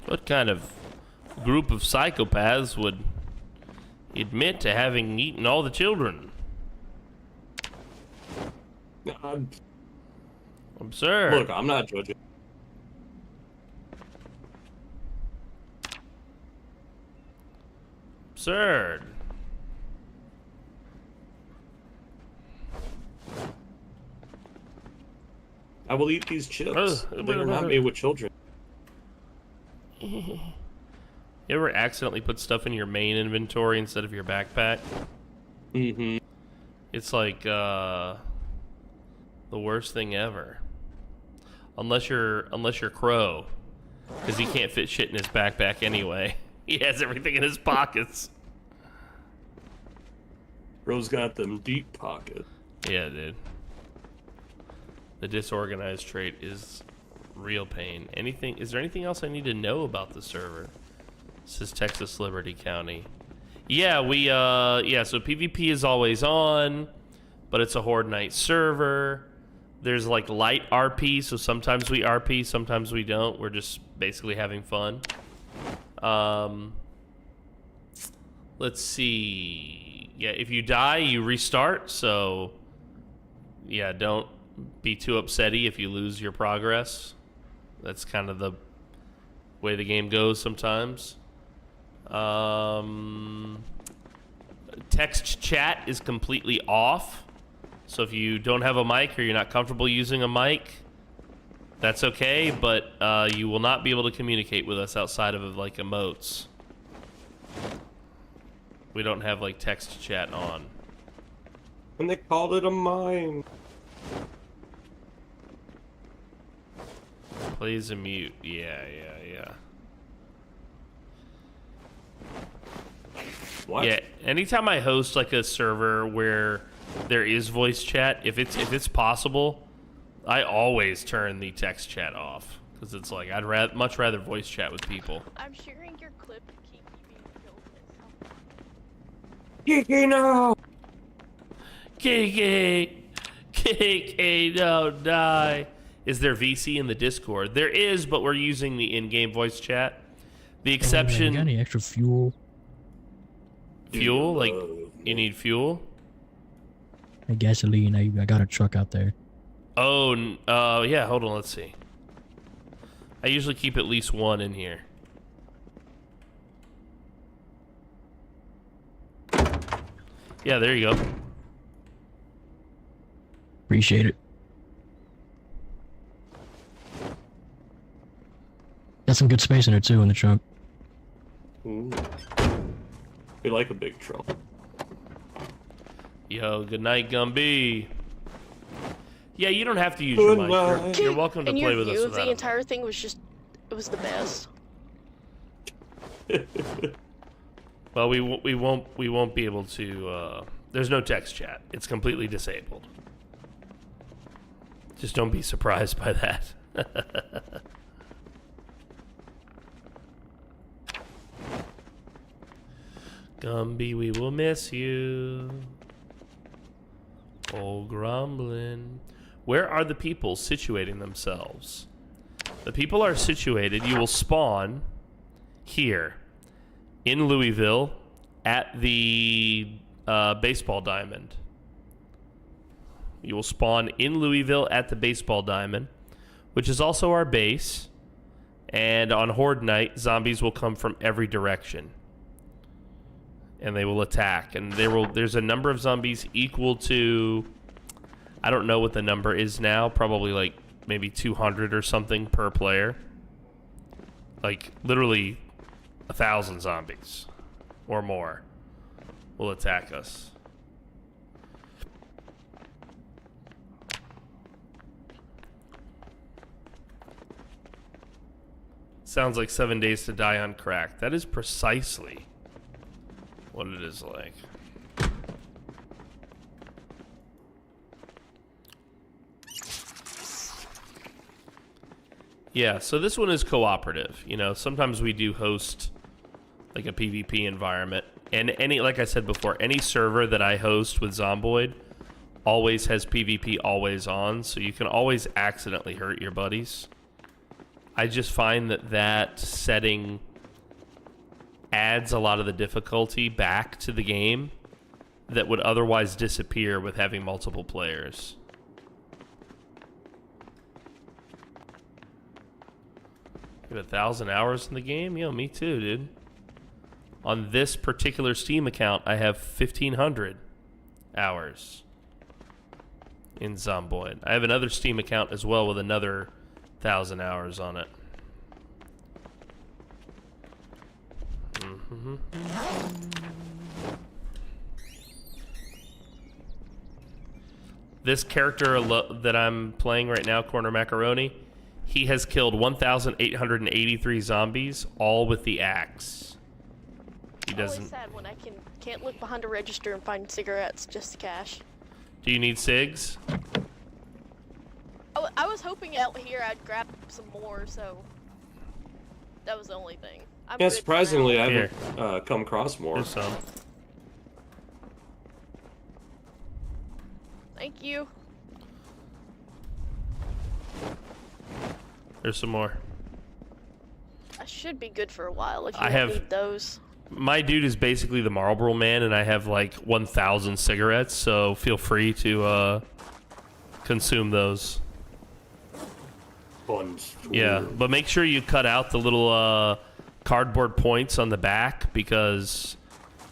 S1: What kind of group of psychopaths would admit to having eaten all the children? Absurd.
S2: Look, I'm not judging.
S1: Absurd.
S2: I will eat these chips. They are not made with children.
S1: You ever accidentally put stuff in your main inventory instead of your backpack?
S2: Mm-hmm.
S1: It's like the worst thing ever. Unless you're Crow, because he can't fit shit in his backpack anyway. He has everything in his pockets.
S2: Bro's got them deep pockets.
S1: Yeah, dude. The disorganized trait is real pain. Is there anything else I need to know about the server? This is Texas Liberty County. Yeah, so PvP is always on, but it's a Horde Night server. There's like light RP, so sometimes we RP, sometimes we don't. We're just basically having fun. Let's see. Yeah, if you die, you restart, so yeah, don't be too upsetty if you lose your progress. That's kind of the way the game goes sometimes. Text chat is completely off. So if you don't have a mic or you're not comfortable using a mic, that's okay, but you will not be able to communicate with us outside of like emotes. We don't have like text chat on.
S2: And they called it a mine.
S1: Plays a mute. Yeah.
S2: What?
S1: Yeah, anytime I host like a server where there is voice chat, if it's possible, I always turn the text chat off because it's like I'd much rather voice chat with people.
S5: I'm sharing your clip of Kiki being killed.
S2: Kiki, no!
S1: Kiki, don't die. Is there VC in the Discord? There is, but we're using the in-game voice chat. The exception.
S3: You got any extra fuel?
S1: Fuel? Like, you need fuel?
S3: And gasoline. I got a truck out there.
S1: Oh, yeah, hold on, let's see. I usually keep at least one in here. Yeah, there you go.
S3: Appreciate it. Got some good space in there too in the trunk.
S2: Ooh. We like a big trunk.
S1: Yo, good night, Gumby. Yeah, you don't have to use your mic. You're welcome to play with us without
S5: the
S1: it.
S5: entire thing was just, it was the best.
S1: Well, we won't be able to. There's no text chat. It's completely disabled. Just don't be surprised by that. Gumby, we will miss you. Oh, grumbling. Where are the people situating themselves? The people are situated. You will spawn here in Louisville at the baseball diamond. You will spawn in Louisville at the baseball diamond, which is also our base. And on Horde Night, zombies will come from every direction. And they will attack. And there's a number of zombies equal to, I don't know what the number is now, probably like maybe 200 or something per player. Like literally 1,000 zombies or more will attack us. Sounds like 7 Days to Die on crack. That is precisely what it is like. Yeah, so this one is cooperative. You know, sometimes we do host like a PvP environment. And like I said before, any server that I host with Zomboid always has PvP always on, so you can always accidentally hurt your buddies. I just find that setting adds a lot of the difficulty back to the game that would otherwise disappear with having multiple players. You have 1,000 hours in the game? Yo, me too, dude. On this particular Steam account, I have 1,500 hours in Zomboid. I have another Steam account as well with another 1,000 hours on it. This character that I'm playing right now, Corner Macaroni, he has killed 1,883 zombies, all with the axe. He doesn't.
S5: It's always sad when I can't look behind a register and find cigarettes just to cash.
S1: Do you need cigs?
S5: Oh, I was hoping out here I'd grab some more, so that was the only thing.
S2: Yeah, surprisingly, I haven't come across more.
S1: Here's some.
S5: Thank you.
S1: There's some more.
S5: I should be good for a while if you
S1: I have
S5: need those.
S1: My dude is basically the Marlboro Man, and I have like 1,000 cigarettes, so feel free to consume those. Yeah, but make sure you cut out the little cardboard points on the back, because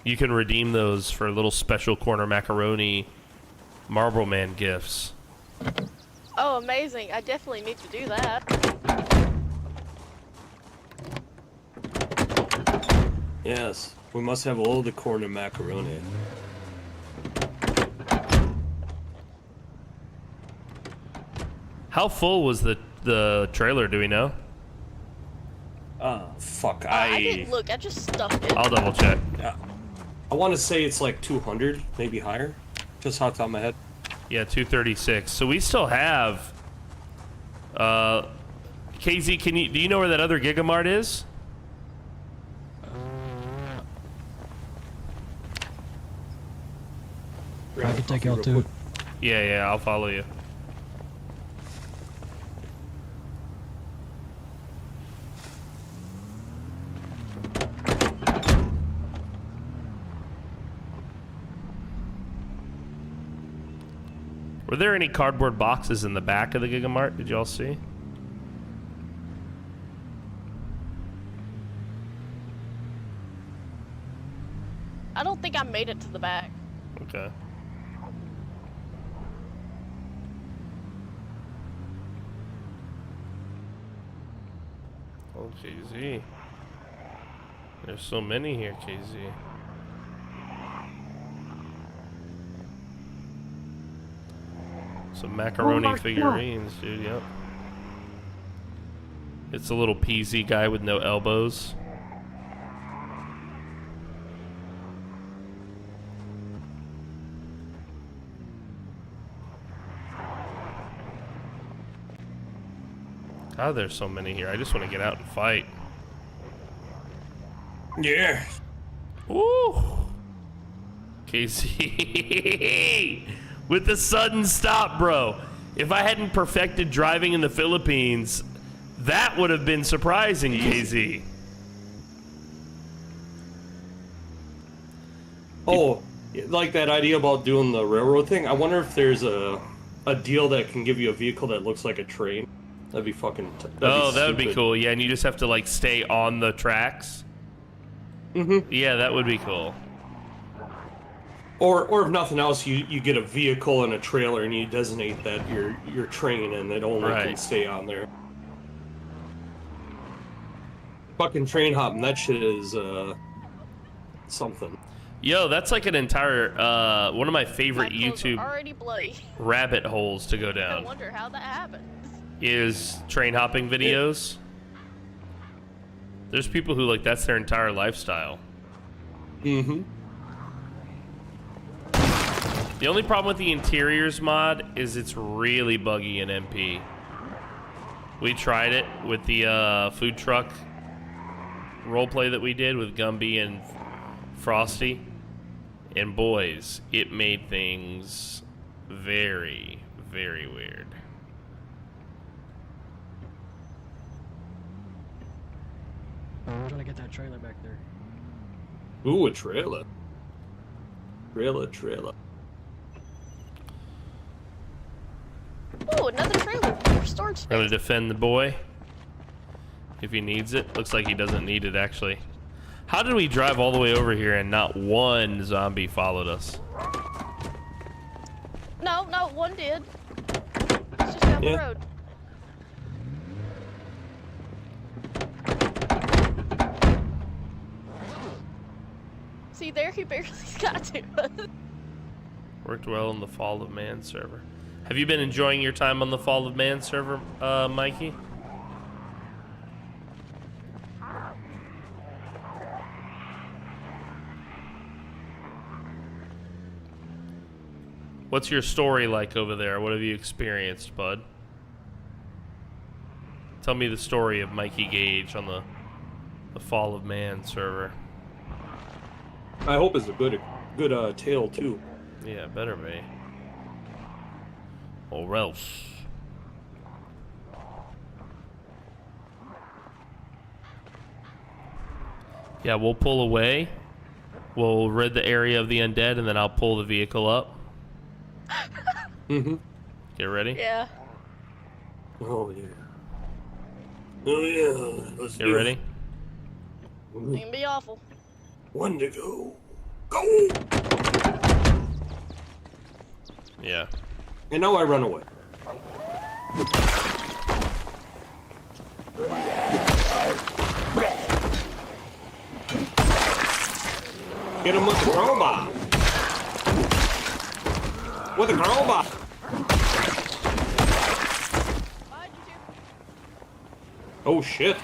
S1: you can redeem those for little special Corner Macaroni Marlboro Man gifts.
S5: Oh, amazing. I definitely need to do that.
S2: Yes. We must have all the corn and macaroni.
S1: How full was the trailer? Do we know?
S2: Fuck.
S5: I didn't look. I just stuffed it.
S1: I'll double check.
S2: Yeah. I want to say it's like 200, maybe higher. Just off the top of my head.
S1: Yeah, 236. So we still have. KZ, do you know where that other Gigamart is?
S3: I can take out too.
S1: Yeah, I'll follow you. Were there any cardboard boxes in the back of the Gigamart? Did y'all see?
S5: I don't think I made it to the back.
S1: Okay. Oh, KZ. There's so many here, KZ. Some macaroni figurines, dude, yep. It's a little peasy guy with no elbows. God, there's so many here. I just want to get out and fight.
S2: Yeah.
S1: Woo! KC. With the sudden stop, bro. If I hadn't perfected driving in the Philippines, that would have been surprising, KZ.
S2: Oh, like that idea about doing the railroad thing? I wonder if there's a deal that can give you a vehicle that looks like a train. That'd be fucking...
S1: That would be cool. Yeah, and you just have to, like, stay on the tracks.
S2: Mm-hmm.
S1: Yeah, that would be cool.
S2: Or if nothing else, you get a vehicle and a trailer and you designate that your train and it only can stay on there. Fucking train hopping, that shit is something.
S1: Yo, that's like an entire one of my favorite
S5: My clothes are
S1: YouTube
S5: already bloody.
S1: rabbit holes to go
S5: I
S1: down
S5: wonder how that happened.
S1: is train hopping videos. There's people who like that's their entire lifestyle.
S2: Mm-hmm.
S1: The only problem with the interiors mod is it's really buggy in MP. We tried it with the food truck roleplay that we did with Gumby and Frosty, and boys, it made things very, very weird.
S3: I'm trying to get that trailer back there.
S2: Ooh, a trailer. Trailer.
S5: Ooh, another trailer for storage space.
S1: Gonna defend the boy if he needs it. Looks like he doesn't need it, actually. How did we drive all the way over here and not one zombie followed us?
S5: No, one did. It's just down the road. See there, he barely got to us.
S1: Worked well in the Fall of Man server. Have you been enjoying your time on the Fall of Man server, Mikey? What's your story like over there? What have you experienced, bud? Tell me the story of Mikey Gage on the Fall of Man server.
S2: I hope it's a good tale too.
S1: Yeah, better be. Or else. Yeah, we'll pull away. We'll rid the area of the undead, and then I'll pull the vehicle up.
S2: Mm-hmm.
S1: Get ready?
S5: Yeah.
S2: Oh yeah. Oh yeah. Let's
S1: Get
S2: do
S1: ready?
S2: it.
S5: It can be awful.
S2: One to go. Go!
S1: Yeah.
S2: And now I run away. Hit him with the crowbar. With a crowbar. Oh shit.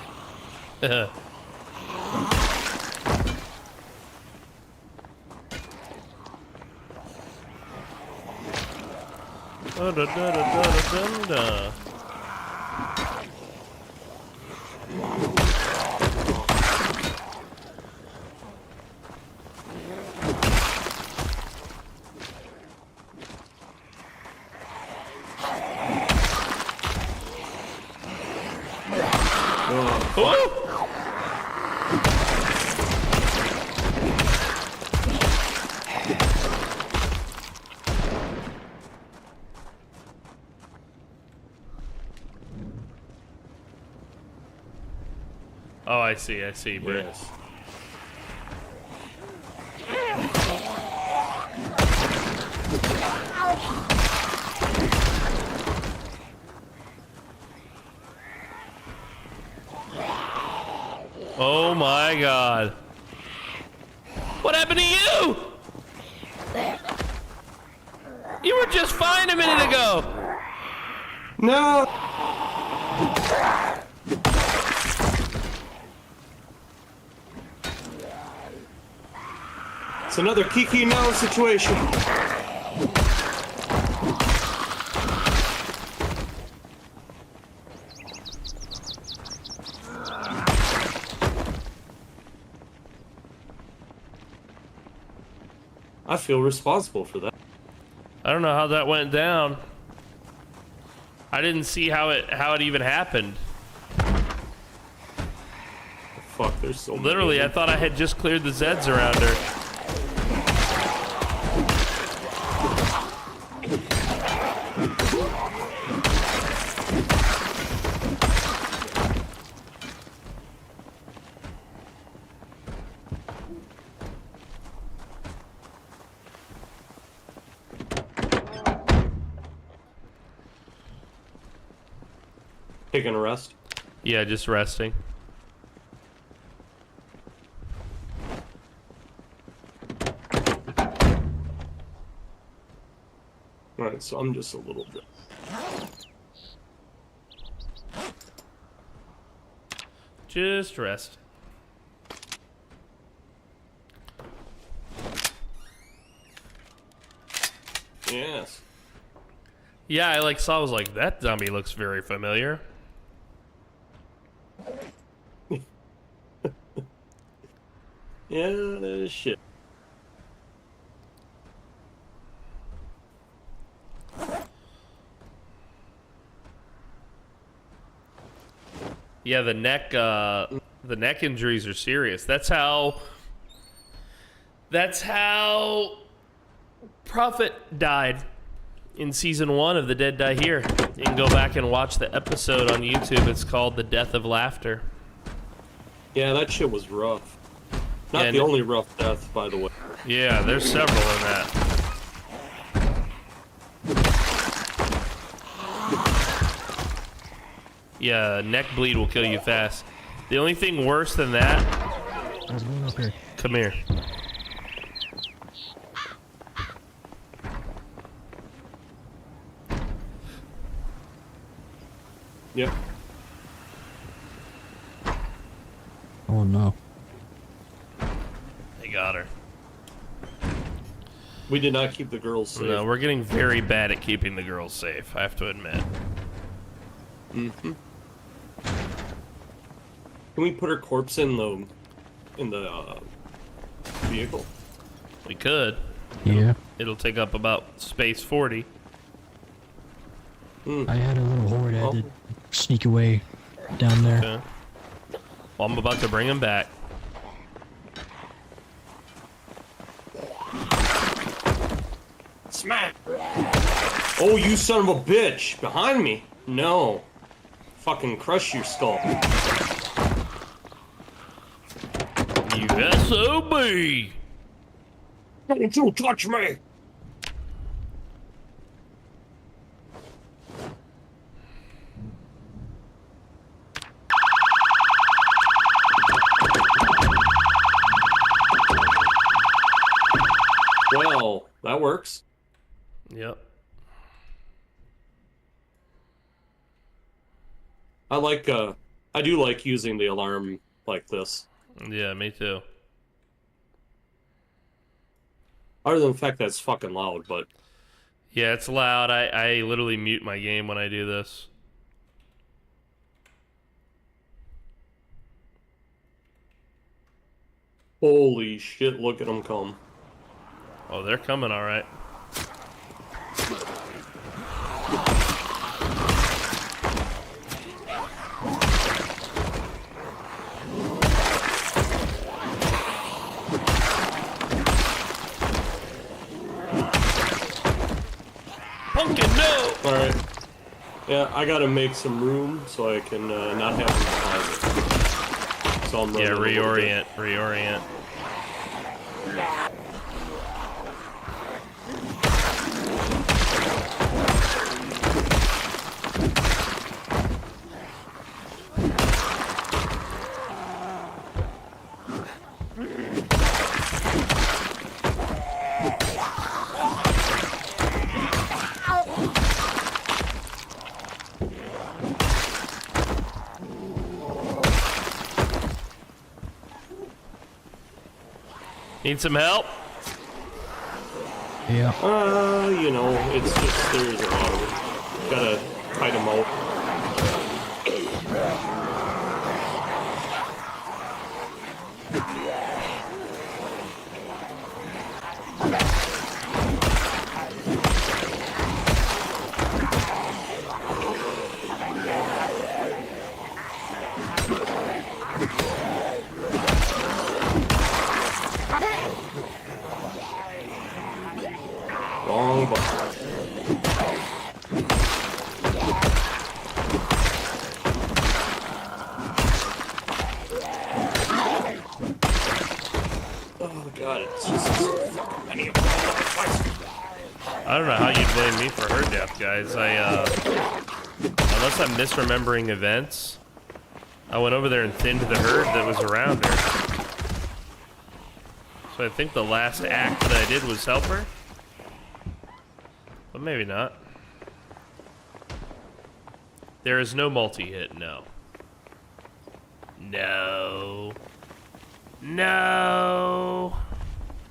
S1: Oh, I see, Britt.
S2: Yes.
S1: Oh my god. What happened to you? You were just fine a minute ago.
S2: No. It's another Kiki now situation. I feel responsible for that.
S1: I don't know how that went down. I didn't see how it even happened.
S2: Fuck, there's so many.
S1: Literally, I thought I had just cleared the Zeds around her.
S2: Taking a rest.
S1: Yeah, just resting.
S2: Alright, so I'm just a little bit.
S1: Just rest.
S2: Yes.
S1: Yeah, I I was like, that zombie looks very familiar.
S2: Yeah, that is shit.
S1: Yeah, the neck injuries are serious. That's how Prophet died in season 1 of The Dead Die Here. You can go back and watch the episode on YouTube. It's called The Death of Laughter.
S2: Yeah, that shit was rough. Not
S1: Yeah,
S2: the only rough death, by the way.
S1: Yeah, there's several in that. Yeah, neck bleed will kill you fast. The only thing worse than that...
S3: I was going up here.
S1: Come here.
S2: Yep.
S3: Oh no.
S1: They got her.
S2: We did not keep the girls safe.
S1: No, we're getting very bad at keeping the girls safe, I have to admit.
S2: Mm-hmm. Can we put her corpse in the vehicle?
S1: We could.
S3: Yeah.
S1: It'll take up about space 40.
S3: I had a little horde. I had to sneak away down there.
S1: Okay. Well, I'm about to bring him back.
S2: Smack! Oh, you son of a bitch! Behind me! No. Fucking crush your skull.
S1: You SOB!
S2: Don't you touch me! That works.
S1: Yep.
S2: I do like using the alarm like this.
S1: Yeah, me too.
S2: Other than the fact that it's fucking loud, but...
S1: Yeah, it's loud. I literally mute my game when I do this.
S2: Holy shit, look at them come.
S1: Oh, they're coming all right. Pumpkin, no!
S2: Alright. Yeah, I gotta make some room so I can not have them behind me. So I'm
S1: Yeah,
S2: running a little bit.
S1: reorient. Need some help?
S3: Yeah.
S2: You know, it's just there's a lot of them. Gotta fight them out. Wrong button. Oh god, it's just many of them.
S1: I don't know how you blame me for her death, guys. Unless I'm misremembering events, I went over there and thinned the herd that was around her. So I think the last act that I did was help her. But maybe not. There is no multi-hit, no. No. No.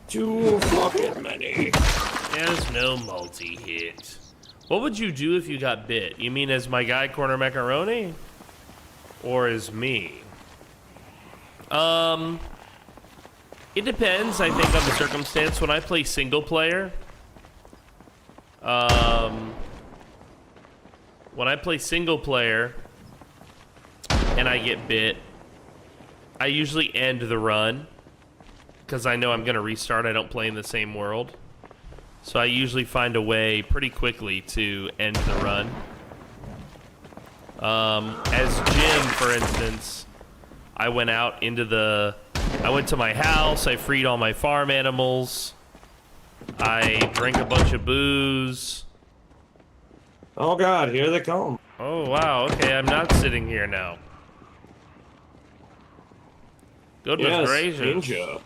S2: Too fucking many.
S1: There's no multi-hit. What would you do if you got bit? You mean as my guy Corner Macaroni? Or as me? It depends, I think, on the circumstance. When I play single player, when I play single player and I get bit, I usually end the run because I know I'm going to restart. I don't play in the same world. So I usually find a way pretty quickly to end the run. As Jim, for instance, I went to my house, I freed all my farm animals, I drank a bunch of booze.
S2: Oh god, here they come.
S1: Oh wow, okay, I'm not sitting here now. Goodness
S2: Yes,
S1: gracious.
S2: ninja.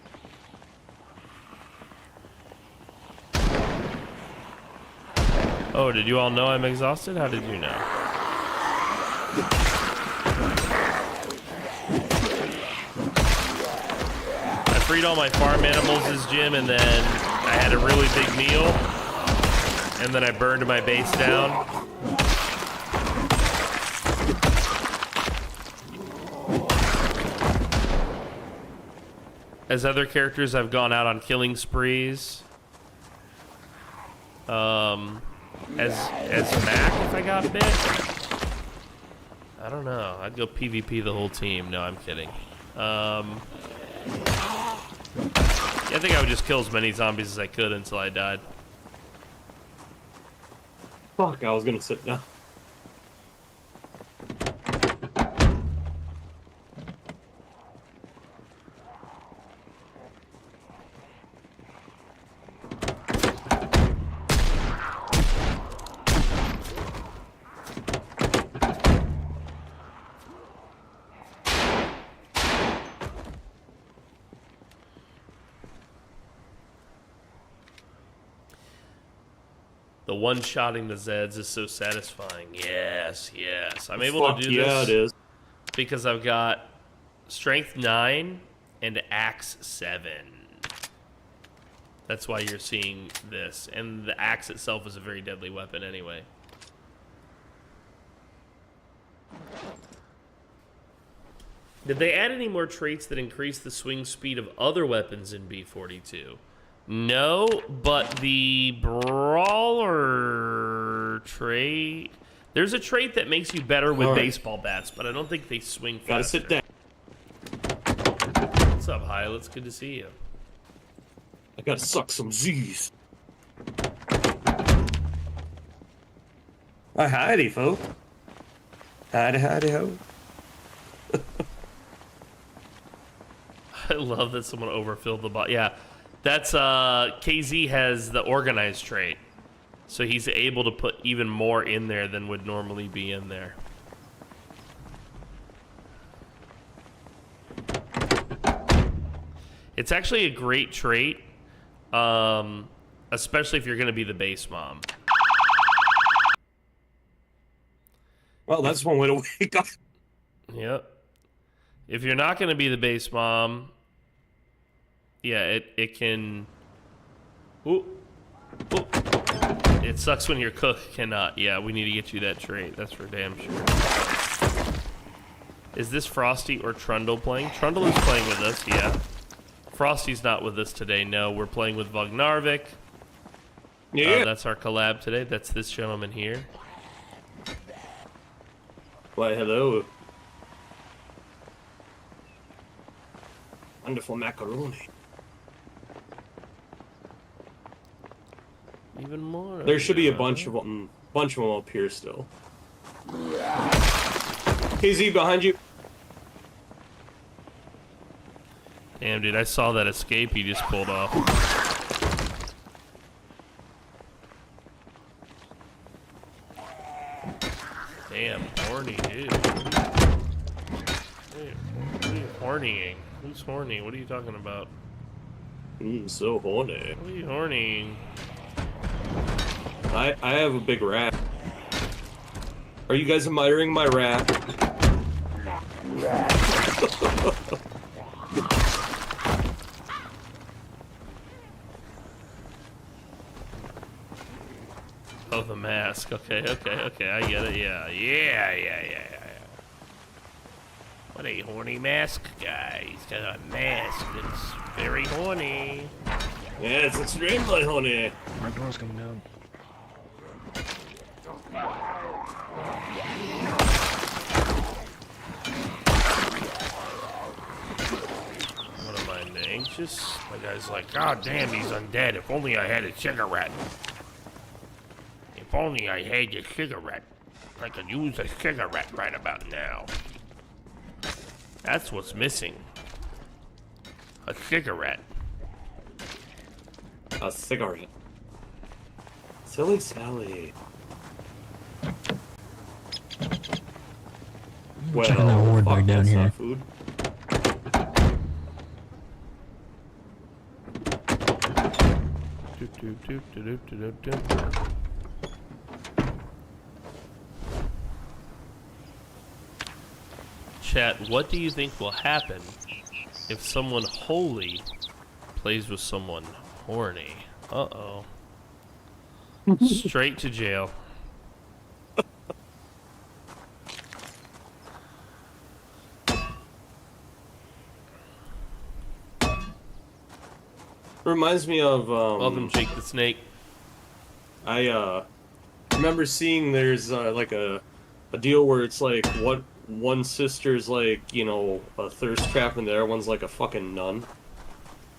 S1: Oh, did you all know I'm exhausted? How did you know? I freed all my farm animals as Jim, and then I had a really big meal, and then I burned my base down. As other characters, I've gone out on killing sprees. As Mac, if I got bit, I don't know. I'd go PvP the whole team. No, I'm kidding. Yeah, I think I would just kill as many zombies as I could until I died.
S2: Fuck, I was gonna sit down.
S1: The one-shotting the Zeds is so satisfying. Yes, yes. I'm able to do this.
S2: Yeah, it is.
S1: Because I've got Strength 9 and Axe 7. That's why you're seeing this. And the axe itself is a very deadly weapon anyway. Did they add any more traits that increase the swing speed of other weapons in B42? No, but the Brawler trait... There's a trait that makes you better with baseball bats, but I don't think they swing faster.
S2: Gotta sit down.
S1: What's up, Hyla? It's good to see you.
S2: I gotta suck some Z's. Hi, howdy, folk. Howdy, howdy, ho.
S1: I love that someone overfilled the bot. Yeah, that's KZ has the organized trait, so he's able to put even more in there than would normally be in there. It's actually a great trait, especially if you're going to be the base mom.
S2: Well, that's one way to wake up.
S1: Yep. If you're not going to be the base mom, yeah, it can... Ooh. Ooh. It sucks when your cook cannot. Yeah, we need to get you that trait. That's for damn sure. Is this Frosty or Trundle playing? Trundle is playing with us, yeah. Frosty's not with us today, no. We're playing with Vognarvik.
S2: Yeah.
S1: That's our collab today. That's this gentleman here.
S2: Why, hello. Wonderful macaroni.
S1: Even more.
S2: There should be a bunch of them up here still. KZ behind you.
S1: Damn, dude, I saw that escape he just pulled off. Damn, horny, dude. What are you hornying? Who's horny? What are you talking about?
S2: So horny.
S1: What are you hornying?
S2: I have a big rat. Are you guys admiring my rat?
S1: Oh, the mask. Okay, I get it. Yeah. What a horny mask guy. He's got a mask that's very horny.
S2: Yeah, it's extremely horny.
S3: My door's coming down.
S1: What am I, anxious? My guy's like, God damn, he's undead. If only I had a cigarette. If only I had a cigarette. I could use a cigarette right about now. That's what's missing. A cigarette.
S2: A cigarette. Silly Sally. Well,
S3: Checking the horde
S2: fuck,
S3: back down
S2: that's
S3: here.
S2: not food.
S1: Chat, what do you think will happen if someone holy plays with someone horny? Uh-oh. Straight to jail.
S2: Reminds me of
S1: Welcome, Jake the Snake.
S2: I remember seeing there's like a deal where it's like what one sister's like, you know, a thirst trap and the other one's like a fucking nun.